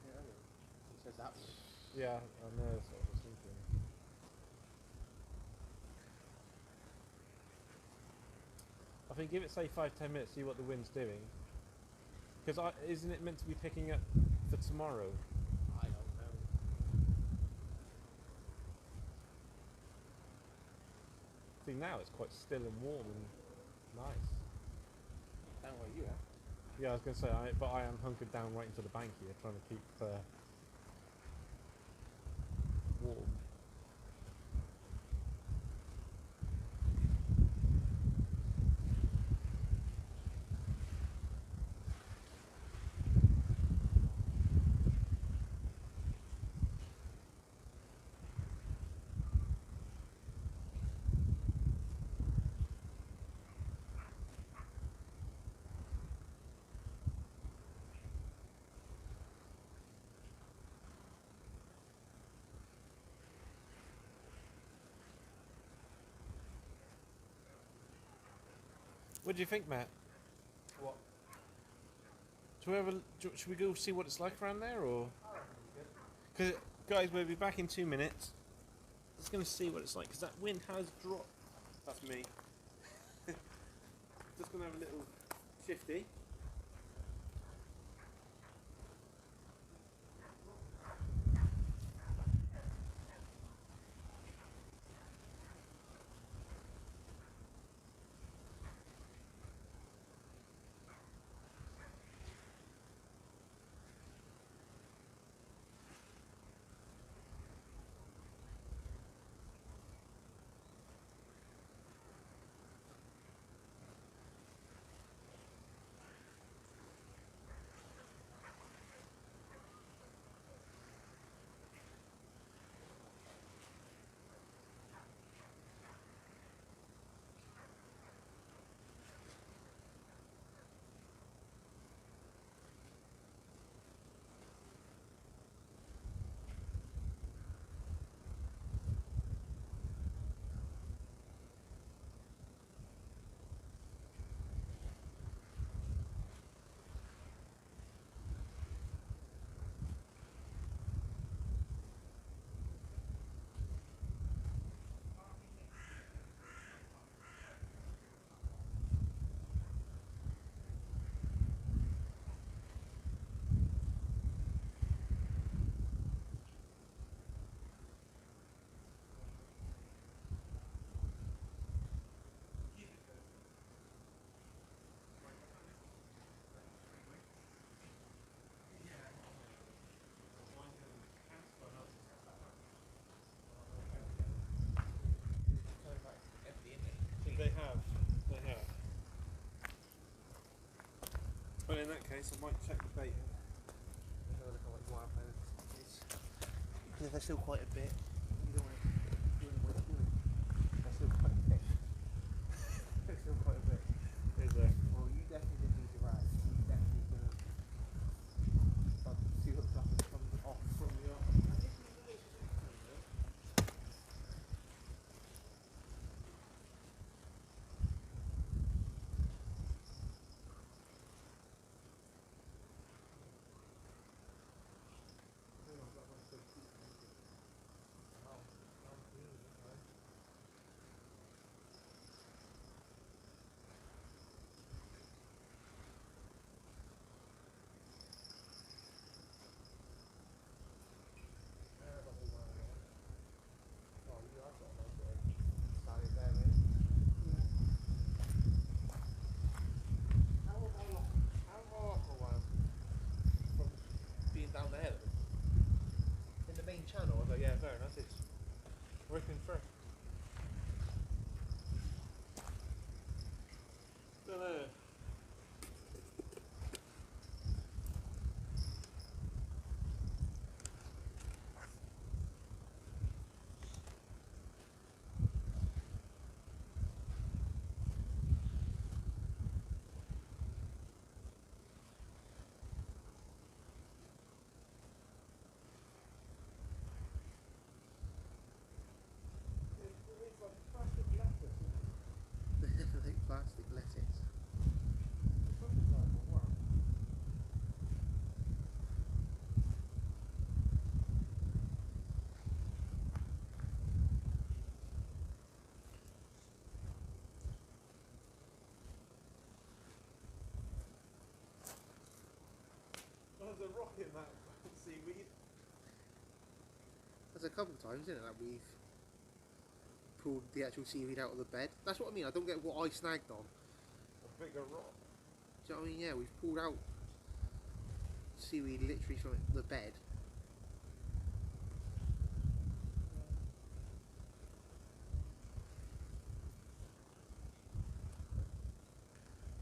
Yeah, he says that one. Yeah, I know. That's what I was thinking. I think give it say 5-10 minutes, see what the wind's doing. Because isn't it meant to be picking up for tomorrow? I don't know. See, now it's quite still and warm and nice. Down where you are. Yeah, I was going to say, but I am hunkered down right into the bank here, trying to keep warm. What do you think, Matt? What? Should we go see what it's like around there, or? Because guys, we'll be back in 2 minutes. Just going to see what it's like, because that wind has dropped. That's me. Just going to have a little shifty. They have. Well, in that case, I might check the bait. Because there's still quite a bit. You don't want to waste wood. There's still quite a bit. There's still quite a bit. Is there? Well, you definitely didn't need the rag. You definitely could have see hooked up and come off from the off. rock in that seaweed. There's a couple of times, isn't it, that we've pulled the actual seaweed out of the bed. That's what I mean. I don't get what I snagged on. A bigger rock. Do you know what I mean? Yeah, we've pulled out seaweed literally from the bed.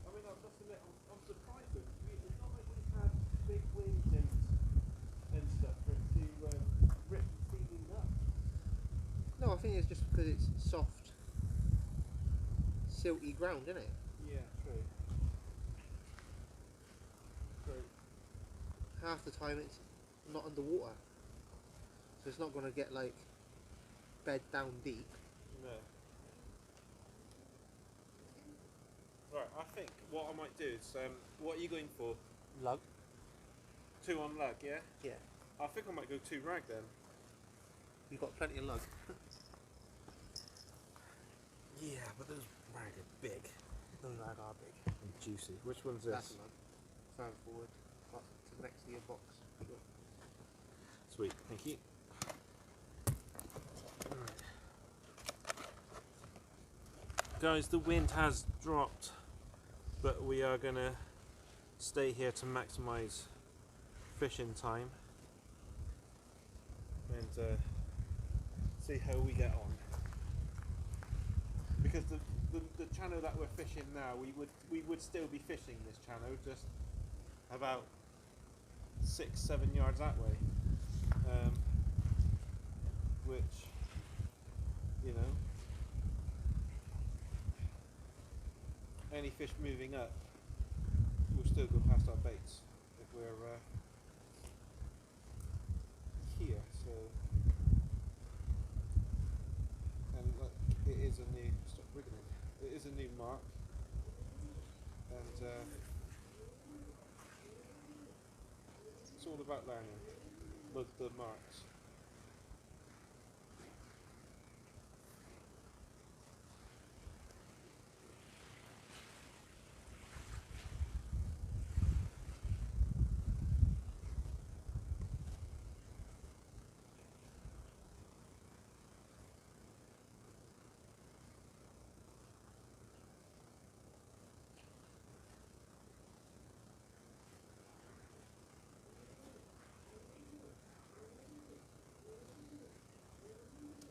I mean, I must admit, I'm surprised though. It's not like we've had big winds and stuff for it to rip the seaweed up. No, I think it's just because it's soft, silty ground, isn't it? Yeah, true. True. Half the time it's not underwater, so it's not going to get like bed down deep. No. Right, I think what I might do is, what are you going for? Lug. 2 on lug, yeah? Yeah. I think I might go 2 rag then. You've got plenty of lug. Yeah, but those rag are big Those rag are big. and juicy. Which one's this? That's a lug. Further forward, up to next to your box. Sweet, thank you. Guys, the wind has dropped, but we are gonna stay here to maximise fishing time and see how we get on. Because the channel that we're fishing now, we would still be fishing this channel, just about 6-7 yards that way, which, you know, any fish moving up will still go past our baits if we're here. So, and look, it is a new, stop wriggling, it is a new mark, and it's all about learning with the marks.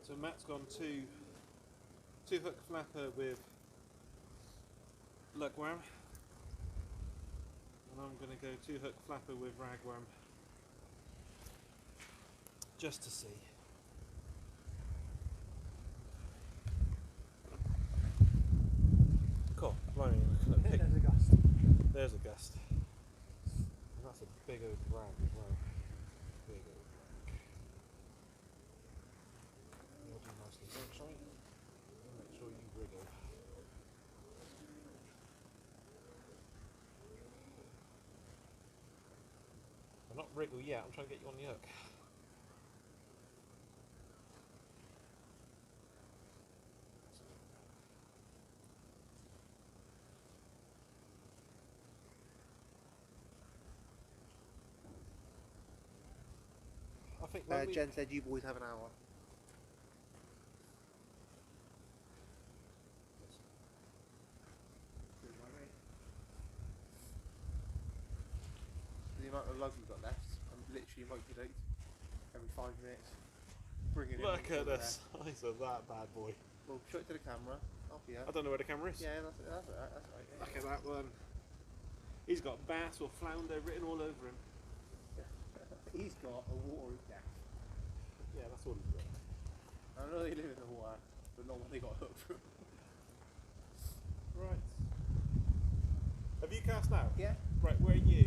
So Matt's gone two hook flapper with lugworm, and I'm going to go 2 hook flapper with ragworm, just to see. Cool. Blimey, look, There's a gust. there's a gust. And that's a big old rag as well. Big old rag. You'll do nicely, sunshine. Make sure you wriggle. I'm not wriggle yet, I'm trying to get you on the hook. I think when we- Jen said you boys have an hour. The amount of lug we've got left, I'm literally motored out every 5 minutes. Bring it in. Look at the size of that bad boy. Well, show it to the camera. Up here. I don't know where the camera is. Yeah, that's right. That's right. Yeah. Look at that one. He's got bass or flounder written all over him. He's got a water gaff. Yeah, that's all he's got. I know they live in the water, but not when they got hooked from. Right. Have you cast out? Yeah. Right, where are you?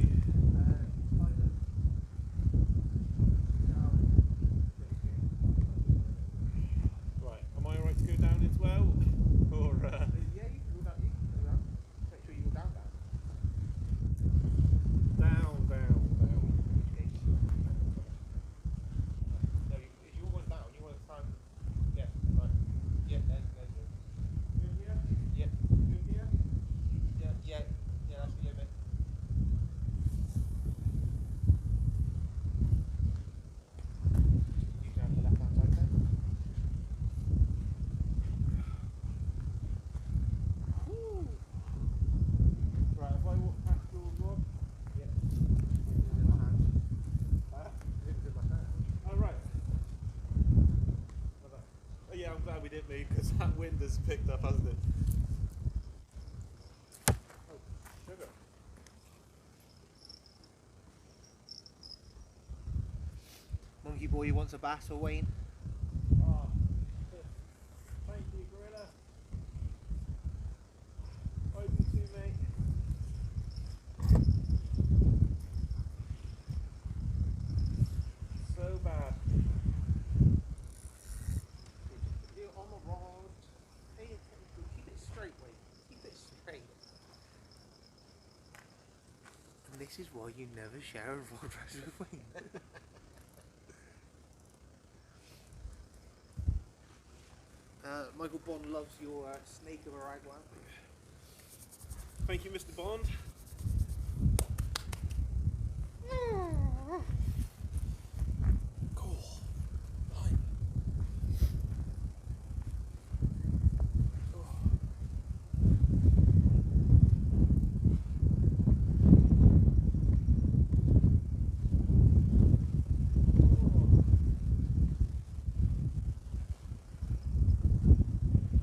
Right, am I alright to go down as well? Or Yeah, you can go down. You can go down. Make sure you go down. down, down, down. No, if you want down, you want to stand. Yeah, right. Yeah, there's it. Good here? Yeah, Good here? yeah, that's the limit. hit me because that wind has picked up, hasn't it? Oh, sugar. Monkey boy wants a bass or Wayne? Oh, thank you, Gorilla. I do too, mate. So bad. You're on the rod. Pay attention. Keep it straight, Wayne. Keep it straight. And this is why you never share a rod rest with Wayne. Michael Bond loves your snake of a raglan. Thank you, Mr. Bond. Cool. Fine.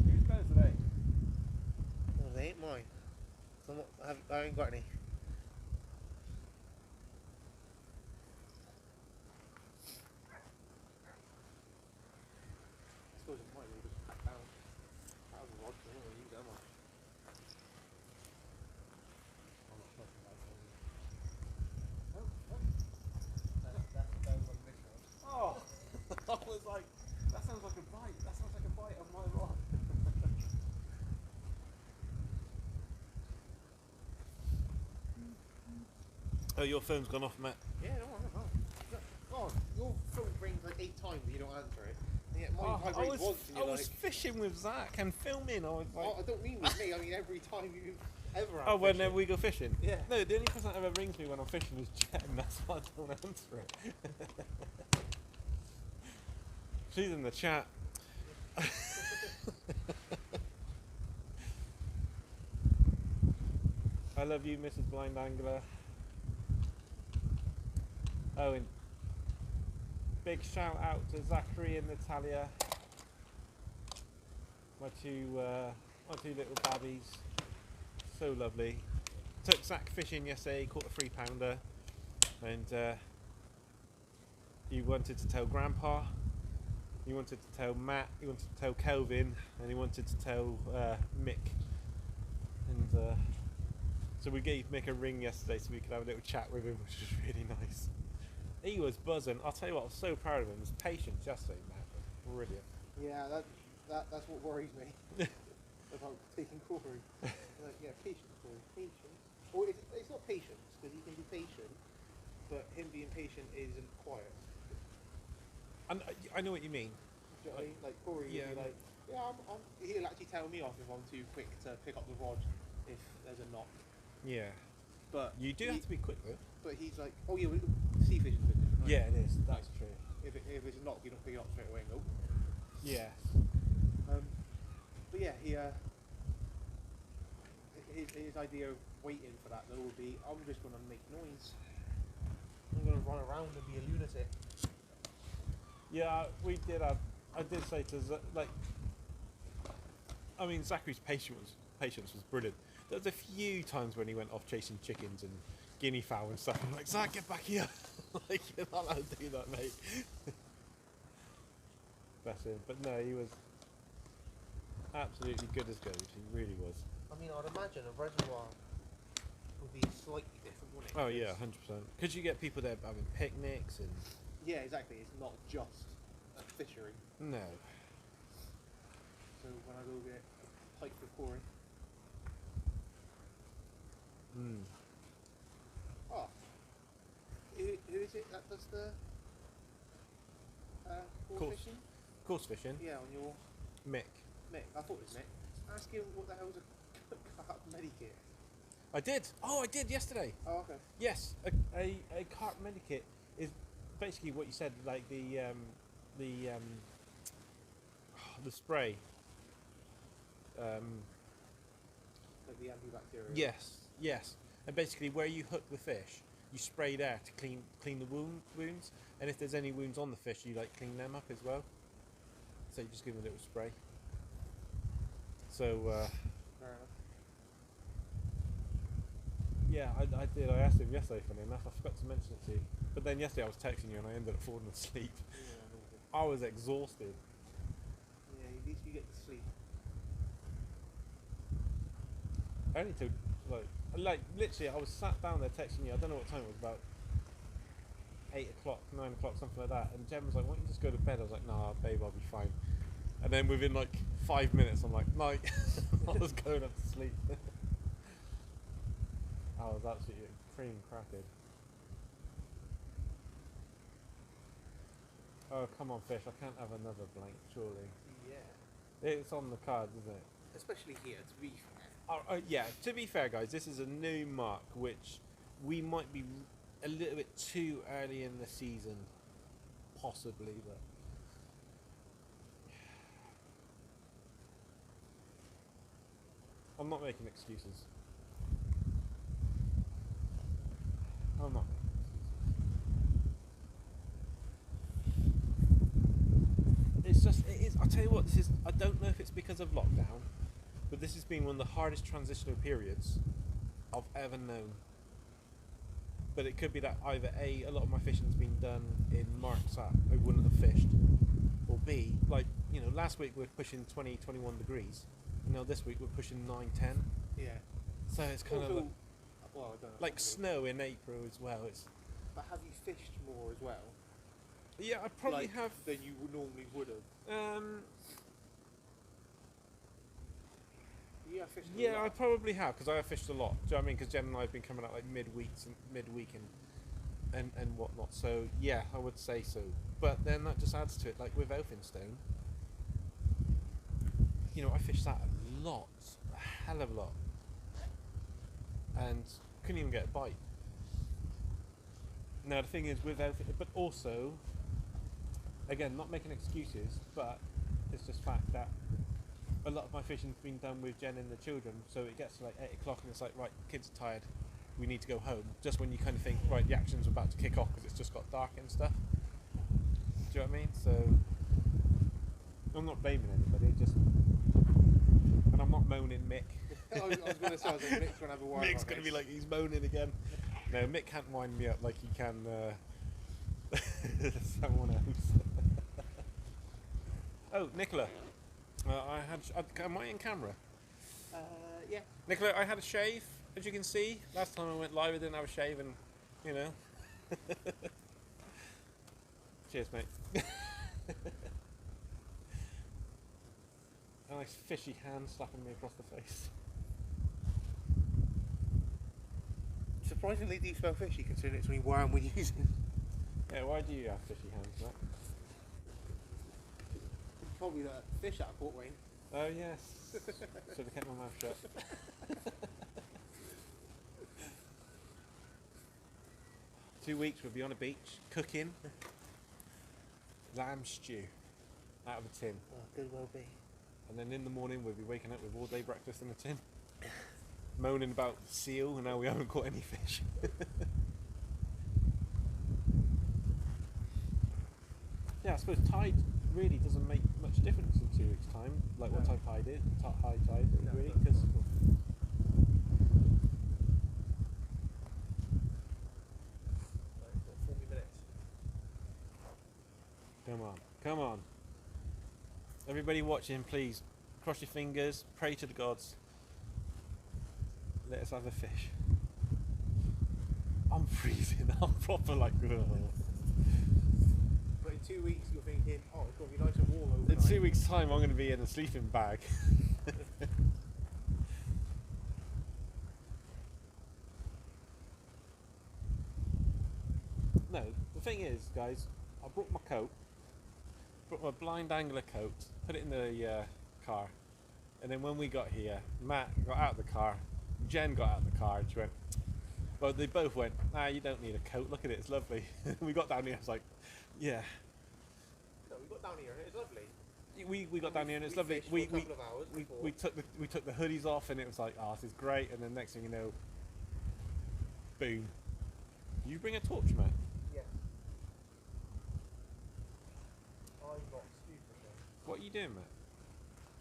Who's better today? Well, they ain't mine. I ain't got any. I suppose it might be just back down. That was a rod, so I don't really use that much. I'm not sure about that. That's about one this rod. Oh, I was like, that sounds like a bite. That sounds like a bite on my rod. Oh, your phone's gone off, Matt. Yeah, no. God, your phone rings like 8 times and you don't answer it. And yet mine I vibrates was, once and I you're was like... fishing with Zach and filming. I was like, Oh, I don't mean with me, I mean every time you ever oh, have whenever fishing. we go fishing. Yeah. No, the only person that ever rings me when I'm fishing is Jen. That's why I don't answer it. She's in the chat. I love you, Mrs. Blind Angler. Oh, and big shout out to Zachary and Natalia, my two little babbies. So lovely. Took Zach fishing yesterday, caught a 3-pounder, and he wanted to tell Grandpa, he wanted to tell Matt, he wanted to tell Kelvin, and he wanted to tell Mick. And so we gave Mick a ring yesterday so we could have a little chat with him, which was really nice. He was buzzing. I'll tell you what, I was so proud of him. His patience yesterday, Matt, was brilliant. Yeah, that's what worries me about taking Corey. Like, yeah, patience, Corey, patience. Or it's not patience, because he can be patient, but him being patient isn't quiet. And I know what you mean. Do you know what I mean? Like, Corey Yeah. will be like, yeah, he'll actually tell me off if I'm too quick to pick up the rod if there's a knot. Yeah. But You do have to be quick though. But he's like, oh yeah, sea fishing's different. Right? Yeah, it is. That's true. If it's a knot, you don't pick it up straight away and go. Yeah. But yeah, his idea of waiting for that though would be, I'm just going to make noise. I'm going to run around and be a lunatic. Yeah, we did have. I did say to like. I mean, Zachary's patience was brilliant. There was a few times when he went off chasing chickens and guinea fowl and stuff. I'm like, Zach, get back here! Like, you're not allowed to do that, mate. Bless him. But no, he was absolutely good as gold. He really was. I mean, I'd imagine a reservoir would be slightly different, wouldn't it? Oh yeah, 100%. Because you get people there having picnics and. Yeah, exactly. It's not just a fishery. No. So when I go get a pike for Corey. Mm. Oh. Who is it that does the Course. fishing? Course fishing. Yeah, on your Mick. Mick. I thought it was Mick. Ask him what the hell's a carp medikit. I did. Oh, I did yesterday. Oh, okay. Yes, a carp medikit is basically what you said, like the spray. Like the antibacterial. Yes, and basically where you hook the fish, you spray there to clean the wounds, and if there's any wounds on the fish, you like clean them up as well. So you just give them a little spray. So Fair enough. yeah, I did. I asked him yesterday. Funny enough, I forgot to mention it to you. But then yesterday I was texting you and I ended up falling asleep. Yeah, I was exhausted. at least you get to sleep. I only took like literally I was sat down there texting you. I don't know what time it was, about 8 o'clock, 9 o'clock, something like that. And Jen was like, "Why don't you just go to bed?" I was like, "Nah, babe, I'll be fine." And then within like 5 minutes, I'm like, "Night." I was going up to sleep. I was absolutely cream crackered. Oh come on, fish! I can't have another blank, surely. Yeah. It's on the cards, isn't it? Especially here, to be fair. Yeah, to be fair, guys, this is a new mark which we might be a little bit too early in the season, possibly, but I'm not making excuses. I'm not making excuses. It's just, it is, I'll tell you what, this is, I don't know if it's because of lockdown, but this has been one of the hardest transitional periods I've ever known. But it could be that either A, a lot of my fishing's been done in marks that I wouldn't have fished, or B, like, you know, last week we were pushing 20, 21 degrees, you know, this week we're pushing 9, 10. Yeah. So it's kind Also, of well, I don't know. like snow in April as well. It's But have you fished more as well? yeah, I probably Like, have. than you normally would have. You have fished a Yeah, I lot. probably have because I have fished a lot. Do you know what I mean? Because Jen and I have been coming out like midweek and whatnot. So yeah, I would say so. But then that just adds to it. Like with Elphinstone, you know, I fished that a lot, a hell of a lot, and couldn't even get a bite. Now the thing is with Elphinstone, but also, again, not making excuses, but it's just fact that a lot of my fishing's been done with Jen and the children, so it gets to like 8 o'clock and it's like, right, kids are tired, we need to go home. Just when you kind of think, right, the action's about to kick off because it's just got dark and stuff. Do you know what I mean? So, I'm not blaming anybody, just. And I'm not moaning Mick. I was going to say, Mick's going to have a whine. Mick's going to be like, he's moaning again. No, Mick can't wind me up like he can someone else. Oh, Nicola. Am I in camera? Yeah. Nicola, I had a shave, as you can see. Last time I went live, I didn't have a shave, and you know. Cheers, mate. A nice fishy hand slapping me across the face. Surprisingly, do you smell fishy considering it's only worm we're using? Yeah, why do you have fishy hands, Matt? Probably the fish out of Port Wayne. Oh, yes. Should have kept my mouth shut. Two weeks we'll be on a beach, cooking lamb stew out of a tin. Oh, could well be. And then in the morning we'll be waking up with all day breakfast in a tin. Moaning about seal and now we haven't caught any fish. Yeah, I suppose tide really doesn't make much difference in 2 weeks' time. Like what type tide is, high tide, No, really, not because at all. Right, we've got 40 minutes. come on. Everybody watching, please cross your fingers, pray to the gods. Let us have a fish. I'm freezing. I'm proper like. Ugh. But in 2 weeks, you're thinking, oh, it's going to be nice and warm overnight. In 2 weeks' time, I'm going to be in a sleeping bag. No, the thing is, guys, I brought my coat, brought my blind angler coat, put it in the car, and then when we got here, Matt got out of the car, Jen got out of the car, and she went, well, they both went, nah, you don't need a coat, look at it, it's lovely. We got down here, I was like, yeah. No, we got down here and it's lovely. We got down here and it's We lovely. fished for a couple of hours before. We took the hoodies off and it was like, oh, this is great. And then next thing you know, boom. You bring a torch, Matt. Yeah. I'm not stupid then. What are you doing, Matt?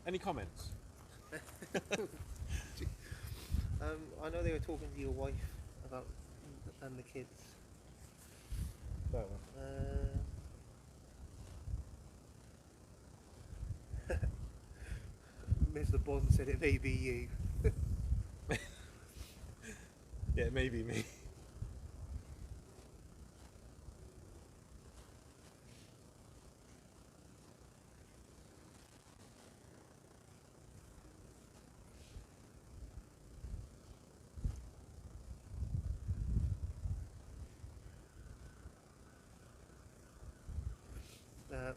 Any comments? I know they were talking to your wife about and the kids. That one. Mr. Bond said it may be you. Yeah, it may be me.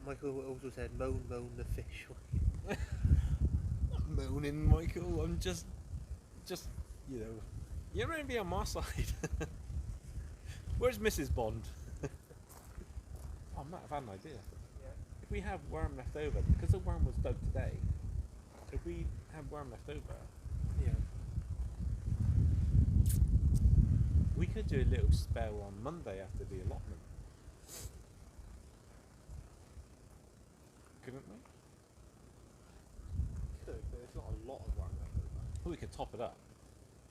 Michael also said, moan, moan the fish. I'm moaning, Michael. I'm just, you know, you're going to be on my side. Where's Mrs. Bond? Oh, Matt, I've had an idea. Yeah. If we have worm left over, because the worm was dug today, if we have worm left over, Yeah. we could do a little spell on Monday after the allotment. Couldn't we? Could, but it's not a lot of worm left over. Well, we could top it up.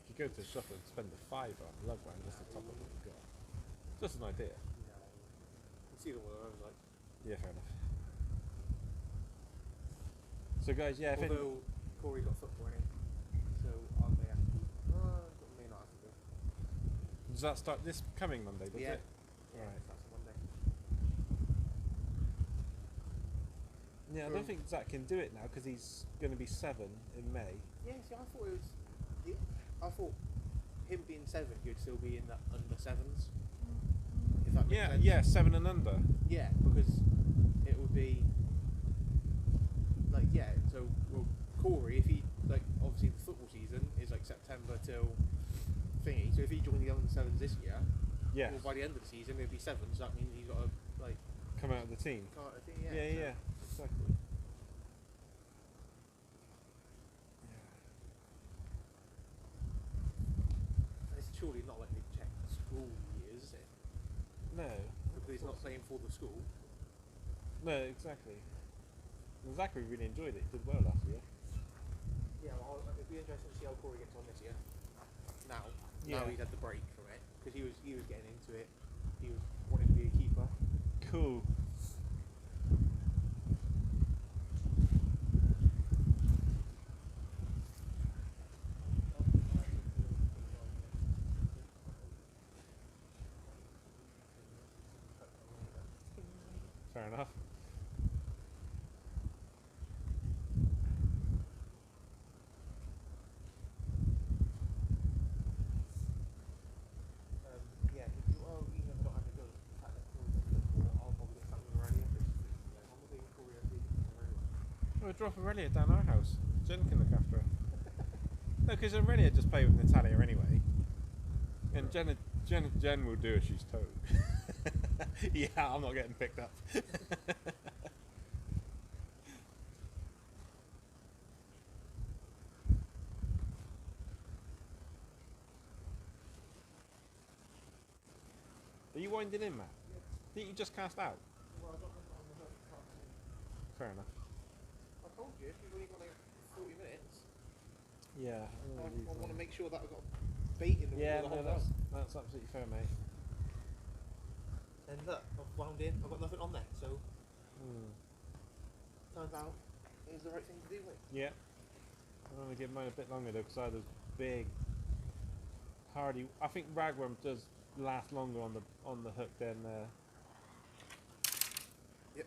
You could go to the shop and spend a £5 on lugworm just to top up what we've got. Just an idea. You see the worms, like. Yeah, fair enough. So guys, yeah, if any, Although Corey got football in it, so I may have to. May not have to go. does that start this coming Monday, does Yeah. it? Yeah, Right. that's a Monday. Yeah, I don't think Zach can do it now because he's going to be 7 in May. Yeah, see, I thought it was. I thought him being 7, he'd still be in the under 7s. If that makes Yeah, sense. yeah, 7 and under. Yeah, because it would be like so well, Corey, if he like obviously the football season is like September till thingy, so if he joined the under 7s this year, Yes. well by the end of the season he'll be 7, so that means he's got to like Come out of the team. I think Yeah, so exactly. It's surely not like they check school years, is it? No. Because he's not playing for the school. No, exactly. And Zachary really enjoyed it. He did well last year. Yeah, well, it'd be interesting to see how Corey gets on this year. Now Yeah. he's had the break from it because he was getting into it. He was wanting to be a keeper. Cool. Fair enough. Yeah, if you are even not having to go, the fact that Corey's in football, I'll probably get something already. I'm a big Corey every We'll drop Aurelia down our house. Jen can look after her. No, because Aurelia just play with Natalia anyway. And Jen will do as she's told. Yeah, I'm not getting picked up. Are you winding in, Matt? Didn't you just cast out? Well, I got nothing on the hook. Can't see. Fair enough. I told you, you've only got like 40 minutes. Yeah. I want to make sure that I've got bait in the Yeah, water the no, whole time. that's absolutely fair, mate. And look, I've wound in. I've got nothing on there, so turns out it was the right thing to do. Mate. Yeah. I'm going to give mine a bit longer though, because I had those big, hardy. I think ragworm does last longer on the hook than. Yep.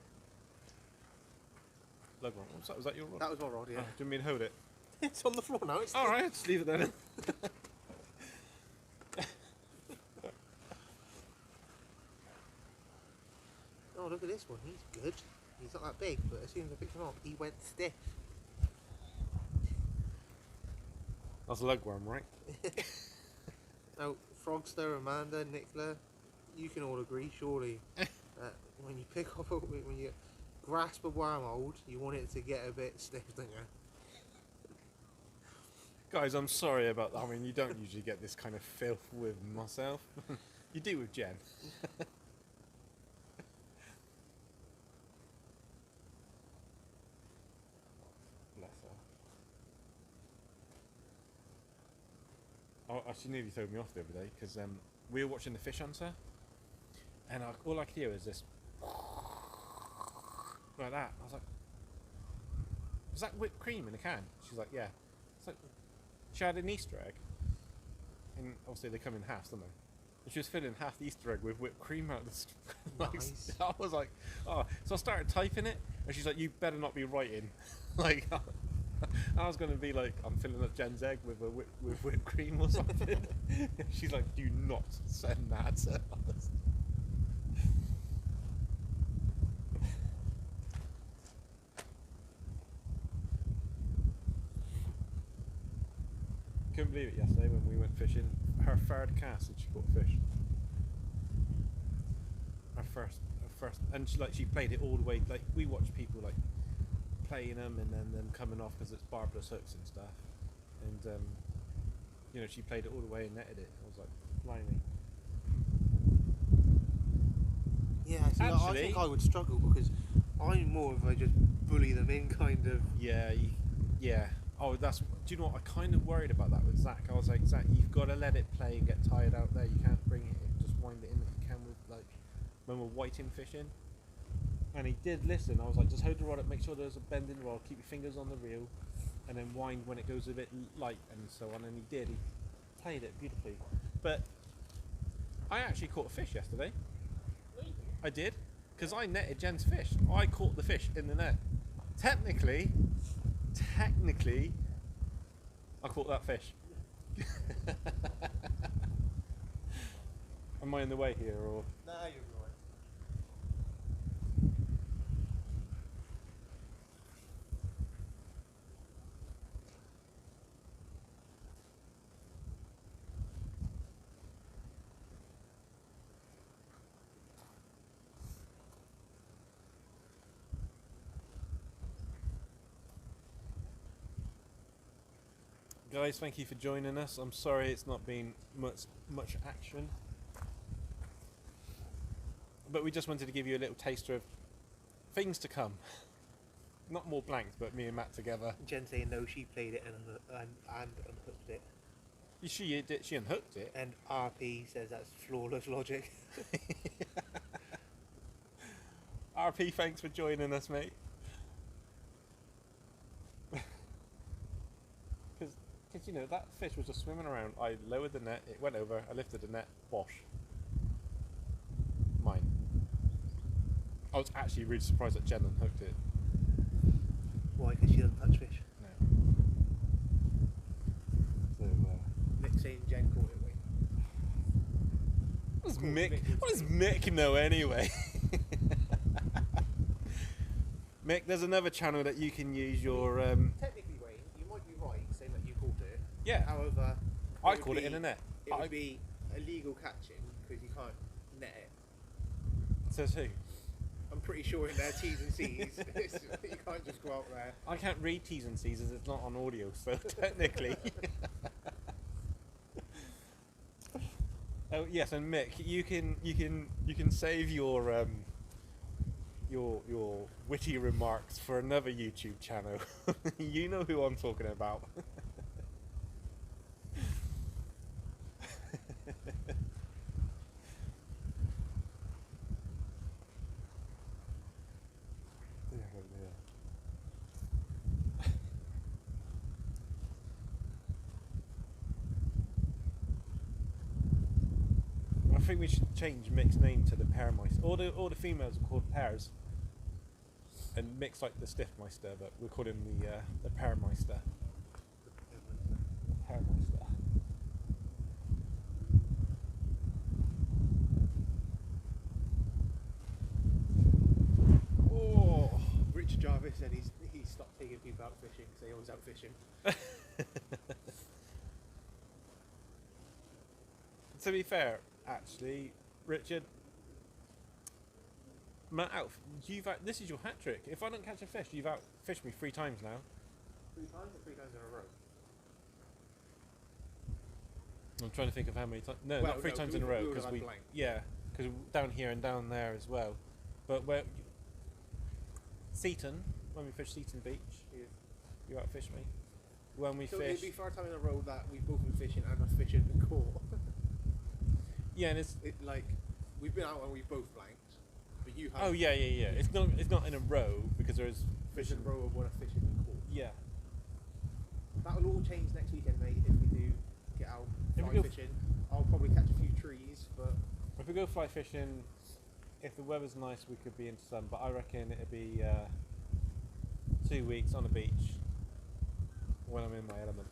Lugworm. What's that? Was that your rod? That was my rod, yeah. Oh, do you mean hold it? It's on the floor now. It's All right, just leave it there. Oh, look at this one. He's good. He's not that big, but as soon as I picked him up, he went stiff. That's a lugworm, right? Now, Frogster, Amanda, Nicola, you can all agree, surely, that when you pick up, when you grasp a wormhole, you want it to get a bit stiff, don't you? Guys, I'm sorry about that. I mean, you don't usually get this kind of filth with myself. You do with Jen. Bless her. She nearly threw me off the other day because we were watching The Fish Hunter, and all I could hear was this like that. I was like, "Was that whipped cream in a can?" She's like, "Yeah." It's like she had an Easter egg, and obviously they come in halves, don't they? And she was filling half the Easter egg with whipped cream out of the Nice. I was like, "Oh!" So I started typing it, and she's like, "You better not be writing." Like, I was going to be like, "I'm filling up Jen's egg with with whipped cream or something." She's like, "Do not send that to us." Couldn't believe it yesterday when we went fishing. Her third cast and she caught a fish. Her first, and she played it all the way. Like we watch people like playing them and then them coming off because it's barbless hooks and stuff. And she played it all the way and netted it. I was like, blimey. Yeah, see, I Actually- think I would struggle because I'm more of a just bully them in kind of. Yeah, yeah. Oh, do you know what? I kind of worried about that with Zach. I was like, Zach, you've got to let it play and get tired out there. You can't bring it in. Just wind it in if you can with like when we're whiting fishing. And he did listen. I was like, just hold the rod up, make sure there's a bend in the rod, keep your fingers on the reel, and then wind when it goes a bit light and so on. And he did. He played it beautifully. But I actually caught a fish yesterday. I did, because I netted Jen's fish. I caught the fish in the net. Technically, I caught that fish. Am I in the way here, or? Nah, you're right. Guys, thank you for joining us. I'm sorry it's not been much action, but we just wanted to give you a little taster of things to come. Not more blanks, but me and Matt together. Jen saying no, she played it and unhooked it. She did. She unhooked it. And RP says that's flawless logic. RP, thanks for joining us, mate. Because that fish was just swimming around. I lowered the net, it went over, I lifted the net, wash. Mine. I was actually really surprised that Jen unhooked it. Why? Because she doesn't touch fish. No. So, Nick saying Jen caught it. Wait. what does Mick know anyway? Mick, there's another channel that you can use your... Technically, Wayne, you might be right saying that you caught it. Yeah, However, I caught it in a net. It would be illegal catching because you can't net it. Says who? I'm pretty sure in their T's and C's, you can't just go out there. I can't read T's and C's as it's not on audio, so technically. Oh yes, and Mick, you can save your witty remarks for another YouTube channel. You know who I'm talking about. I think we should change Mick's name to the Pearmeister. All the females are called Pears, and Mick's like the Stiffmeister, but we call him the Pearmeister. Pearmeister. Oh, Richard Jarvis said he's stopped taking people out fishing because they always out fishing. to be fair, actually, Richard, Matt, this is your hat trick. If I don't catch a fish, you've out fished me 3 times now. 3 times or 3 times in a row? I'm trying to think of how many times. No, Well, not 3 no, times we- in a row we would've because had we, blank. because down here and down there as well. But where Seaton, when we fished Seaton Beach, Yeah. you outfished me. when we So fish. it'd be far time in a row that we've both been fishing and I've fishing and caught. Yeah, and it's. It like we've been out and we've both blanked, but you have. Oh yeah. It's not in a row because there's Fish in a row of when I've fishing and caught. Yeah. That'll all change next weekend, mate. If we do get out If we fly go fishing, I'll probably catch a few trees, but If we go fly fishing, if the weather's nice, we could be into sun. But I reckon it'd be 2 weeks on the beach when I'm in my element.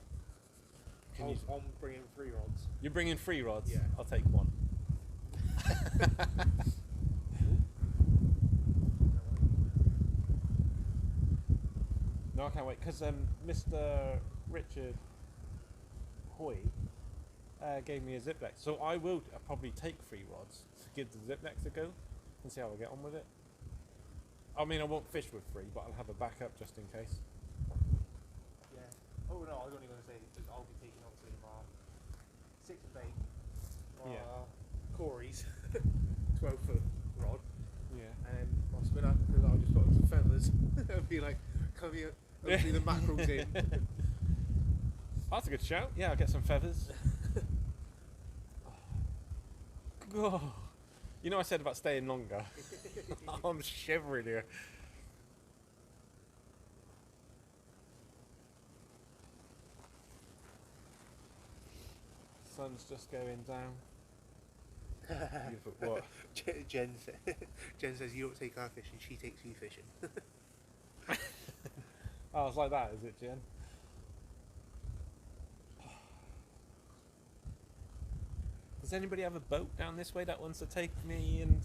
I'm bringing 3 rods. You're bringing 3 rods. Yeah. I'll take one. No, I can't wait because Mr. Richard Hoy gave me a Ziplex, so I will probably take 3 rods to give the Ziplex a go and see how I get on with it. I mean, I won't fish with 3, but I'll have a backup just in case. Yeah. Oh no, I was only going to say that I'll be taking obviously my 6 and 8, my Corey's 12-foot rod, Yeah. and my spinner because I'll just put on some feathers and be like, come here, hopefully the mackerel's in. That's a good shout. Yeah, I'll get some feathers. Oh. You know I said about staying longer. I'm shivering here. Sun's just going down. What? Jen says you don't take her fishing, she takes you fishing. Oh, it's like that, is it, Jen? Does anybody have a boat down this way that wants to take me and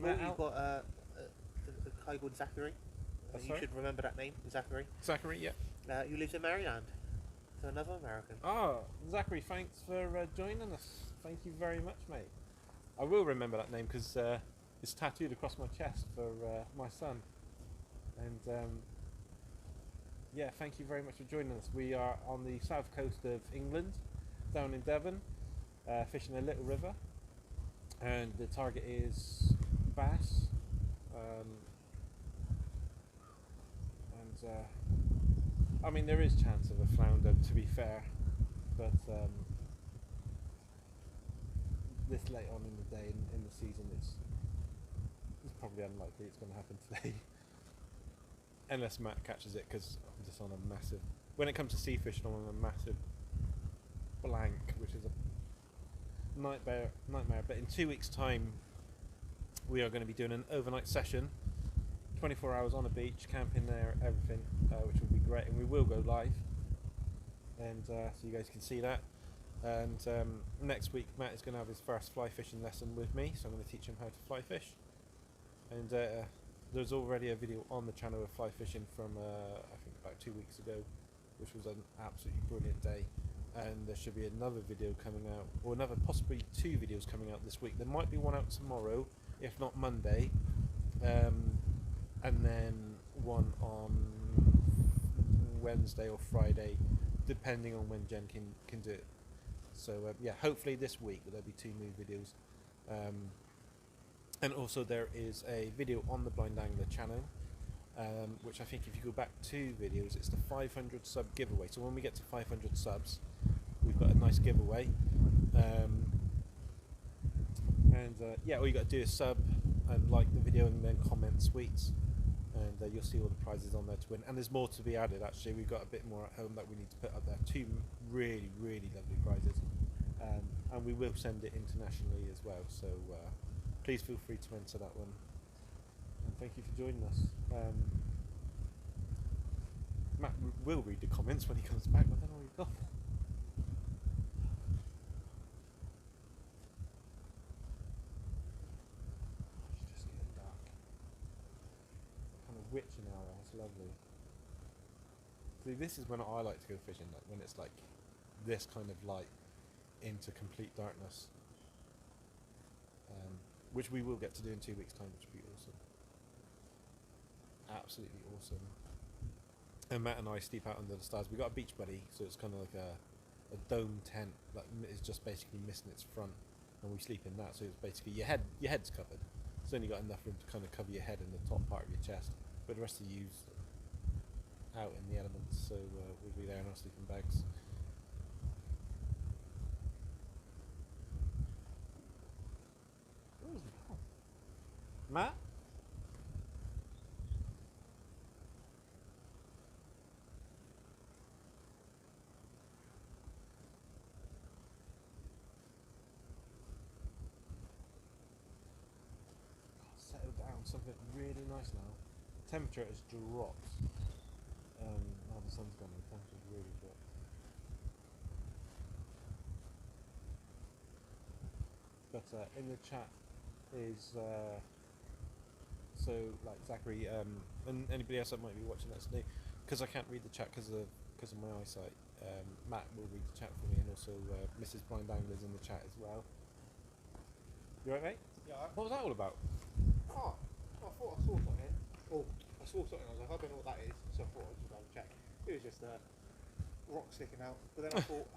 Matt You've out? got a guy called Zachary. You Sorry? should remember that name, Zachary. Zachary, yeah. Who lives in Maryland. So another American. Oh, Zachary, thanks for joining us. Thank you very much, mate. I will remember that name because it's tattooed across my chest for my son. And yeah, thank you very much for joining us. We are on the south coast of England, down in Devon, fishing a little river. And the target is bass. I mean, there is chance of a flounder, to be fair, but this late on in the day in the season, it's probably unlikely it's going to happen today, unless Matt catches it, because I'm just on a massive. When it comes to sea fishing, I'm on a massive blank, which is a nightmare. But in 2 weeks' time, we are going to be doing an overnight session. 24 hours on a beach, camping there, everything, which will be great, and we will go live, and so you guys can see that. And next week, Matt is going to have his first fly fishing lesson with me, so I'm going to teach him how to fly fish. And there's already a video on the channel of fly fishing from I think about 2 weeks ago, which was an absolutely brilliant day. And there should be another video coming out, or another possibly 2 videos coming out this week. There might be one out tomorrow, if not Monday. And then one on Wednesday or Friday, depending on when Jen can do it. So yeah, hopefully this week there'll be 2 new videos. And also there is a video on the Blind Angler channel, which I think if you go back 2 videos, it's the 500 sub giveaway. So when we get to 500 subs, we've got a nice giveaway. Yeah, all you got to do is sub and like the video and then comment sweets, and you'll see all the prizes on there to win. And there's more to be added, actually. We've got a bit more at home that we need to put up there. 2 really, really lovely prizes, and we will send it internationally as well, so please feel free to enter that one, and thank you for joining us. Matt will read the comments when he comes back, but I don't know where he's gone. It's just getting dark. Kind of witching hour, it's lovely. See, this is when I like to go fishing, like when it's like this kind of light into complete darkness, which we will get to do in 2 weeks' time, which will be awesome. Absolutely awesome. And Matt and I sleep out under the stars. We got a beach buddy, so it's kind of like a dome tent that is just basically missing its front, and we sleep in that. So it's basically your head's covered. It's only got enough room to kind of cover your head and the top part of your chest, but the rest of you's out in the elements, so we'll be there in our sleeping bags. Where is Matt? Matt? Settle down, something really nice now. Temperature has dropped. Now the sun's gone, the temperature's really dropped. But in the chat is so like Zachary and anybody else that might be watching that today, because I can't read the chat because of my eyesight. Matt will read the chat for me, and also Mrs. Blind Angler's in the chat as well. You right, mate? Yeah. What was that all about? Oh, I thought I saw something. Oh, I saw something. I was like, I don't know what that is. So I thought I'd just have a check. It was just a rock sticking out. But then I thought,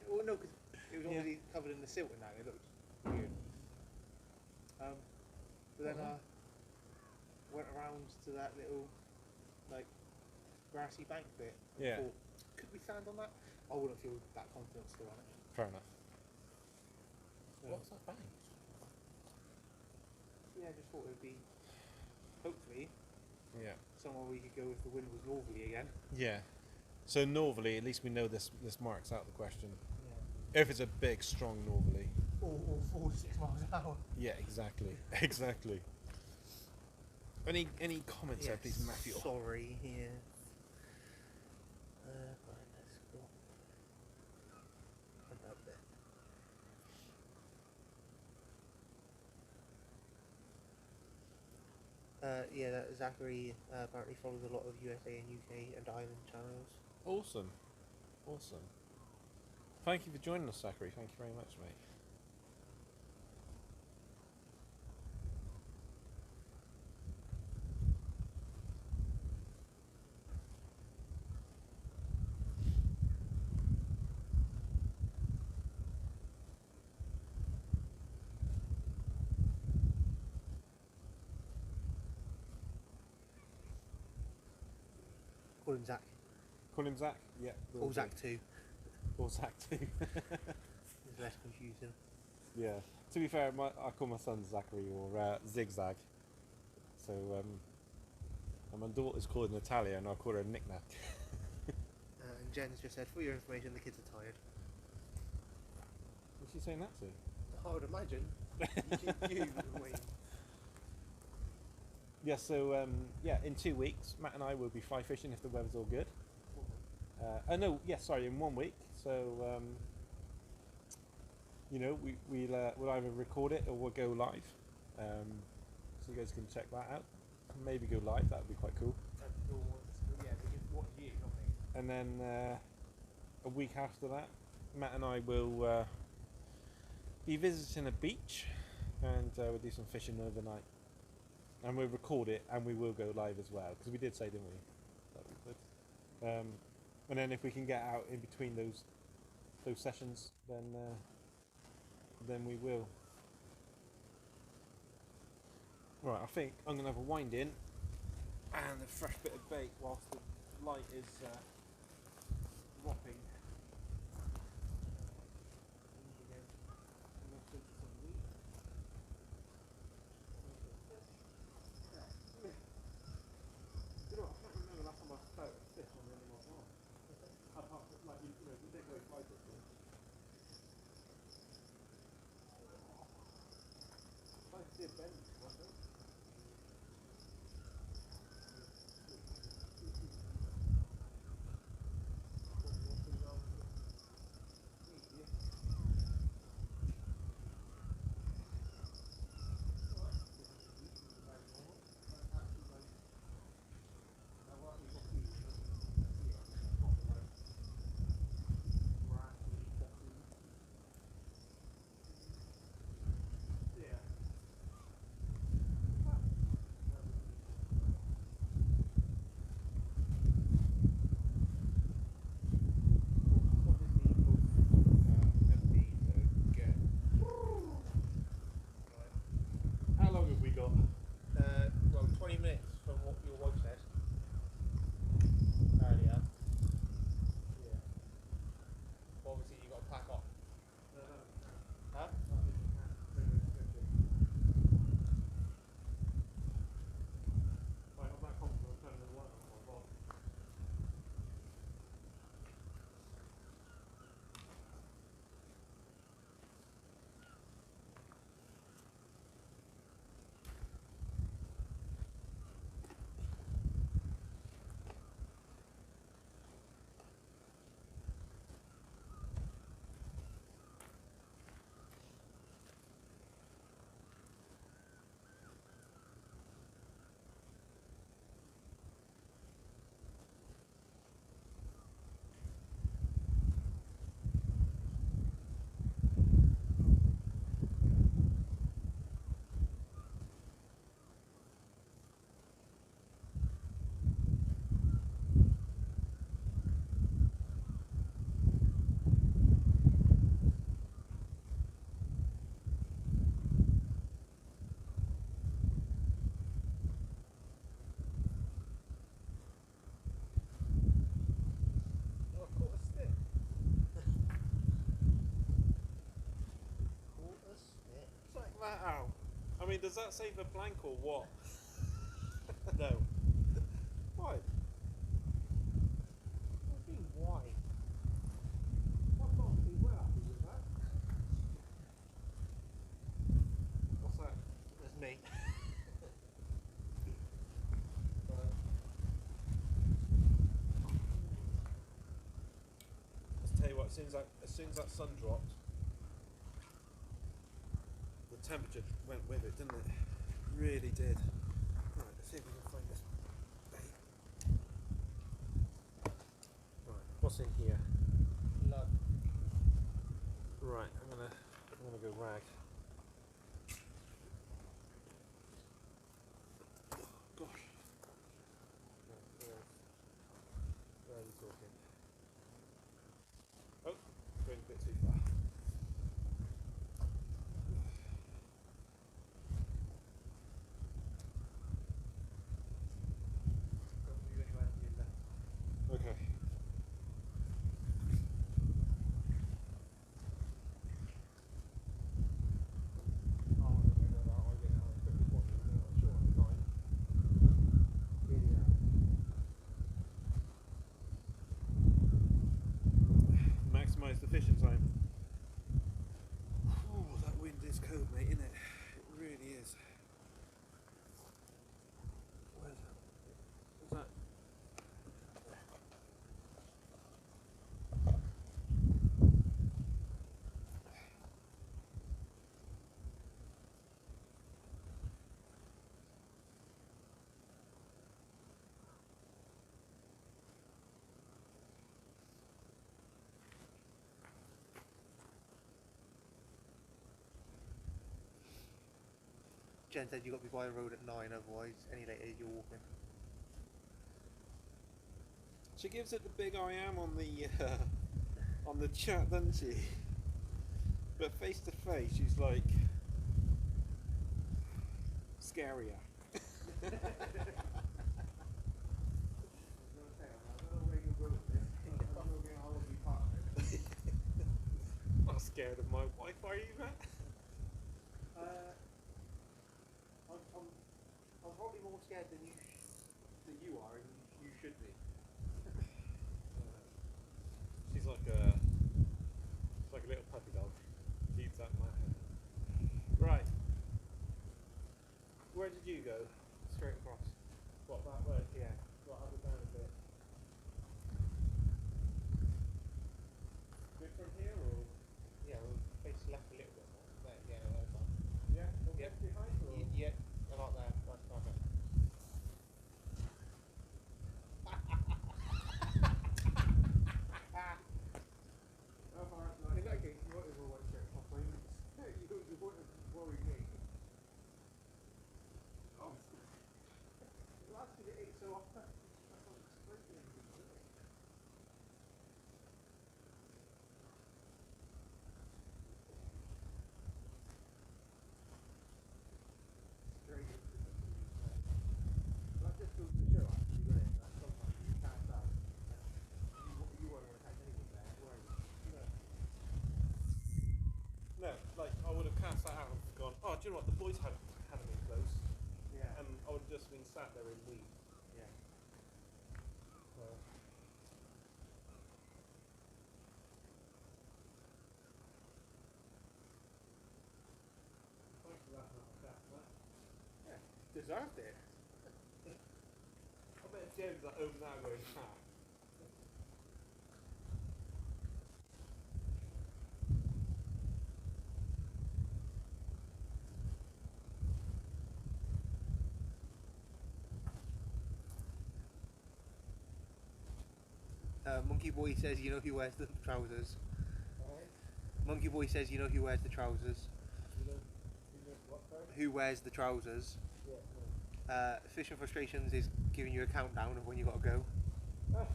well, no, because it was obviously covered in the silt and that. It looked weird. But then I went around to that little, like, grassy bank bit. And Yeah. thought, could we stand on that? I wouldn't feel that confident still on it. Fair enough. So, What's that bang? yeah, I just thought it would be, hopefully, Yeah. somewhere we could go if the wind was northerly again. Yeah. So northerly, at least we know this marks out the question. Yeah. If it's a big, strong northerly. Or 4 to 6 miles an hour. Yeah, exactly. Exactly. Any comments there, please, Matthew? Sorry, here. Right, let's go. About that. Yeah, that Zachary apparently follows a lot of USA and UK and Ireland channels. Awesome. Awesome. Thank you for joining us, Zachary. Thank you very much, mate. Call him Zach. Call him Zach? Yeah. Or Zach 2. Or Zach too. It's less confusing. Yeah. To be fair, I call my son Zachary or Zigzag. So, and my daughter's called Natalia, and I'll call her Knick-Knack. And Jen's just said, for your information, the kids are tired. What's she saying that to? I would imagine. you Wayne. Yeah, so, in 2 weeks, Matt and I will be fly fishing if the weather's all good. In 1 week. So, we'll either record it or we'll go live. So you guys can check that out. Maybe go live, that would be quite cool. Yeah, because what you, not me. And then a week after that, Matt and I will be visiting a beach, and we'll do some fishing overnight. And we'll record it, and we will go live as well, because we did say, didn't we? That we would. And then if we can get out in between those sessions, then we will. Right, I think I'm going to have a wind in and a fresh bit of bait whilst the light is dropping. You know, I can't remember the last time I caught a fish on the end of my arm. Apart from, like, the big way fly fishing. I see a bend, wasn't it? to pack off. Huh? Oh, I caught a stick. Caught a stick? Check that out. I mean, does that save a blank or what? No. Why? What do you mean, why? What's that? That's me. Let's tell you what, as soon as that sun dropped, the temperature went with it, didn't it? Really did. Right, let's see if we can find this bait. Right, what's in here? Lug. Right, I'm gonna go rag. Oh, gosh. Where are you talking? Oh, going a bit too far. Okay. Maximise the fishing time. Ooh, that wind is cold, mate, isn't it? It really is. Where's that? Jen said you got to be by the road at 9, otherwise any later you're walking. She gives it the big I am on the chat, doesn't she? But face to face, she's like scarier. Not scared of my wife, are you, Matt? I'm probably more scared than you are, and you should be. She's like a little puppy dog. Keeps that in my hand. Right. Where did you go? Straight across. What, that way? Yeah. What, up and down a bit? Good from here, or? Yeah, we'll face left a little bit more. There, yeah, that's fine. Yeah? Or Yeah. behind, or? Yeah, about there. That's perfect. In that case, you might as well wait straight across. You wouldn't worry me. Matt sat out and gone, oh, do you know what? The boys had me close. Yeah. And I would have just been sat there in lead. Yeah. Thanks for that, Matt. Yeah. Deserved it. I bet James at home now going, ha. Monkey Boy says, you know who wears the trousers. Monkey Boy says, you know who wears the trousers. Who wears the trousers? Fishing Frustrations is giving you a countdown of when you got to go. Matt,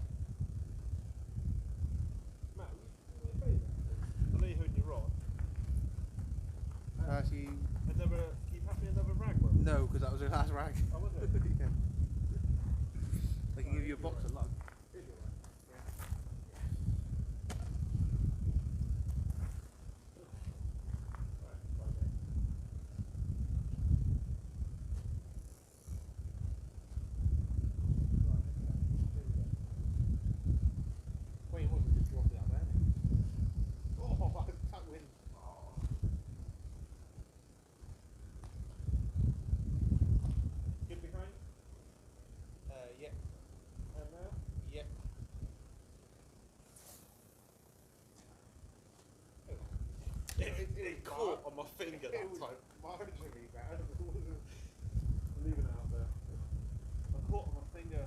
will you do me a favour? I know you heard your rod. Actually, Can you pass me another rag one? no, because that was her last rag. Oh, was it? Yeah. I can give you a box of luck. Wait, what? We just dropped it out there. Oh, that wind. Get behind. Yeah. And now. Yeah. It caught on my finger that It was time. marginally bad. Leaving it out there. I caught on my finger.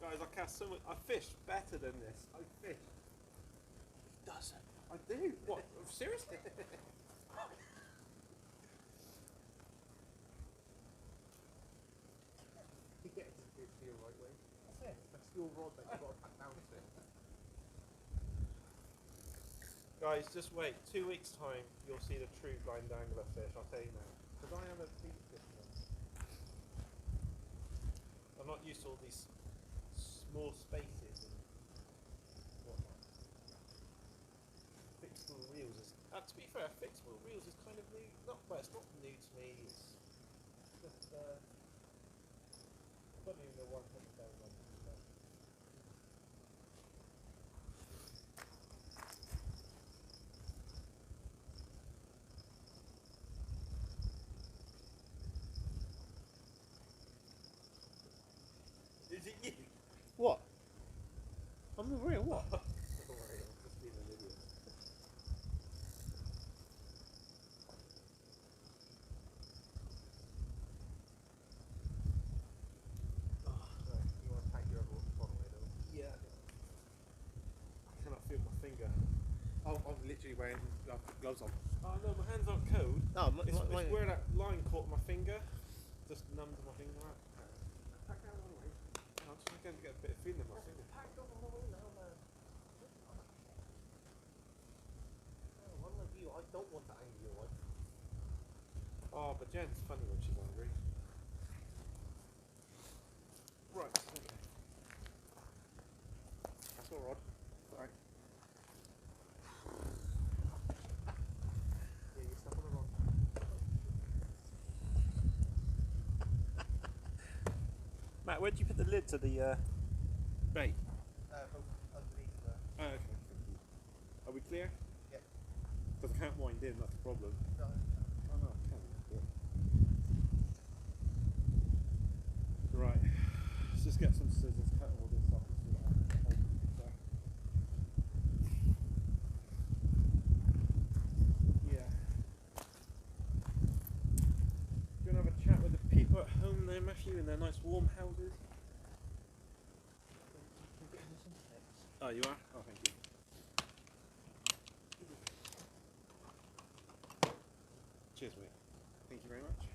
Guys, I cast so much. I fish better than this. I fish. It doesn't. I do. What? Seriously? You get it to the right way. That's it. That's your rod that you've got to pack down to. Guys, just wait. 2 weeks' time, you'll see the true blind angler fish. I'll tell you now. Because I am a deep fisherman. I'm not used to all these small spaces and whatnot. Fixed wheel reels is. To be fair, fixed wheel reels is kind of new. Well, it's not new to me. It's just. I don't even know why I'm putting down on it. Is it you? What? I'm the real what? Don't worry, I'm just being an idiot. Right, you want to pack your other one away, don't you? Yeah. I cannot feel my finger. I'm literally wearing gloves on. Oh no, my hands aren't cold. No, It's where that line caught my finger. Just numbed my finger out. Pack down all the way. I'm just going to get a bit of feeling in my finger. Pack down all the way now, man. Oh, unlike you, I don't want to anger your wife. Oh, but Jen's funny when she's angry. Right, okay. That's all right. Alright. Yeah, you step on the rod. Matt, where'd you put the lid to the bait? Underneath the... Oh, okay. Are we clear? Yeah. Because I can't wind in, that's the problem. No. Oh no, I can. Yeah. Right. Let's just get some scissors, cut all this off and see what happens. Yeah. You gonna have a chat with the people at home there, Matthew, in their nice warm houses? Oh, you are? Oh, thank you. Cheers, mate. Thank you very much.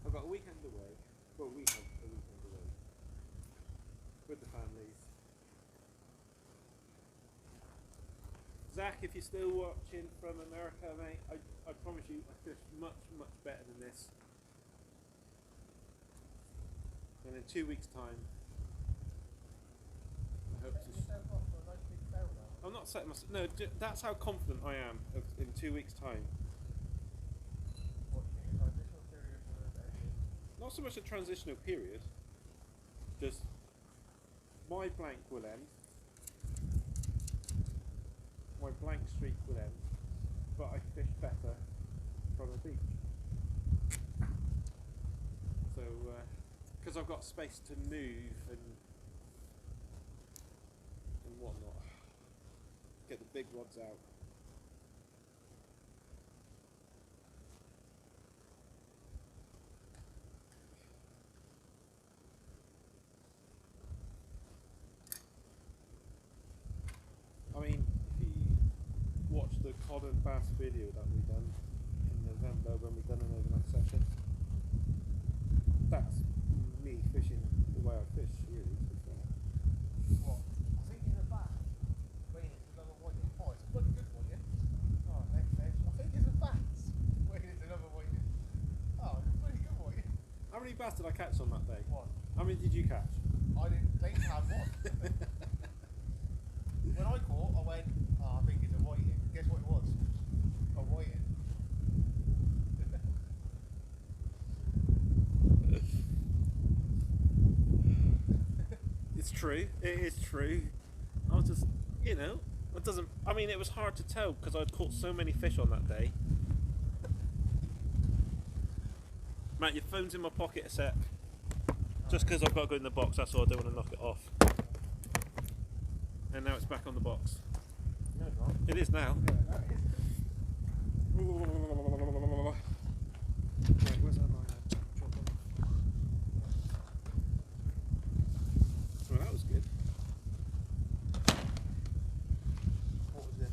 I've got a weekend away. Well, we have a weekend away with the families. Zach, if you're still watching from America, mate, I promise you I fish much, much better than this. And in 2 weeks' time, I hope to... I'm not setting myself... No, that's how confident I am in 2 weeks' time. Not so much a transitional period, just my blank will end, my blank streak will end, but I fish better from the beach. So, because I've got space to move and whatnot, get the big rods out. I mean, if you watch the cod and bass video that we done in November when we done an overnight session, that's me fishing the way I fish, really. What? I think in the back, waiting for another whiting. Oh, it's a bloody good one, yeah? Oh, next fish. I think it's a bass. Waiting for another whiting. Oh, it's a pretty good one, yeah? How many bass did I catch on that day? One. How many did you catch? I didn't think I had one. When I caught, I went, oh, I think it's a whiting. Guess what it was? A whiting. It's true. It is true. I was just, you know, it doesn't. I mean, it was hard to tell because I'd caught so many fish on that day. Matt, your phone's in my pocket a sec. Just because I've got to go in the box, that's all. I don't want to knock it off. And now it's back on the box. No, it's not. It is now. Yeah, no, it is. Right, where's that line? Drop on. Well, that was good. What was it?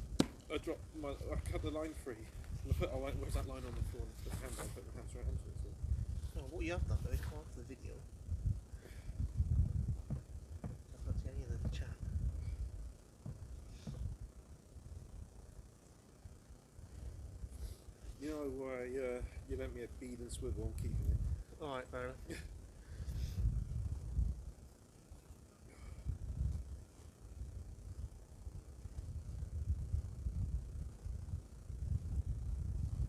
I cut the line free. I went, where's that line on the floor? And I put the hand down, put my hands right onto it. So. Oh, what you have done though is come off the video. I can't see any of the chat. You know, you lent me a bead and swivel, I'm keeping it. Alright, fair enough.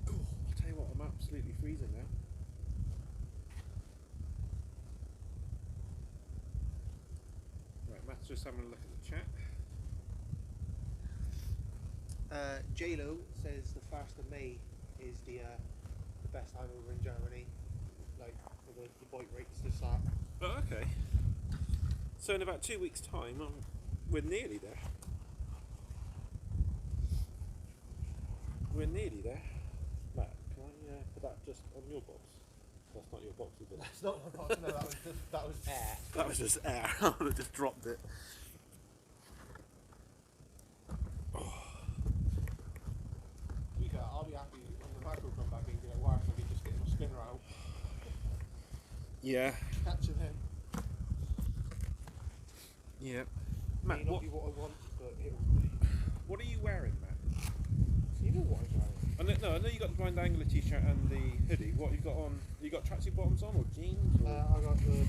Cool. I'll tell you what, I'm absolutely freezing now. Right, Matt's just having a look at the chat. JLo says the 1st of May is the best time over in Germany, like for the bite rates to start. Oh, okay. So in about 2 weeks' time, we're nearly there. We're nearly there. Matt, can I put that just on your box? That's not your box, is it? That's not my box, no, that was air. That was just air. I would have just dropped it. I'll be happy when the mackerel come back in, get a wire so I can just get my spinner out. Yeah. Catching him. Yeah. May Matt, not what, be what I want, but it will be. what are you wearing, Matt? You know what I'm wearing? I know you got the Blind Angler t-shirt and the hoodie. What you got on? You got tracksuit bottoms on or jeans? Or? I got the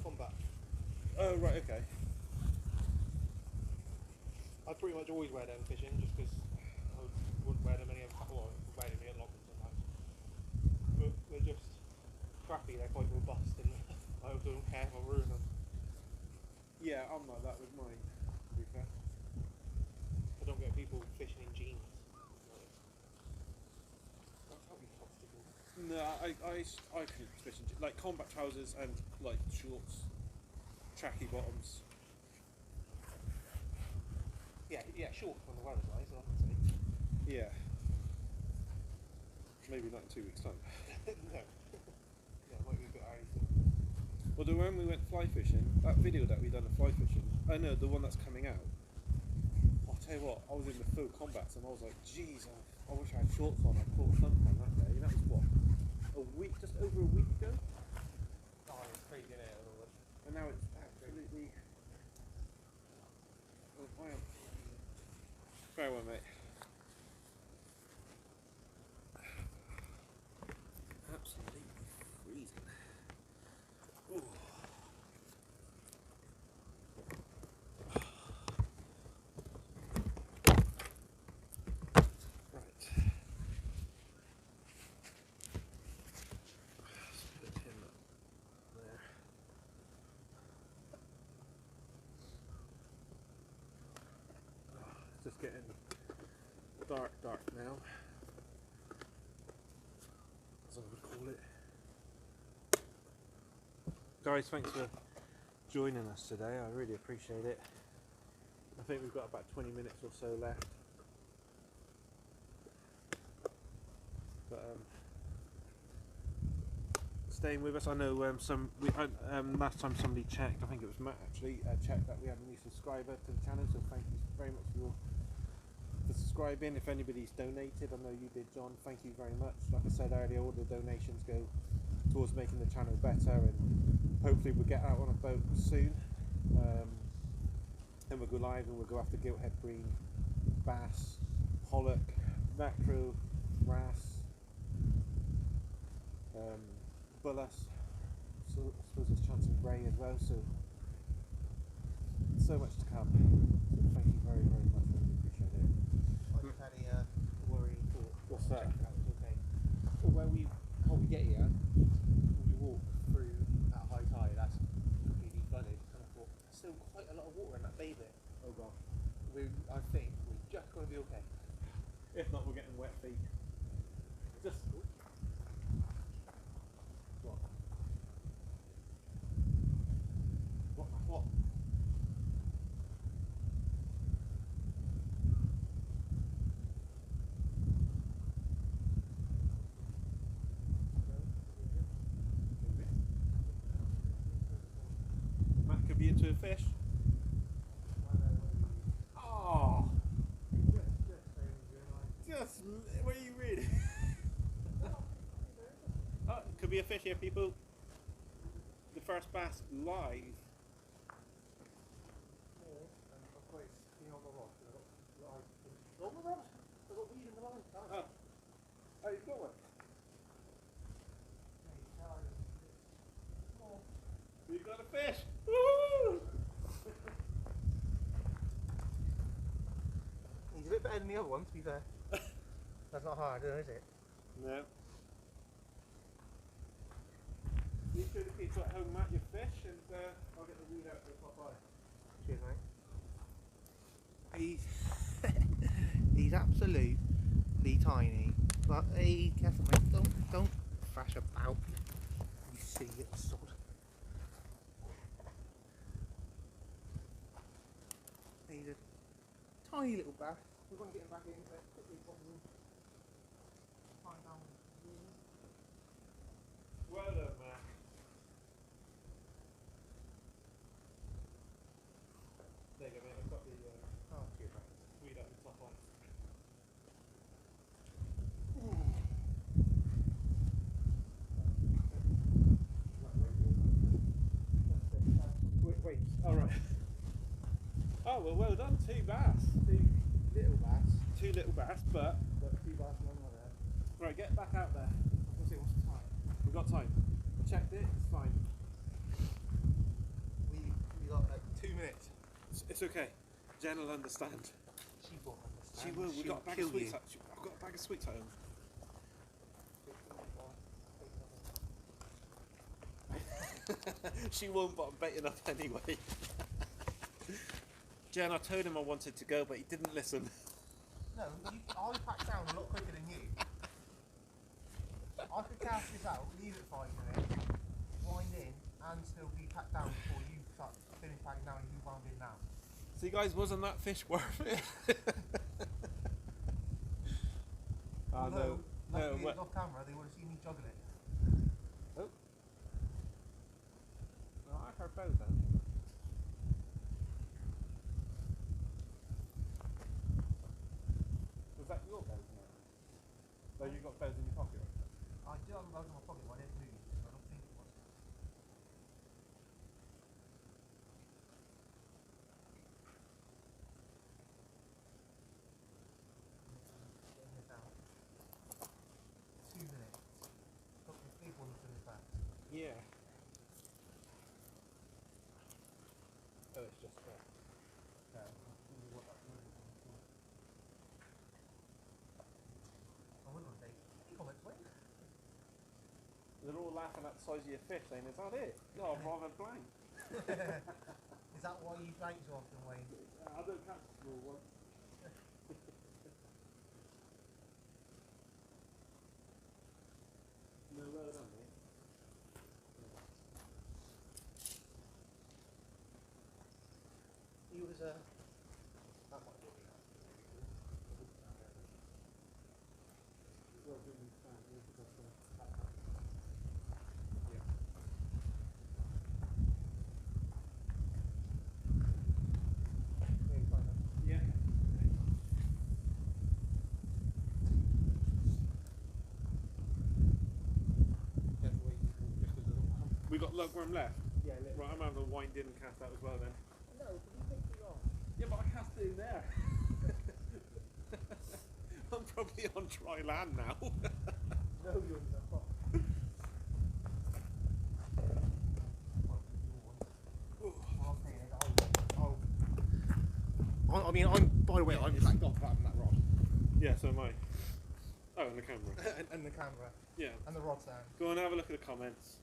combat. Oh right, okay. I pretty much always wear them fishing just because I wouldn't wear them any other time. Well, I wear them in London sometimes. But they're just crappy, they're quite robust and I also don't care if I ruin them. Yeah, I'm like that with mine. To be fair. I don't get people fishing in jeans. That can't be comfortable. No, I could fish in like combat trousers and like shorts, tracky bottoms. Yeah, short when the weather's nice, I can say. Yeah. Maybe not in 2 weeks' time. No. Yeah, it might be a bit early. Although when we went fly fishing, that video that we done of fly fishing, I know the one that's coming out. I'll tell you what, I was in the full combats and I was like, jeez, I wish I had shorts on. I caught something on that day. And that was what, just over a week ago. Oh, it's crazy, isn't it? And now it's absolutely. Oh, I am. Very well, mate. Absolutely freezing. Ooh. Right. Let's put him up there. It's just getting dark now, as I would call it. Guys, thanks for joining us today. I really appreciate it. I think we've got about 20 minutes or so left. But staying with us. I know last time somebody checked, I think it was Matt actually, checked that we had a new subscriber to the channel, so thank you very much for subscribing. If anybody's donated, I know you did, John, thank you very much. Like I said earlier, all the donations go towards making the channel better, and hopefully we'll get out on a boat soon. Then we'll go live and we'll go after gilthead bream, bass, pollock, mackerel, wrasse, bullace. So I suppose there's a chance of ray as well, so much to come. So thank you very, very much, really appreciate it. I just had a worrying thought. What's that? Checking that was okay. Well, how we get here, we walk through at high tide, that's completely flooded, and I thought, there's still quite a lot of water in that bay bit. Oh god. I think we're just going to be okay. If not, we're getting wet feet. Just what? What? Matt could be into a fish. Oh! Just, what are you reading? Oh, could be a fish here, people. The first bass live. Oh, you've got one? We've got a fish! Woo! He's a bit better than the other one, to be fair. That's not hard, is it? No. You show the people at home, Matt, your fish, and I'll get the weed out for the Popeye. Cheers, mate. He's absolutely tiny, but hey, careful, mate. Don't thrash about. You see it, sod. He's a tiny little bass. We're going to get him back in as quickly as possible. Find down. Well done, Matt. There you go, mate. I've got the Cheers, mate. weed out the top on. Wait. Alright. Oh, well done. 2 bass. 2 little bass. 2 little bass, but... Got 2 bass and 1 there. Right, get back out there. What's the time? We've got time. I checked it, it's fine. We got like 2 minutes. It's okay. Jen will understand. She won't understand. She will. We've She'll got a bag kill of sweets. you. I've got a bag of sweets at home. She won't, but I'm baiting up anyway. Jen, I told him I wanted to go, but he didn't listen. No, I packed down a lot quicker than you. I could cast this out, leave it 5 minutes, wind in, and still be packed down before you start finish packing down and you wound in now. See, guys, wasn't that fish worth it? Although, luckily no, it's off camera, they would have seen me juggle it. Oh. Oh, I heard both then. Was that your boat now? No, you got bows in your pocket. I do have a bug in my pocket, but I didn't move it, so I don't think it was. laughing at the size of your fish, saying, "Is that it?" No, I've rather blank. Is that why you blank so often, Wayne? I don't catch a small one. No, well done, mate. He was that might be Yeah. We got lugworm left. Yeah, Right, I'm having a wind in and cast out as well then. No, but you take me off. Yeah, but I cast it in there. I'm probably on dry land now. No, you're not. I mean, by the way, I'm packed off having that rod. Yeah, so am I. Oh, and the camera. and the camera. Yeah. And the rod stand. Go and have a look at the comments.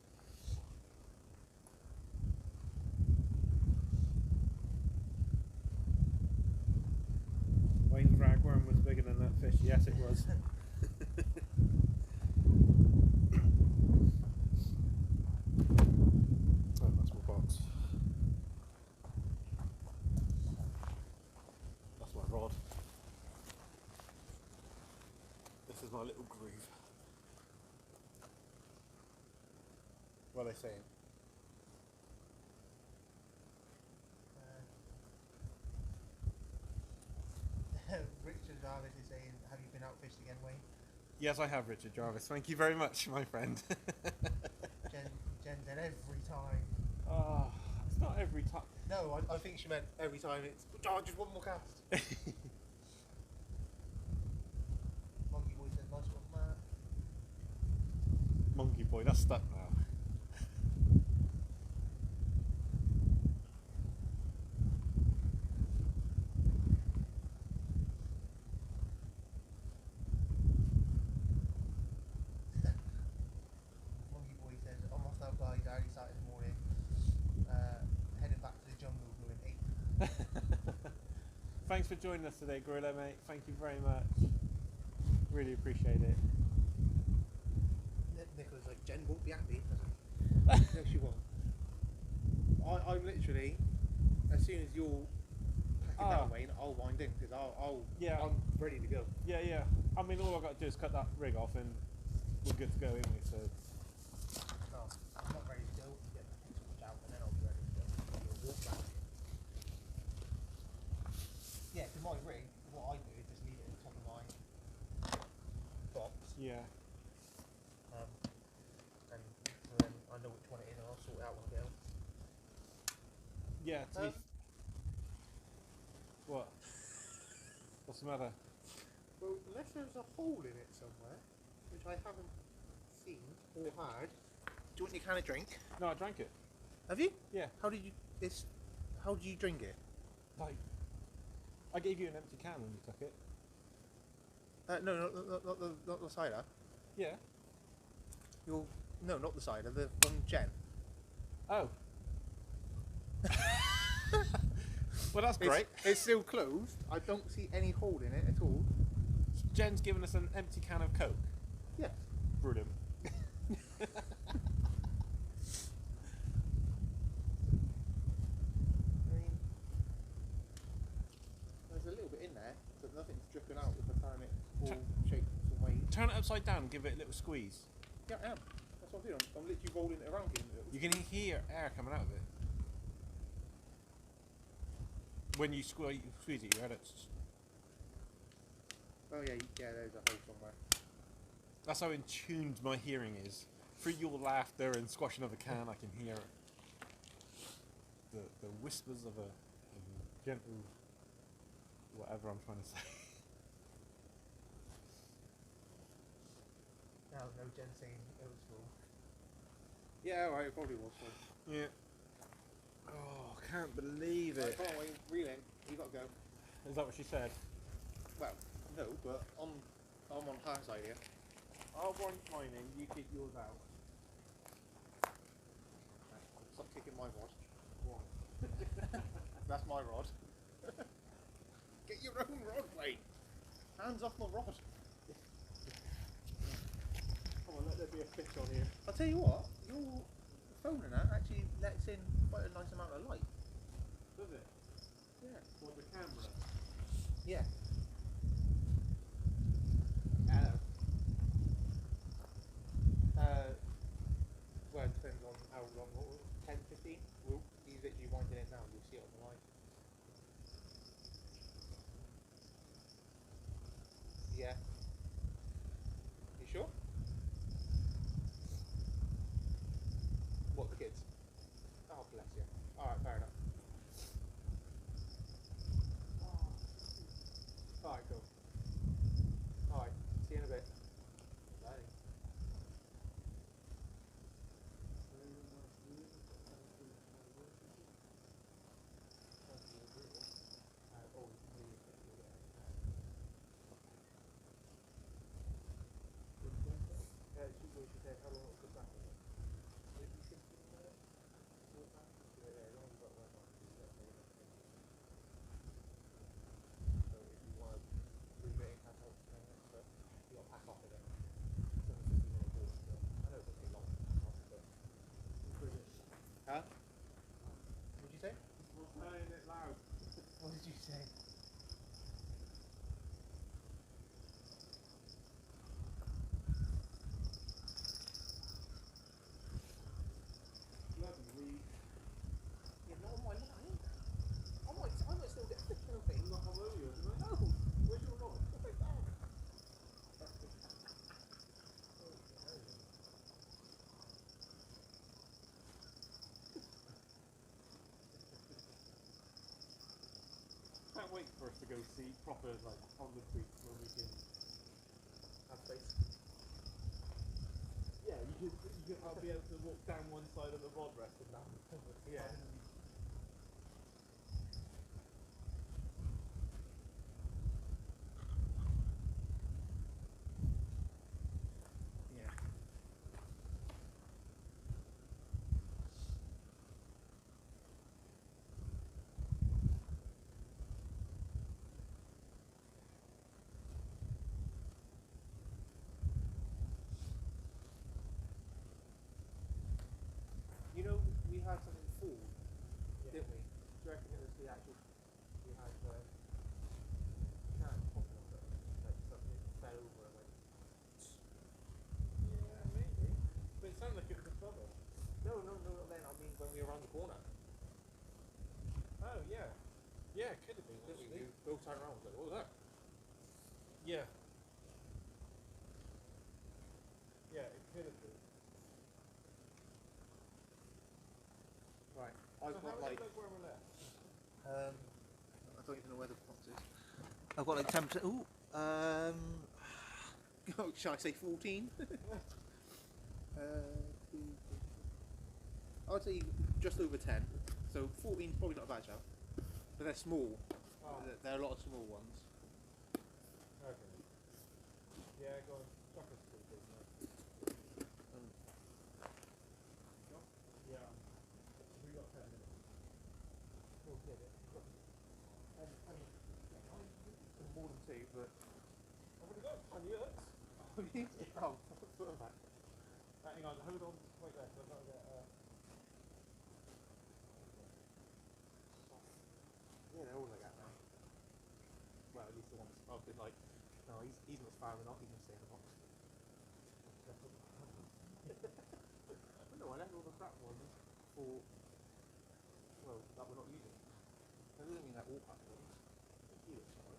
Wayne's ragworm was bigger than that fish. Yes, it was. Oh, that's my box. That's my rod. This is my little groove. What are they saying? Richard Jarvis is saying, have you been out fished again, Wayne? Yes, I have, Richard Jarvis. Thank you very much, my friend. Jen said every time. Oh, it's not every time. No, I think she meant every time it's, just one more cast. Monkey Boy said, nice one, Matt. Monkey boy, that's stuck now. Monkey Boy said, I'm off now, guys. I already started this morning. Heading back to the jungle doing 8. Thanks for joining us today, Gorilla, mate. Thank you very much. Really appreciate it. Nicholas like, Jen won't be happy. No, she won't. I'm literally, as soon as you're packing down, Wayne, I'll wind in because Yeah. I'm ready to go. Yeah, yeah. I mean, all I've got to do is cut that rig off and we're good to go, ain't we? So, No, I'm not ready to go. Get the switch out and then I'll be ready to go. We'll walk back. Yeah, because my rig, what I do is just leave it at the top of my box. yeah. And then I know which one it is and I'll sort it out when I get home. Yeah, what? What's the matter? Well, unless there's a hole in it somewhere, which I haven't seen or had. Do you want your can of drink? No, I drank it. Have you? Yeah. How did you drink it? Like, I gave you an empty can when you took it. No, not the cider. Yeah. No, not the cider. The from Jen. Oh. Well, that's great. It's still closed. I don't see any hole in it at all. Jen's given us an empty can of Coke. Yes. Brilliant. I mean, there's a little bit in there, but nothing's dripping out if I turn it all shapes and ways. Turn it upside down and give it a little squeeze. Yeah, I am. That's what I'm doing. I'm literally rolling it around here. You can hear air coming out of it. When you squeeze it, you heard it. Oh yeah, there's a hole somewhere. That's how in tuned my hearing is. Through your laughter and squashing of the can, I can hear the whispers of a gentle whatever I'm trying to say. No, Jen saying it was full. Yeah, alright, it probably was full. Yeah. Oh, can't believe it. Come on, Wayne, reel in. You got to go. Is that what she said? Well, no, but I'm on her side here. I'll wind mine in, you keep yours out. taking my rod. That's my rod. Get your own rod, Wayne. Hands off my rod. Come on, let there be a fish on here. I'll tell you what, your phone and that actually lets in quite a nice amount of light. Does it? Yeah. What, the camera? Yeah. Hello. Well, it depends on how long. 10, 15? Well, he's literally winding it now. You'll see it on the line. Yeah. You sure? What, the kids? Oh, bless you. Alright, fair enough. Alright, cool. Alright, see you in a bit. Bye. She said how long it took back. Maybe 15 minutes? Yeah, as long as you've got one on, just let me know. So if you want to leave it in, pack out 10 minutes, but you got to pack off in it. It's only 15 minute walk, so I know it doesn't take long to pack off, but. Huh? What did you say? I'm saying it loud. What did you say? Bloody weed. Yeah, not on my line. I might still get the kill thing. I'm not on earlier, isn't it? No! Where's your rod? Can't wait for us to go see proper, like, on the creek where we can. Have space. Yeah, I'll be able to walk down one side of the rod rest and down the other. Yeah. Yeah. You know, we had something fall, didn't we? Do you reckon it was the actual? We had can popping off it, like something fell over and went. Yeah, maybe. But it sounded like it was above us. No, not then. I mean, when we were around the corner, Oh, yeah. Yeah, it could have been, didn't we? actually. We both turned around. And was like, what was that? Yeah. Yeah, it could have been. Right. So I've how got many like. look where we're left? I don't even know where the box is. I've got like 10%. Ooh. Shall I say 14? I'd say just over 10. So 14 is probably not a bad shout. But they're small. Oh. There are a lot of small ones. Okay. Yeah, go on. Chuck us to the big one. Yeah. We got 10 minutes. Oh, yeah, more than two, but. I've already got 20 minutes. Oh, put them back. Hang on, hold on. Wait there, 'cause I've got to get. Yeah, they're all like that now. Well, at least the ones I've been like, no, he's not far enough, he's going to stay in the box. But no, I left all the crap ones for, well, that we're not using. That doesn't mean they're all crap ones. A few are solid.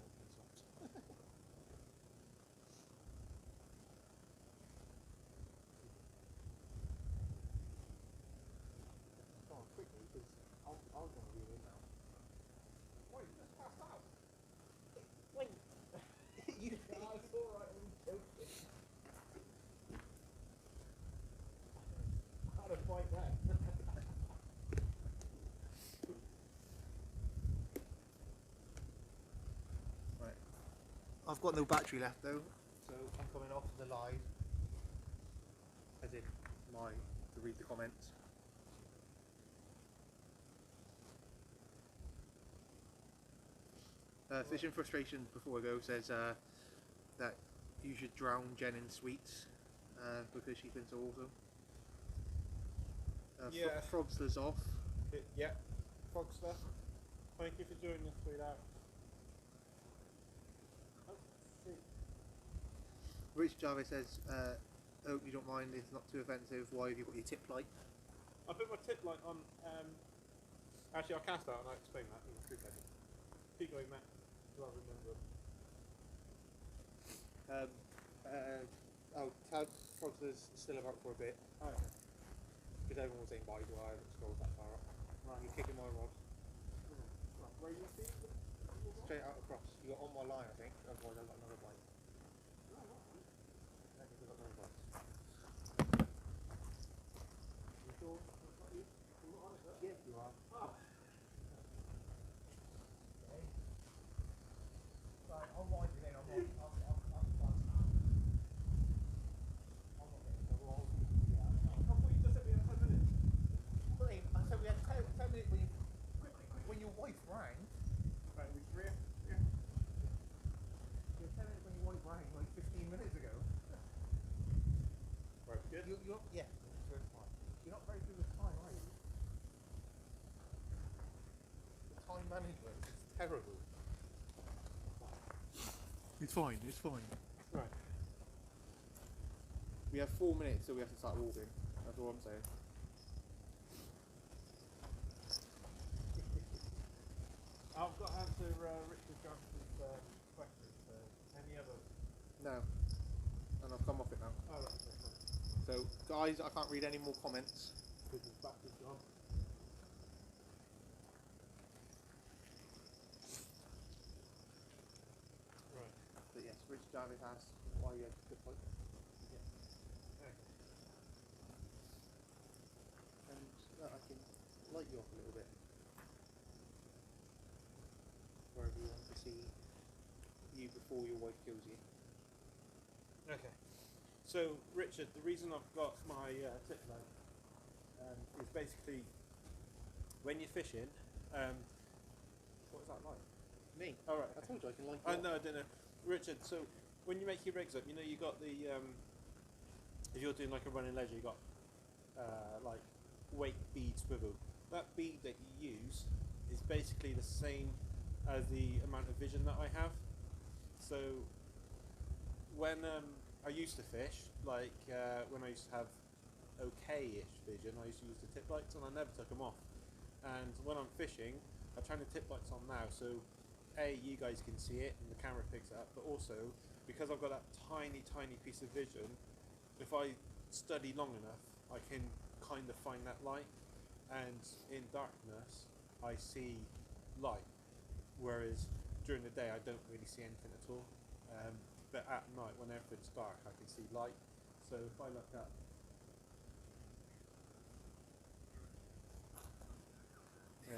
No, it's not. Go on, quickly, because I was going to reel in now. Wait, you just passed out. Wait! You No, it's alright, I'm joking. How to fight that? Right. I've got no battery left though, so I'm coming off the live. As in to read the comments. Fishing Frustration before I go says that you should drown Jen in sweets because she's been so awesome. Yeah. Frogster's off. Yeah, Fogster. Thank you for joining us, sweetheart. Rich Jarvis says, hope you don't mind, it's not too offensive. Why have you got your tip light? I put my tip light on. Actually, I'll cast out and I'll explain that in 3 seconds. Keep going, Matt. Do I remember? Frogster's still about for a bit. Oh, okay. Because everyone was saying bye to I haven't scrolled that far up. Right. You're kicking my rod. Right, where you see? Straight out across. You got on my line, I think. Otherwise I've got another bite. I think I've got another bite. You sure? That's not you? You're not on it, though? Yes, you are. Oh. Right, I'm winding in. I'm not getting the roll. I thought you just said we had 10 minutes. I said we had 10 minutes when your wife rang. Right, we 3? Yeah. You had 10 minutes when your wife rang like 15 minutes ago. Right, good. Yeah, it's fine. You're not very good with time, are you? The time management is terrible. It's fine, it's fine. Right. We have 4 minutes, so we have to start walking. That's all I'm saying. I've got to answer Richard Johnson's question. Any other? No. And I've come off it now. Oh, right, okay. So, guys, I can't read any more comments. Because his back is gone. Right. But yes, Rich Jarvis asked why you had the point. Okay. And I can light you up a little bit. Wherever you want to see you before your wife kills you. Okay. So, Richard, the reason I've got my tip light is basically when you're fishing. What was that like? Me? All right. I told you I can light you Oh up. no, I don't know, Richard. So when you make your rigs up, you know you got the if you're doing like a running leisure, you got like weight bead swivel. That bead that you use is basically the same as the amount of vision that I have. So when I used to fish, like when I used to have okay-ish vision, I used to use the tip lights and I never took them off. And when I'm fishing, I turn the tip lights on now, so A, you guys can see it and the camera picks it up, but also because I've got that tiny piece of vision, if I study long enough, I can kind of find that light, and in darkness I see light, whereas during the day I don't really see anything at all. But at night, when everything's dark, I can see light. So if I look up,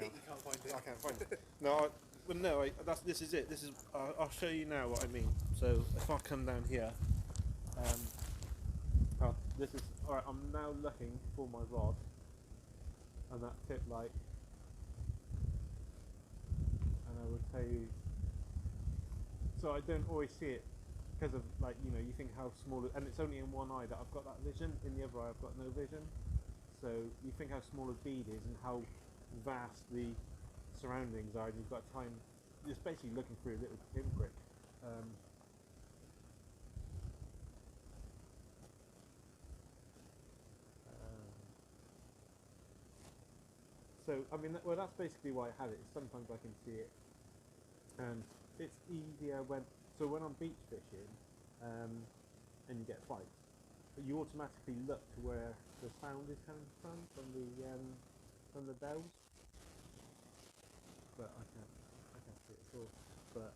You can't find it. I can't find it. No, well, no. This is it. This is. I'll show you now what I mean. So if I come down here, this is all right. I'm now looking for my rod, and that tip light, and I will tell you. So I don't always see it because of you think how small, and it's only in one eye that I've got that vision. In the other eye, I've got no vision. So you think how small a bead is and how vast the surroundings are, and you've got time. Just basically looking through a little pinprick. So I mean, well, that's basically why I have it. Sometimes I can see it, and it's easier when. So when I'm beach fishing, and you get fights, you automatically look to where the sound is coming from the bells. But I can't see it at all. But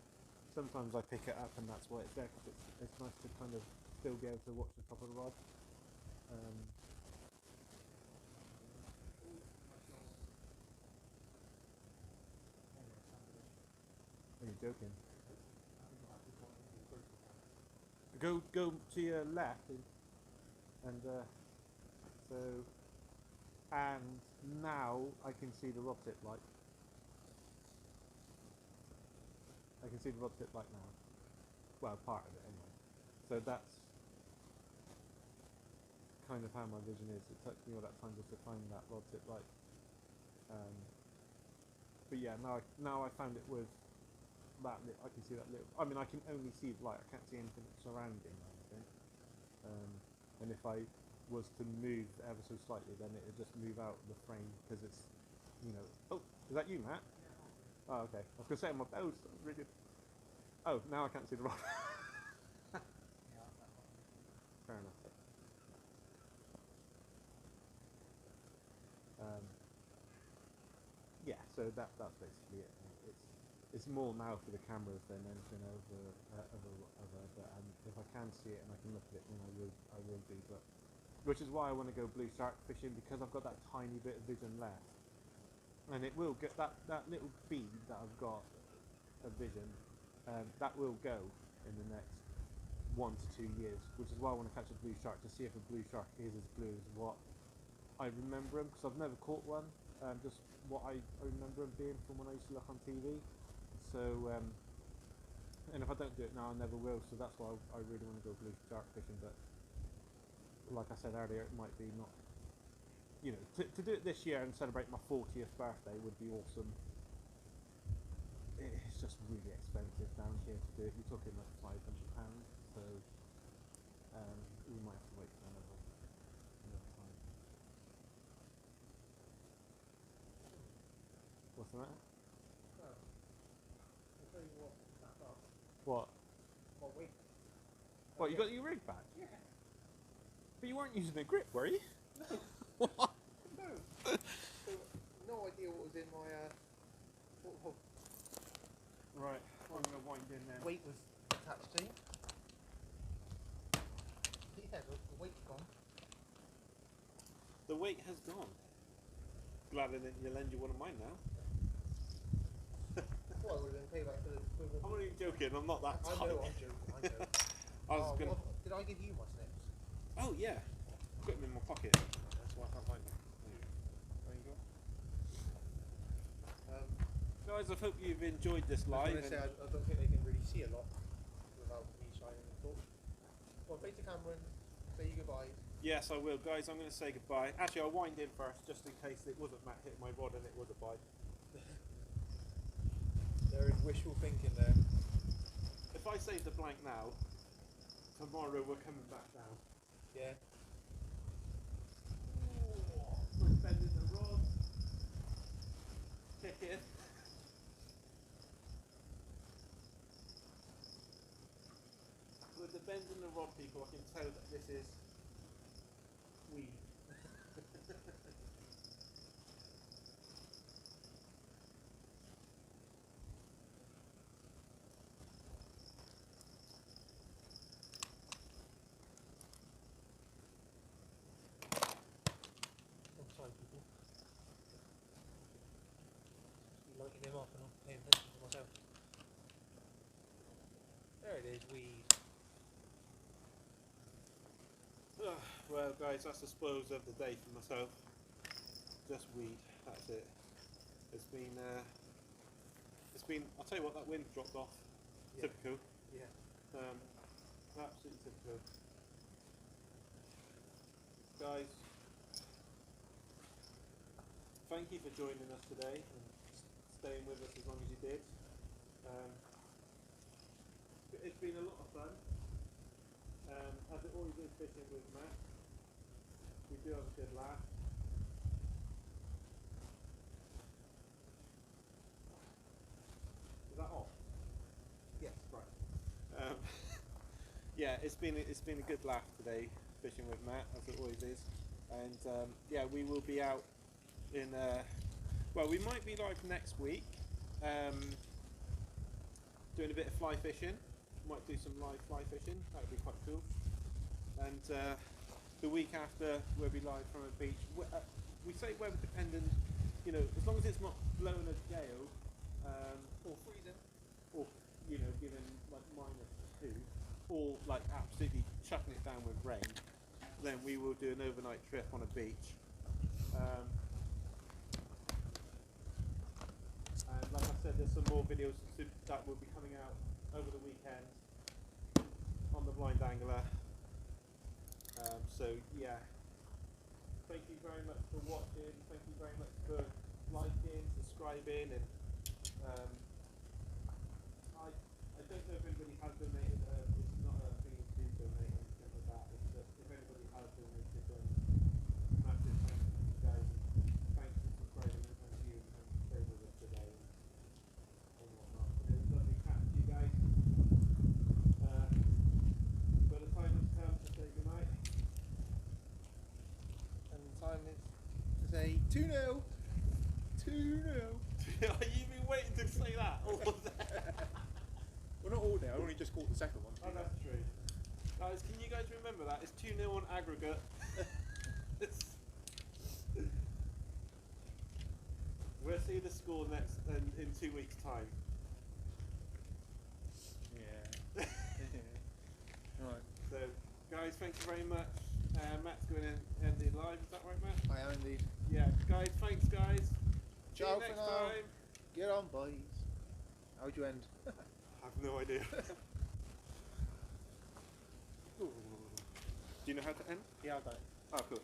sometimes I pick it up and that's why it's there, because it's nice to kind of still be able to watch the top of the rod. Are you joking? Go to your left and so, and now I can see the rod tip light. I can can see the rod tip light now. Well, part of it anyway. So that's kind of how my vision is. It took me all that time just to find that rod tip light. But yeah, now I found it with that. I can see that little. I mean, I can only see the light. I can't see anything surrounding or anything. And if I was to move ever so slightly, then it would just move out of the frame because it's, you know. Oh, is that you, Matt? Yeah. Oh, okay. I was gonna say my bells really good. Oh, now I can't see the rod. Fair enough. Yeah, so that's basically it. It's more now for the cameras than anything over. But if I can see it and I can look at it, then I will do. But which is why I want to go blue shark fishing, because I've got that tiny bit of vision left, and it will get that little bead that I've got of vision. That will go in the next 1 to 2 years, which is why I want to catch a blue shark to see if a blue shark is as blue as what I remember him, because I've never caught one. Just what I remember him being from when I used to look on TV. So, and if I don't do it now, I never will. So that's why I really want to go blue shark fishing. But like I said earlier, it might be not. You know, to do it this year and celebrate my 40th birthday would be awesome. It's just really expensive down here to do it. You're talking like £500. So we might have to wait for another time. What's the matter? Well, I'll tell you what, that's up. What? My weight. What, you got your rig back? Yeah. But you weren't using a grip, were you? No. What? No. So, no idea what was in my what Right, I'm going to wind in then. weight was attached to. Yeah, the weight's gone. The weight has gone. Glad I didn't lend you one of mine now. Well, I would have been payback for the swivel. I'm not even joking, I'm not that I tight. know, I'm joking, I know. I was gonna. What, did I give you my snips? Oh yeah, put them in my pocket. That's why I can't find them. There you go. Guys, I hope you've enjoyed this I live. was going to say, I don't think they can really see a lot without me shining the torch. Well, face the camera and say your goodbyes. Yes, I will, guys. I'm going to say goodbye. Actually, I'll wind in first, just in case it wasn't Matt hitting my rod and it was a bite. There is wishful thinking there. If I save the blank now, tomorrow we're coming back down. Yeah. We're bending the rod. Kick it. With the bend in the rod, people, I can tell that this is weed. I'm sorry, people. Just lighting him up and I'm paying attention to myself. There it is, weed. Well, guys, that's the spoils of the day for myself. Just weed. That's it. It's been. I'll tell you what, that wind dropped off. Yeah. Typical. Yeah. Absolutely typical. Guys, thank you for joining us today and staying with us as long as you did. It's been a lot of fun. As it always is fishing with Matt. We do have a good laugh. Is that off? Yes. Right. Yeah, it's been a good laugh today fishing with Matt, as it always is. And yeah, we will be out in. Well, we might be live next week, doing a bit of fly fishing. Might do some live fly fishing. That would be quite cool. And the week after, we'll be live from a beach. We say weather dependent. You know, as long as it's not blowing a gale, Or freezing. or given like -2, or like absolutely chucking it down with rain, then we will do an overnight trip on a beach. And like I said, there's some more videos that will be coming out over the weekend on the blind angler. So yeah, thank you very much for watching. Thank you very much for liking, subscribing, and I don't know if anybody has donated. It's not a thing to donate or anything like that. It's just if anybody has donated, then massive thank you to you guys. Thanks for subscribing and you and staying with us today and whatnot. It was lovely chatting to you guys. But the time has come to say goodnight. And the time is to say 2-0. 2-0. You've been waiting to say that all day. Well, not all day. I only just caught the second one. Oh, that's true. Guys, can you guys remember that? It's 2-0 on aggregate. We'll see the score next in 2 weeks' time. Yeah. Right. So, guys, thank you very much. Matt's going to end the live. Is that right, Matt? I am indeed. Yeah, guys. Thanks, guys. See Ciao you for next now. time. Get on, boys. How'd you end? I have no idea. Do you know how to end? Yeah, I got it. Oh, cool.